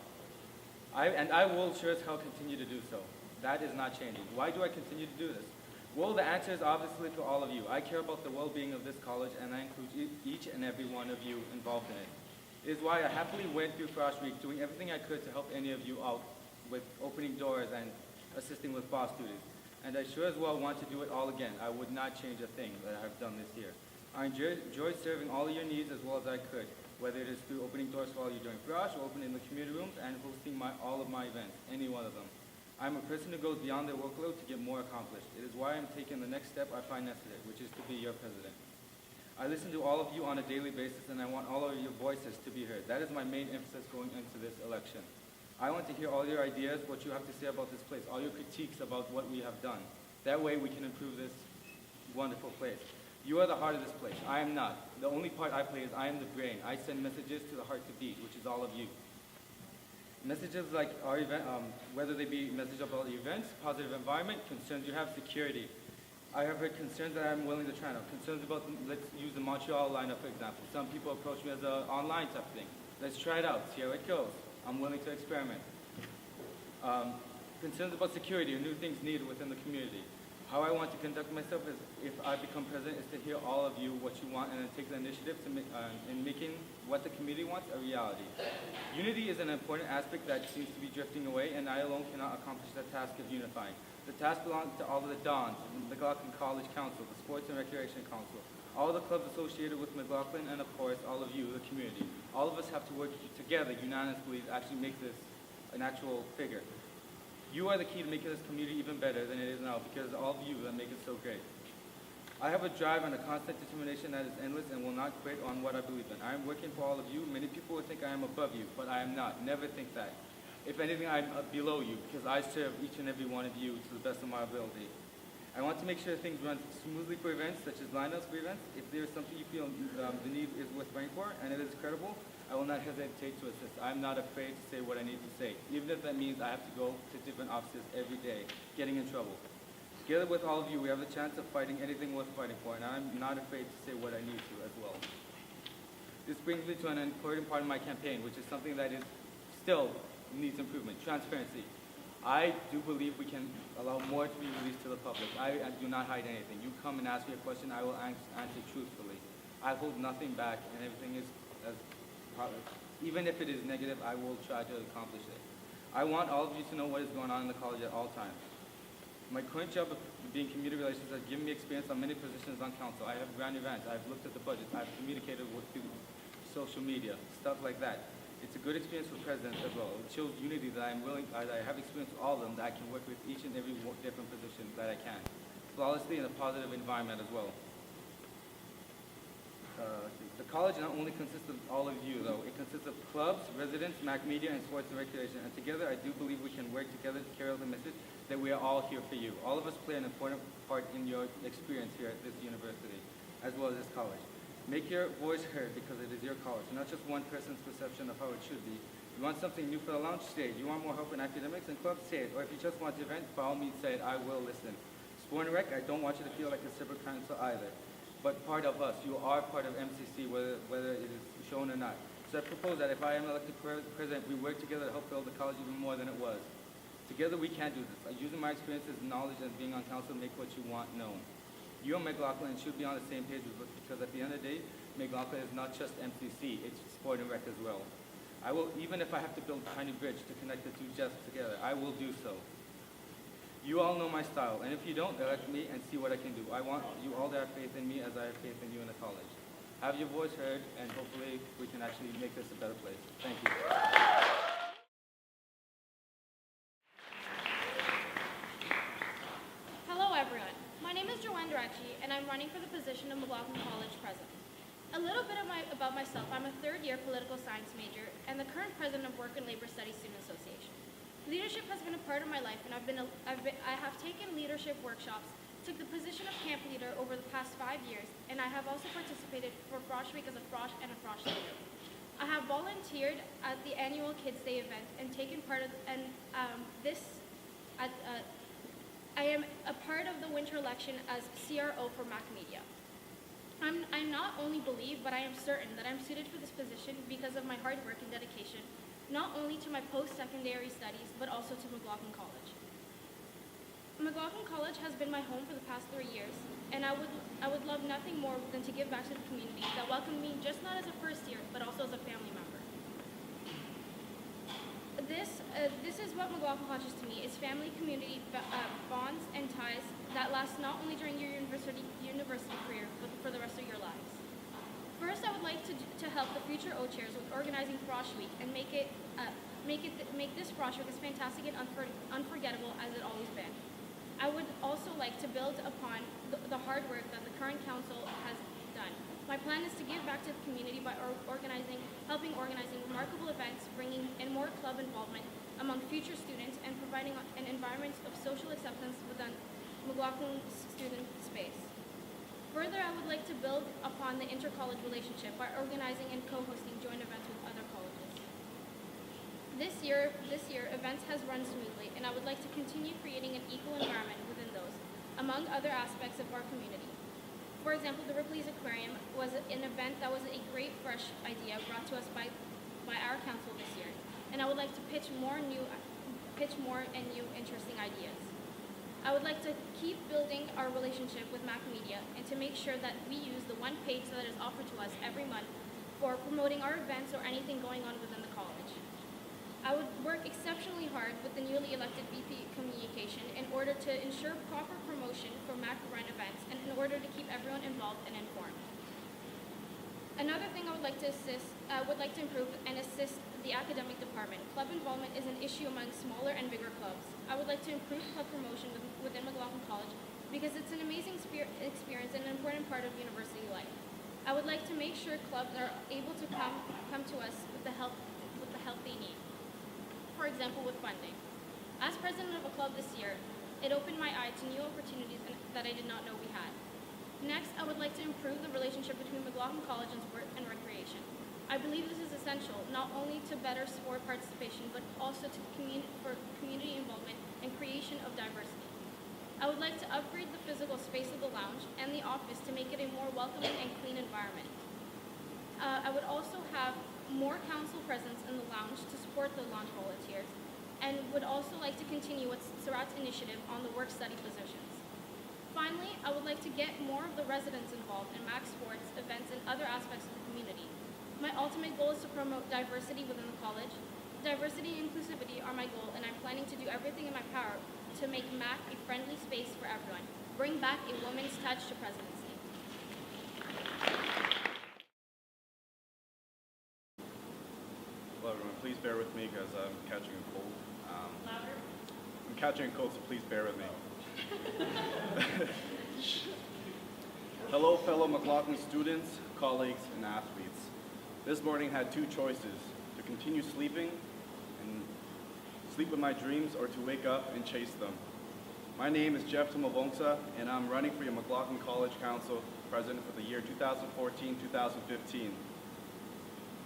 I will sure as hell continue to do so. That is not changing. Why do I continue to do this? Well, the answer is obviously to all of you. I care about the well-being of this college, and I include each and every one of you involved in it. It is why I happily went through Frosh Week, doing everything I could to help any of you out with opening doors and assisting with boss duties. And I sure as well want to do it all again. I would not change a thing that I have done this year. I enjoyed serving all of your needs as well as I could, whether it is through opening doors for all you during Frosh, or opening the community rooms, and hosting all of my events, any one of them. I'm a person who goes beyond their workload to get more accomplished. It is why I'm taking the next step I find necessary, which is to be your president. I listen to all of you on a daily basis, and I want all of your voices to be heard. That is my main emphasis going into this election. I want to hear all your ideas, what you have to say about this place, all your critiques about what we have done. That way we can improve this wonderful place. You are the heart of this place. I am not. The only part I play is I am the brain. I send messages to the heart to beat, which is all of you. Messages like our event, whether they be messages about the events, positive environment, concerns you have, security. I have heard concerns that I'm willing to try out. Concerns about, let's use the Montreal lineup, for example. Some people approach me as an online type thing. Let's try it out, see how it goes. I'm willing to experiment. Concerns about security or new things needed within the community. How I want to conduct myself is, if I become president, is to hear all of you what you want and then take the initiative to in making what the community wants a reality. Unity is an important aspect that seems to be drifting away, and I alone cannot accomplish the task of unifying. The task belongs to all of the Dons, the McLaughlin College Council, the Sports and Recreation Council, all the clubs associated with McLaughlin, and of course, all of you, the community. All of us have to work together unanimously to actually make this an actual figure. You are the key to making this community even better than it is now, because all of you that make it so great. I have a drive and a constant determination that is endless and will not quit on what I believe in. I am working for all of you. Many people would think I am above you, but I am not. Never think that. If anything, I'm below you, because I serve each and every one of you to the best of my ability. I want to make sure things run smoothly for events, such as lineups for events. If there is something you feel the need is worth fighting for, and it is credible, I will not hesitate to assist. I'm not afraid to say what I need to say, even if that means I have to go to different offices every day, getting in trouble. Together with all of you, we have a chance of fighting anything worth fighting for, and I'm not afraid to say what I need to as well. This brings me to an important part of my campaign, which is something that is still needs improvement: transparency. I do believe we can allow more to be released to the public. I do not hide anything. You come and ask me a question, I will answer truthfully. I hold nothing back, and everything is as even if it is negative, I will try to accomplish it. I want all of you to know what is going on in the college at all times. My current job of being community relations has given me experience on many positions on council. I have ran events, I've looked at the budgets, I've communicated through social media, stuff like that. It's a good experience for presidents as well. It shows unity that I have experience with all of them, that I can work with each and every different position that I can, flawlessly in a positive environment as well. The college not only consists of all of you, though. It consists of clubs, residents, Mac Media, and Sports and Recreation. And together, I do believe we can work together to carry out the message that we are all here for you. All of us play an important part in your experience here at this university, as well as this college. Make your voice heard, because it is your college, not just one person's perception of how it should be. You want something new for the lounge? Say it. You want more help in academics and clubs? Say it. Or if you just want to vent, by all means say it. I will listen. Sport and Rec, I don't want you to feel like a separate council either, but part of us. You are part of MCC, whether it is shown or not. So I propose that if I am elected president, we work together to help build the college even more than it was. Together we can do this. Using my experiences, knowledge, and being on council, make what you want known. You and McLaughlin should be on the same page with us because at the end of the day, McLaughlin is not just MCC, it's sport and rec as well. I will, even if I have to build a tiny bridge to connect the two jets together, I will do so. You all know my style, and if you don't, elect me and see what I can do. I want you all to have faith in me as I have faith in you in the college. Have your voice heard, and hopefully we can actually make this a better place. Thank you. Hello everyone, my name is Joanne and I'm running for the position of McLaughlin College President. A little bit about myself, I'm a third-year political science major and the current president of Work and Labor Studies Student Association. Leadership has been a part of my life and I have taken leadership workshops, took the position of camp leader over the past 5 years, and I have also participated for Frosh Week as a Frosh and a Frosh leader. I have volunteered at the annual Kids Day event and taken part of, I am a part of the winter election as CRO for Mac Media. I'm not only believe, but I am certain that I'm suited for this position because of my hard work and dedication, not only to my post-secondary studies, but also to McLaughlin College. McLaughlin College has been my home for the past 3 years, and I would love nothing more than to give back to the community that welcomed me just not as a first year, but also as a family member. This is what McLaughlin College is to me, is family, community, bonds, and ties that last not only during your university career, but for the rest of your lives. First, I would like to help the future O-chairs with organizing Frosh Week and make this Frosh Week as fantastic and unforgettable as it always been. I would also like to build upon the hard work that the current council has done. My plan is to give back to the community by helping organizing remarkable events, bringing in more club involvement among future students, and providing an environment of social acceptance within McLaughlin's student space. Further, I would like to build upon the inter-college relationship by organizing and co-hosting joint events with other colleges. This year, events has run smoothly, and I would like to continue creating an equal environment within those, among other aspects of our community. For example, the Ripley's Aquarium was an event that was a great fresh idea brought to us by our council this year, and I would like to pitch more and new interesting ideas. I would like to keep building our relationship with Mac Media and to make sure that we use the one page that is offered to us every month for promoting our events or anything going on within the college. I would work exceptionally hard with the newly elected VP Communication in order to ensure proper promotion for Mac run events and in order to keep everyone involved and informed. Another thing I would like to improve and assist the academic department. Club involvement is an issue among smaller and bigger clubs. I would like to improve club promotion within McLaughlin College because it's an amazing experience and an important part of university life. I would like to make sure clubs are able to come to us with the help they need. For example, with funding. As president of a club this year, it opened my eye to new opportunities that I did not know we had. Next, I would like to improve the relationship between McLaughlin College and sport and recreation. I believe this is essential not only to better sport participation, but also for community involvement and creation of diversity. I would like to upgrade the physical space of the lounge and the office to make it a more welcoming and clean environment. I would also have more council presence in the lounge to support the lounge volunteers, and would also like to continue with Surat's initiative on the work-study positions. Finally, I would like to get more of the residents involved in MAC sports, events, and other aspects of the community. My ultimate goal is to promote diversity within the college. Diversity and inclusivity are my goal, and I'm planning to do everything in my power to make MAC a friendly space for everyone. Bring back a woman's touch to presidency. Hello everyone, please bear with me because I'm catching a cold. Louder? I'm catching a cold, so please bear with me. Hello fellow McLaughlin students, colleagues, and athletes. This morning had two choices, to continue sleeping and sleep with my dreams or to wake up and chase them. My name is Jeff Tumavongsa and I'm running for your McLaughlin College Council President for the year 2014-2015.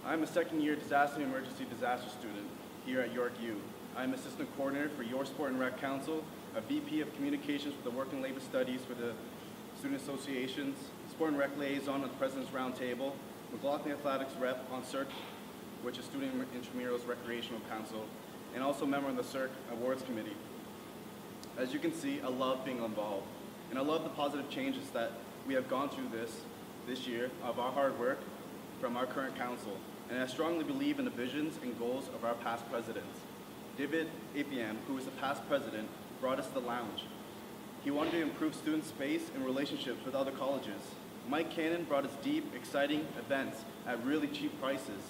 I'm a second-year disaster and emergency disaster student here at York U. I'm Assistant Coordinator for Your Sport and Rec Council, a VP of Communications for the Work and Labor Studies for the Student Associations, Sport and Rec Liaison on the President's Roundtable, McLaughlin Athletics Rep on CIRC, which is Student Intramurals Recreational Council, and also member of the CIRC Awards Committee. As you can see, I love being involved. And I love the positive changes that we have gone through this year of our hard work from our current council. And I strongly believe in the visions and goals of our past presidents. David APM, who was the past president, brought us the lounge. He wanted to improve student space and relationships with other colleges. Mike Cannon brought us deep, exciting events at really cheap prices.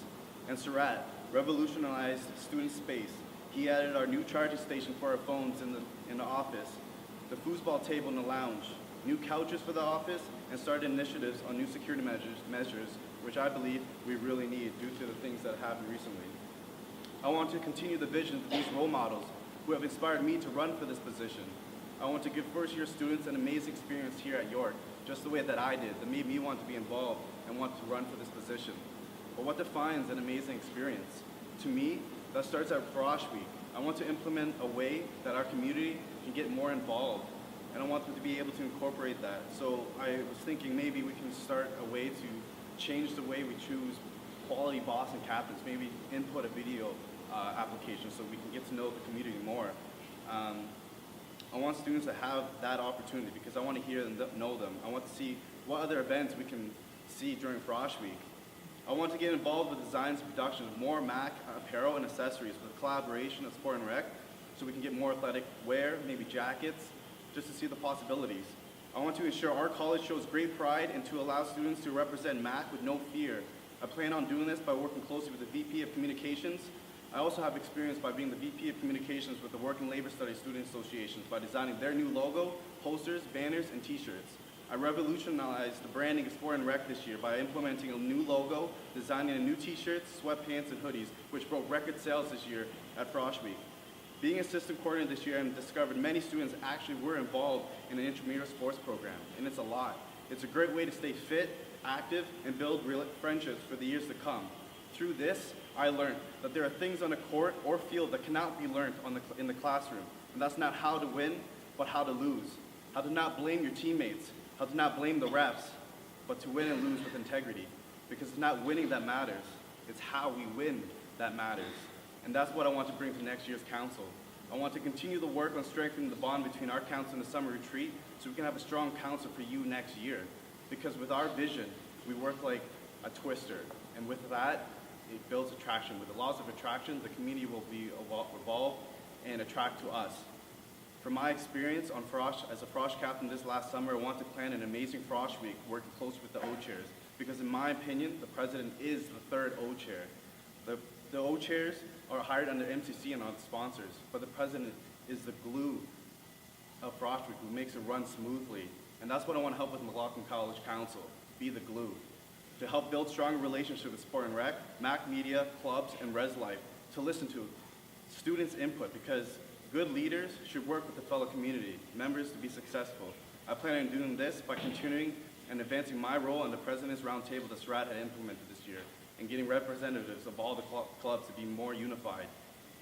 And Surratt revolutionized student space. He added our new charging station for our phones in the office, the foosball table in the lounge, new couches for the office, and started initiatives on new security measures, which I believe we really need due to the things that happened recently. I want to continue the vision of these role models who have inspired me to run for this position. I want to give first-year students an amazing experience here at York, just the way that I did, that made me want to be involved and want to run for this position. But what defines an amazing experience? To me, that starts at Frosh Week. I want to implement a way that our community can get more involved, and I want them to be able to incorporate that. So I was thinking maybe we can start a way to change the way we choose quality boss and captains, maybe input a video application so we can get to know the community more. I want students to have that opportunity because I want to hear them, know them. I want to see what other events we can see during Frosh Week. I want to get involved with designs and production of more MAC apparel and accessories with collaboration of Sport and Rec so we can get more athletic wear, maybe jackets, just to see the possibilities. I want to ensure our college shows great pride and to allow students to represent MAC with no fear. I plan on doing this by working closely with the VP of Communications. I also have experience by being the VP of Communications with the Work and Labor Studies Student Associations by designing their new logo, posters, banners, and t-shirts. I revolutionized the branding of Sport and Rec this year by implementing a new logo, designing a new t-shirts, sweatpants, and hoodies, which broke record sales this year at Frosh Week. Being assistant coordinator this year, I discovered many students actually were involved in an intramural sports program, and it's a lot. It's a great way to stay fit, active, and build real friendships for the years to come. Through this, I learned that there are things on the court or field that cannot be learned in the classroom, and that's not how to win, but how to lose. How to not blame your teammates, how to not blame the refs, but to win and lose with integrity. Because it's not winning that matters, it's how we win that matters. And that's what I want to bring to next year's council. I want to continue the work on strengthening the bond between our council and the summer retreat so we can have a strong council for you next year. Because with our vision, we work like a twister. And with that, it builds attraction. With the laws of attraction, the community will be evolved and attract to us. From my experience on Frosh, as a Frosh captain this last summer, I want to plan an amazing Frosh Week working close with the O-chairs. Because in my opinion, the president is the third O-chair. The O-chairs are hired under MCC and on sponsors, but the president is the glue of Frosh Week who makes it run smoothly. And that's what I want to help with McLaughlin College Council, be the glue. To help build stronger relationships with Sport and Rec, MAC Media, clubs, and Res Life, to listen to students' input because good leaders should work with the fellow community members to be successful. I plan on doing this by continuing and advancing my role on the President's Roundtable that Surratt had implemented this year and getting representatives of all the clubs to be more unified.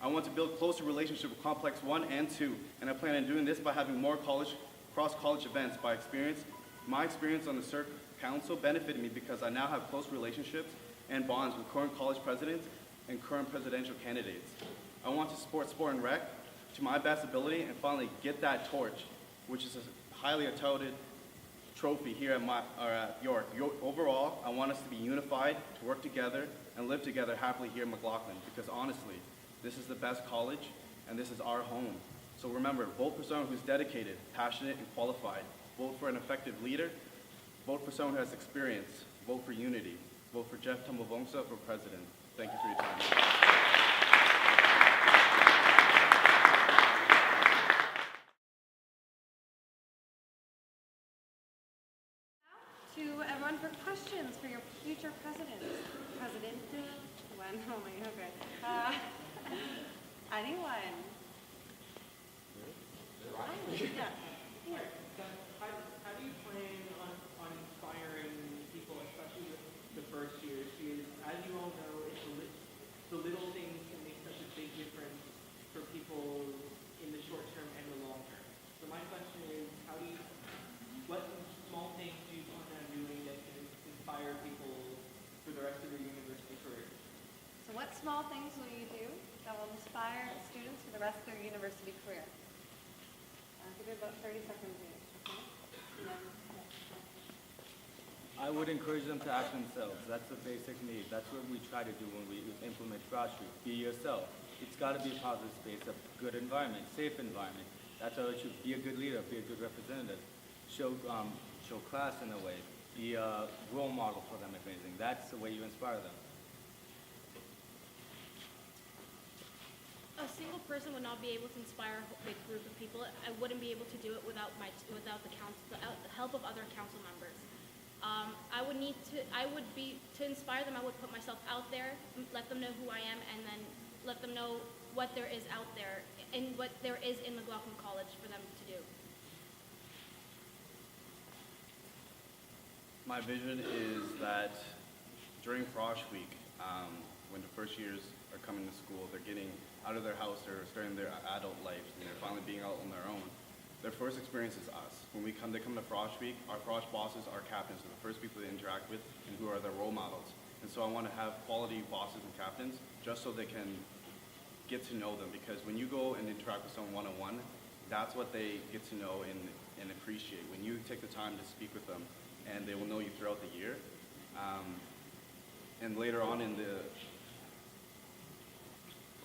I want to build closer relationships with Complex 1 and 2, and I plan on doing this by having more cross-college events. My experience on the CERC Council benefited me because I now have close relationships and bonds with current college presidents and current presidential candidates. I want to support Sport and Rec to my best ability and finally get that torch, which is a highly touted trophy here at York. Overall, I want us to be unified, to work together, and live together happily here in McLaughlin because honestly, this is the best college and this is our home. So remember, vote for someone who's dedicated, passionate, and qualified. Vote for an effective leader. Vote for someone who has experience. Vote for unity. Vote for Jeff Tumbavongsa for president. Thank you for your time. To everyone for questions for your future president. When? Oh my, okay. Anyone? Yeah. Here. How do you plan on inspiring people, especially the first years? Because as you all know, the little things can make such a big difference for people in the short term and the long term. So my question is, what small things do you plan on doing that can inspire people for the rest of their university career? So what small things will you do that will inspire students for the rest of their university career? I'll give you about 30 seconds each, okay? I would encourage them to act themselves. That's the basic need. That's what we try to do when we implement Frosh Week. Be yourself. It's got to be a positive space, a good environment, safe environment. That's how it should be. A good leader, be a good representative. Show class in a way. Be a role model for them, if anything. That's the way you inspire them. A single person would not be able to inspire a big group of people. I wouldn't be able to do it without the help of other council members. To inspire them, I would put myself out there, let them know who I am, and then let them know what there is out there and what there is in McLaughlin College for them to do. My vision is that during Frosh Week, when the first years are coming to school, they're getting out of their house, they're starting their adult life, and they're finally being out on their own. Their first experience is us. When they come to Frosh Week, our Frosh bosses, our captains, are the first people they interact with and who are their role models. And so I want to have quality bosses and captains just so they can get to know them, because when you go and interact with someone one-on-one, that's what they get to know and appreciate. When you take the time to speak with them, and they will know you throughout the year. And later on in the,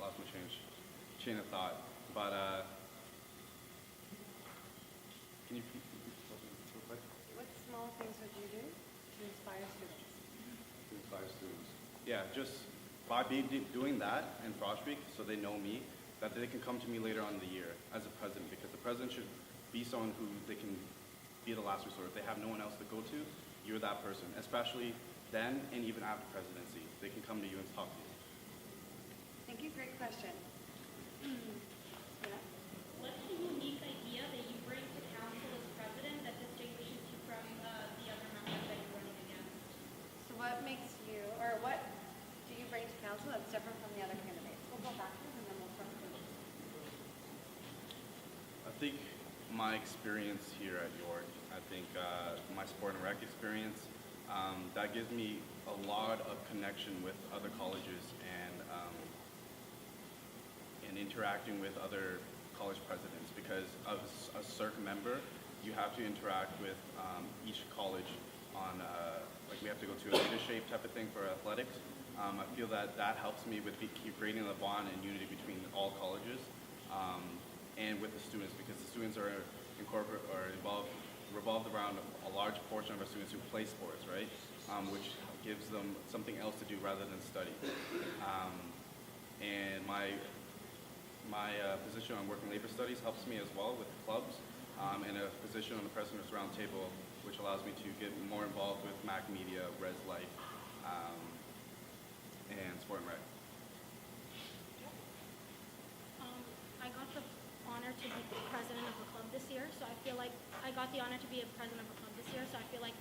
lost my chain of thought, but can you real quick? What small things would you do to inspire students? To inspire students. Yeah, just by doing that in Frosh Week, so they know me, that they can come to me later on in the year as a president, because the president should be someone who they can be the last resort. If they have no one else to go to, you're that person, especially then and even after presidency. They can come to you and talk to you. Thank you. Great question. What's the unique idea that you bring to council as president that distinguishes you from the other members that you're running against? So what makes you, or what do you bring to council that's different from the other candidates? We'll go backwards and then we'll start with you. I think my experience here at York, I think my sport and rec experience, that gives me a lot of connection with other colleges and interacting with other college presidents, because as a CERC member, you have to interact with each college on, like we have to go to a leadership type of thing for athletics. I feel that helps me with creating the bond and unity between all colleges and with the students, because the students are revolved around a large portion of our students who play sports, right? Which gives them something else to do rather than study. And my position on working labor studies helps me as well with the clubs, and a position on the President's Roundtable, which allows me to get more involved with Mac Media, Res Life, and Sport and Rec. I got the honor to be president of the club this year, so I feel like I got the honor to be a president of a club this year, so I feel like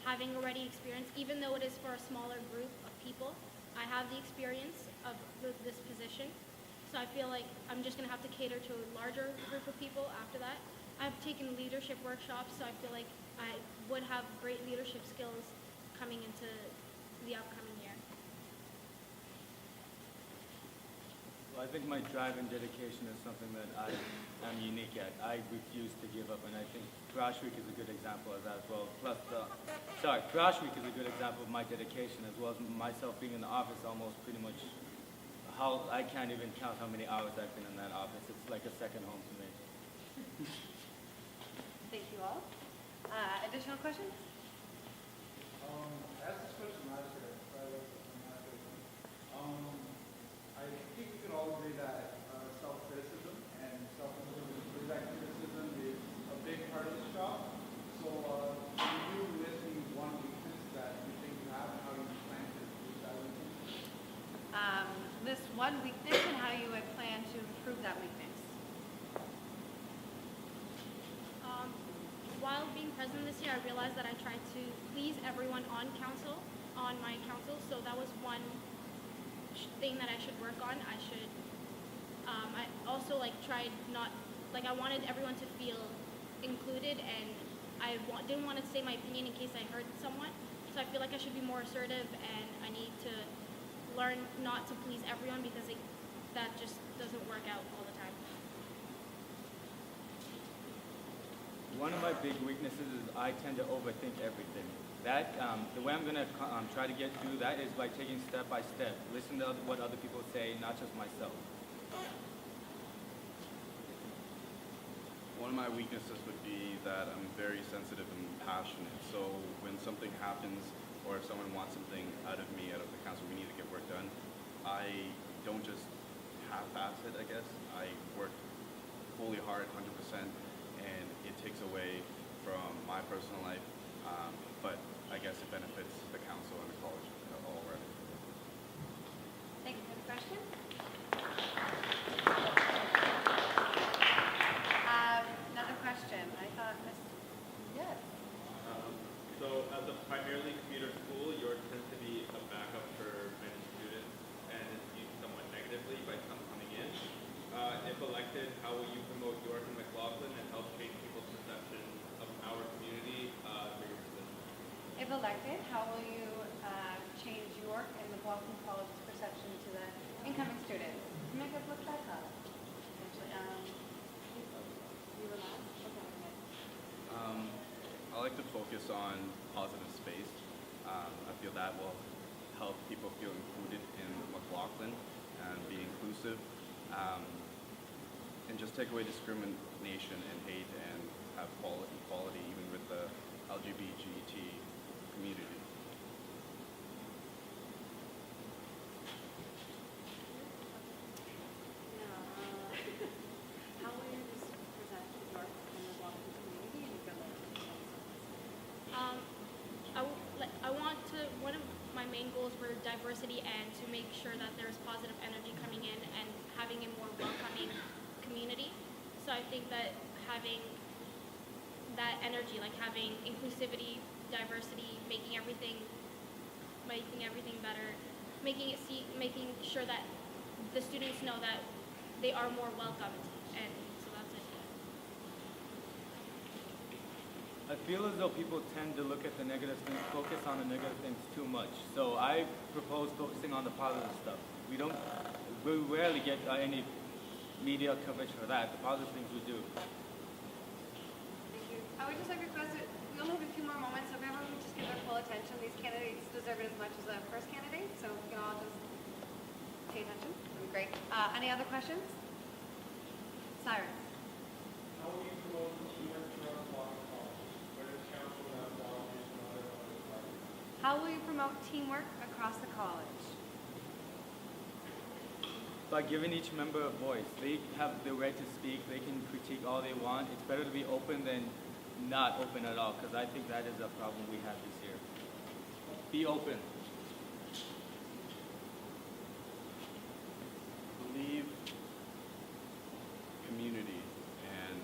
having already experienced, even though it is for a smaller group of people, I have the experience of this position. So I feel like I'm just going to have to cater to a larger group of people after that. I've taken leadership workshops, so I feel like I would have great leadership skills coming into the upcoming year. Well, I think my drive and dedication is something that I am unique at. I refuse to give up, and I think Frosh Week is a good example of that as well. Plus, Frosh Week is a good example of my dedication, as well as myself being in the office almost pretty much. I can't even count how many hours I've been in that office. It's like a second home to me. Thank you all. Additional questions? I asked this question last year, I think we can all agree that self-criticism and self-improvement criticism is a big part of this job. So can you list me one weakness that you think you have and how you plan to improve that weakness? List one weakness and how you would plan to improve that weakness. While being president this year, I realized that I tried to please everyone on my council, so that was one thing that I should work on. I also tried I wanted everyone to feel included, and I didn't want to say my opinion in case I hurt someone. So I feel like I should be more assertive, and I need to learn not to please everyone, because that just doesn't work out all the time. One of my big weaknesses is I tend to overthink everything. That the way I'm gonna try to get through that is by taking step by step. Listen to what other people say, not just myself. One of my weaknesses would be that I'm very sensitive and passionate. So when something happens or if someone wants something out of me, out of the council, we need to get work done, I don't just half-ass it, I guess. I work fully hard, 100%, and it takes away from my personal life, but I guess it benefits the council and the college all around. Thank you for the question. Another question. I thought Miss. Yes. So as a primarily commuter school, yours tends to be a backup for many students and is viewed somewhat negatively by some coming in. If elected, how will you promote York and McLaughlin and help change people's perception of our community through your position? If elected, how will you change York and McLaughlin College's perception to the incoming students? Make us look back up. You were last? Okay. I like to focus on positive space. I feel that will help people feel included in McLaughlin and be inclusive, and just take away discrimination and hate and have equality even with the LGBT community. How will you just present York and McLaughlin community in a good light? One of my main goals were diversity and to make sure that there's positive energy coming in and having a more welcoming community. So I think that having that energy, like having inclusivity, diversity, making everything better, making sure that the students know that they are more welcomed, and so that's it. I feel as though people tend to look at the negative things, focus on the negative things too much. So I propose focusing on the positive stuff. We rarely get any media coverage for that. The positive things we do. Thank you. I would just like to request that we only have a few more moments, so if everyone would just give their full attention. These candidates deserve it as much as the first candidate, so we can all just pay attention. That'd be great. Any other questions? Cyrus. How will you promote teamwork throughout Black College? Where does council have volunteers and other parties? How will you promote teamwork across the college? By giving each member a voice. They have the right to speak. They can critique all they want. It's better to be open than not open at all, because I think that is a problem we have this year. Be open. Believe community, and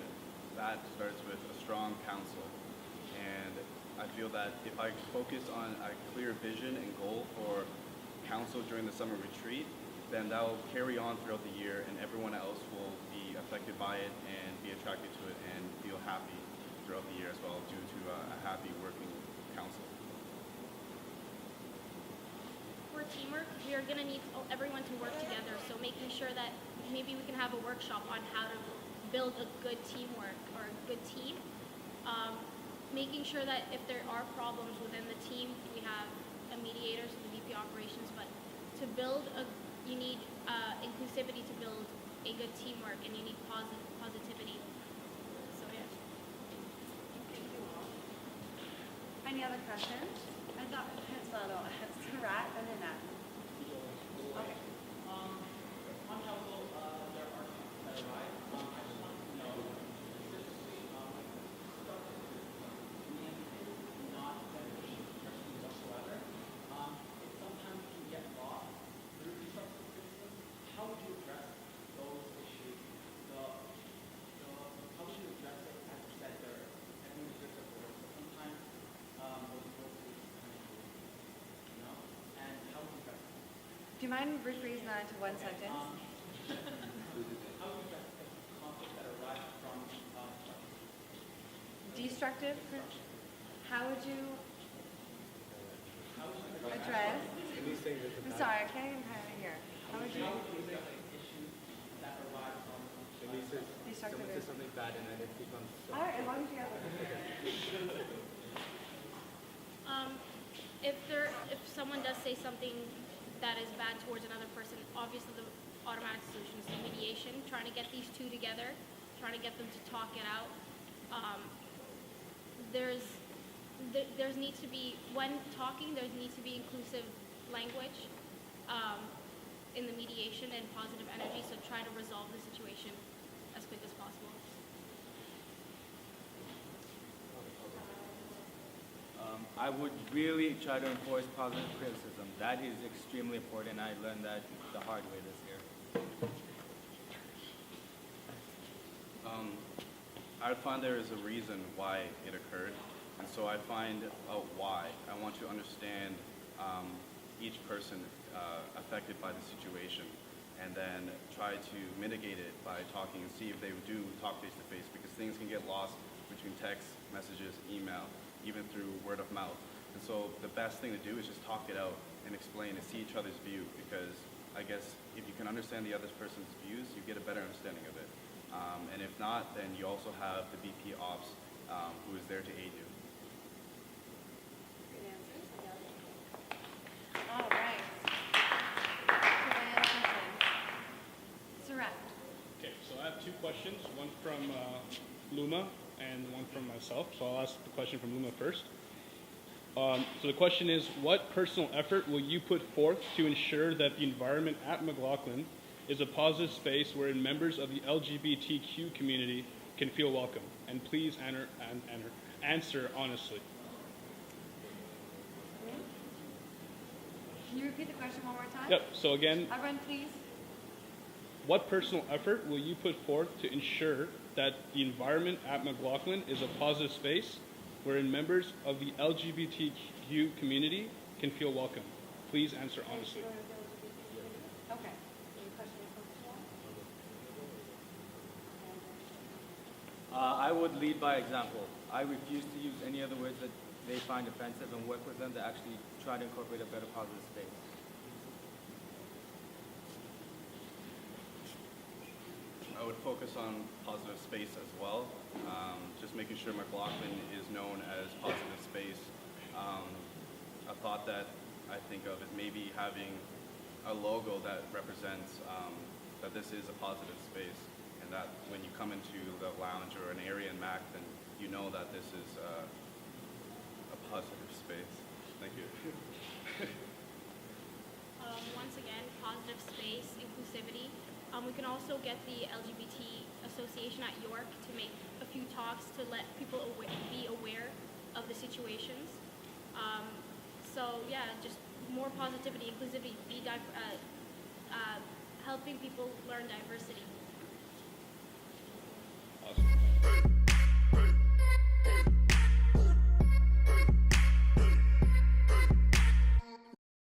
that starts with a strong council. And I feel that if I focus on a clear vision and goal for council during the summer retreat, then that will carry on throughout the year, and everyone else will be affected by it and be attracted to it and feel happy throughout the year as well due to a happy working council. For teamwork, we are going to need everyone to work together, so making sure that maybe we can have a workshop on how to build a good teamwork or a good team. Making sure that if there are problems within the team, we have a mediator, so the VP operations, but to build you need inclusivity to build a good teamwork, and you need positivity. So yeah. Any other questions? I thought it's not all. It's a rat and a gnat. Okay. On council, there are students that arrive. I just want to know specifically, not beneficial to trustees whatsoever. It sometimes can get lost through constructive criticism. How would you address those issues? How would you address it? As you said, everyone deserves a voice, but sometimes those voices kind of, and how would you address it? Do you mind rephrasing that into one sentence? How would you address the conflict that arises from Destructive? How would you address? I'm sorry, I can't even kind of hear. How would you? issues that arise from constructive. Someone says something bad and then it becomes. All right, as long as you have If someone does say something that is bad towards another person, obviously the automatic solution is mediation, trying to get these two together, trying to get them to talk it out. There's needs to be, when talking, there needs to be inclusive language in the mediation and positive energy, so try to resolve the situation as quick as possible. I would really try to enforce positive criticism. That is extremely important. I learned that the hard way this year. I find there is a reason why it occurred, and so I find out why. I want to understand each person affected by the situation, and then try to mitigate it by talking and see if they do talk face to face, because things can get lost between text, messages, email, even through word of mouth. And so the best thing to do is just talk it out and explain and see each other's view, because I guess if you can understand the other person's views, you get a better understanding of it. And if not, then you also have the VP Ops who is there to aid you. Good answers. All right. Surrender. Okay, so I have two questions, one from Luma and one from myself. So I'll ask the question from Luma first. So the question is, what personal effort will you put forth to ensure that the environment at McLaughlin is a positive space wherein members of the LGBTQ community can feel welcome? And please answer honestly. Can you repeat the question one more time? Yep, so again, Everyone, please. what personal effort will you put forth to ensure that the environment at McLaughlin is a positive space wherein members of the LGBTQ community can feel welcome? Please answer honestly. Okay. I would lead by example. I refuse to use any other words that they find offensive and work with them to actually try to incorporate a better positive space. I would focus on positive space as well, just making sure McLaughlin is known as positive space. A thought that I think of is maybe having a logo that represents that this is a positive space, and that when you come into the lounge or an area in Mac, then you know that this is a positive space. Thank you. Once again, positive space, inclusivity. We can also get the LGBT Association at York to make a few talks to let people be aware of the situations. So yeah, just more positivity, inclusivity, helping people learn diversity.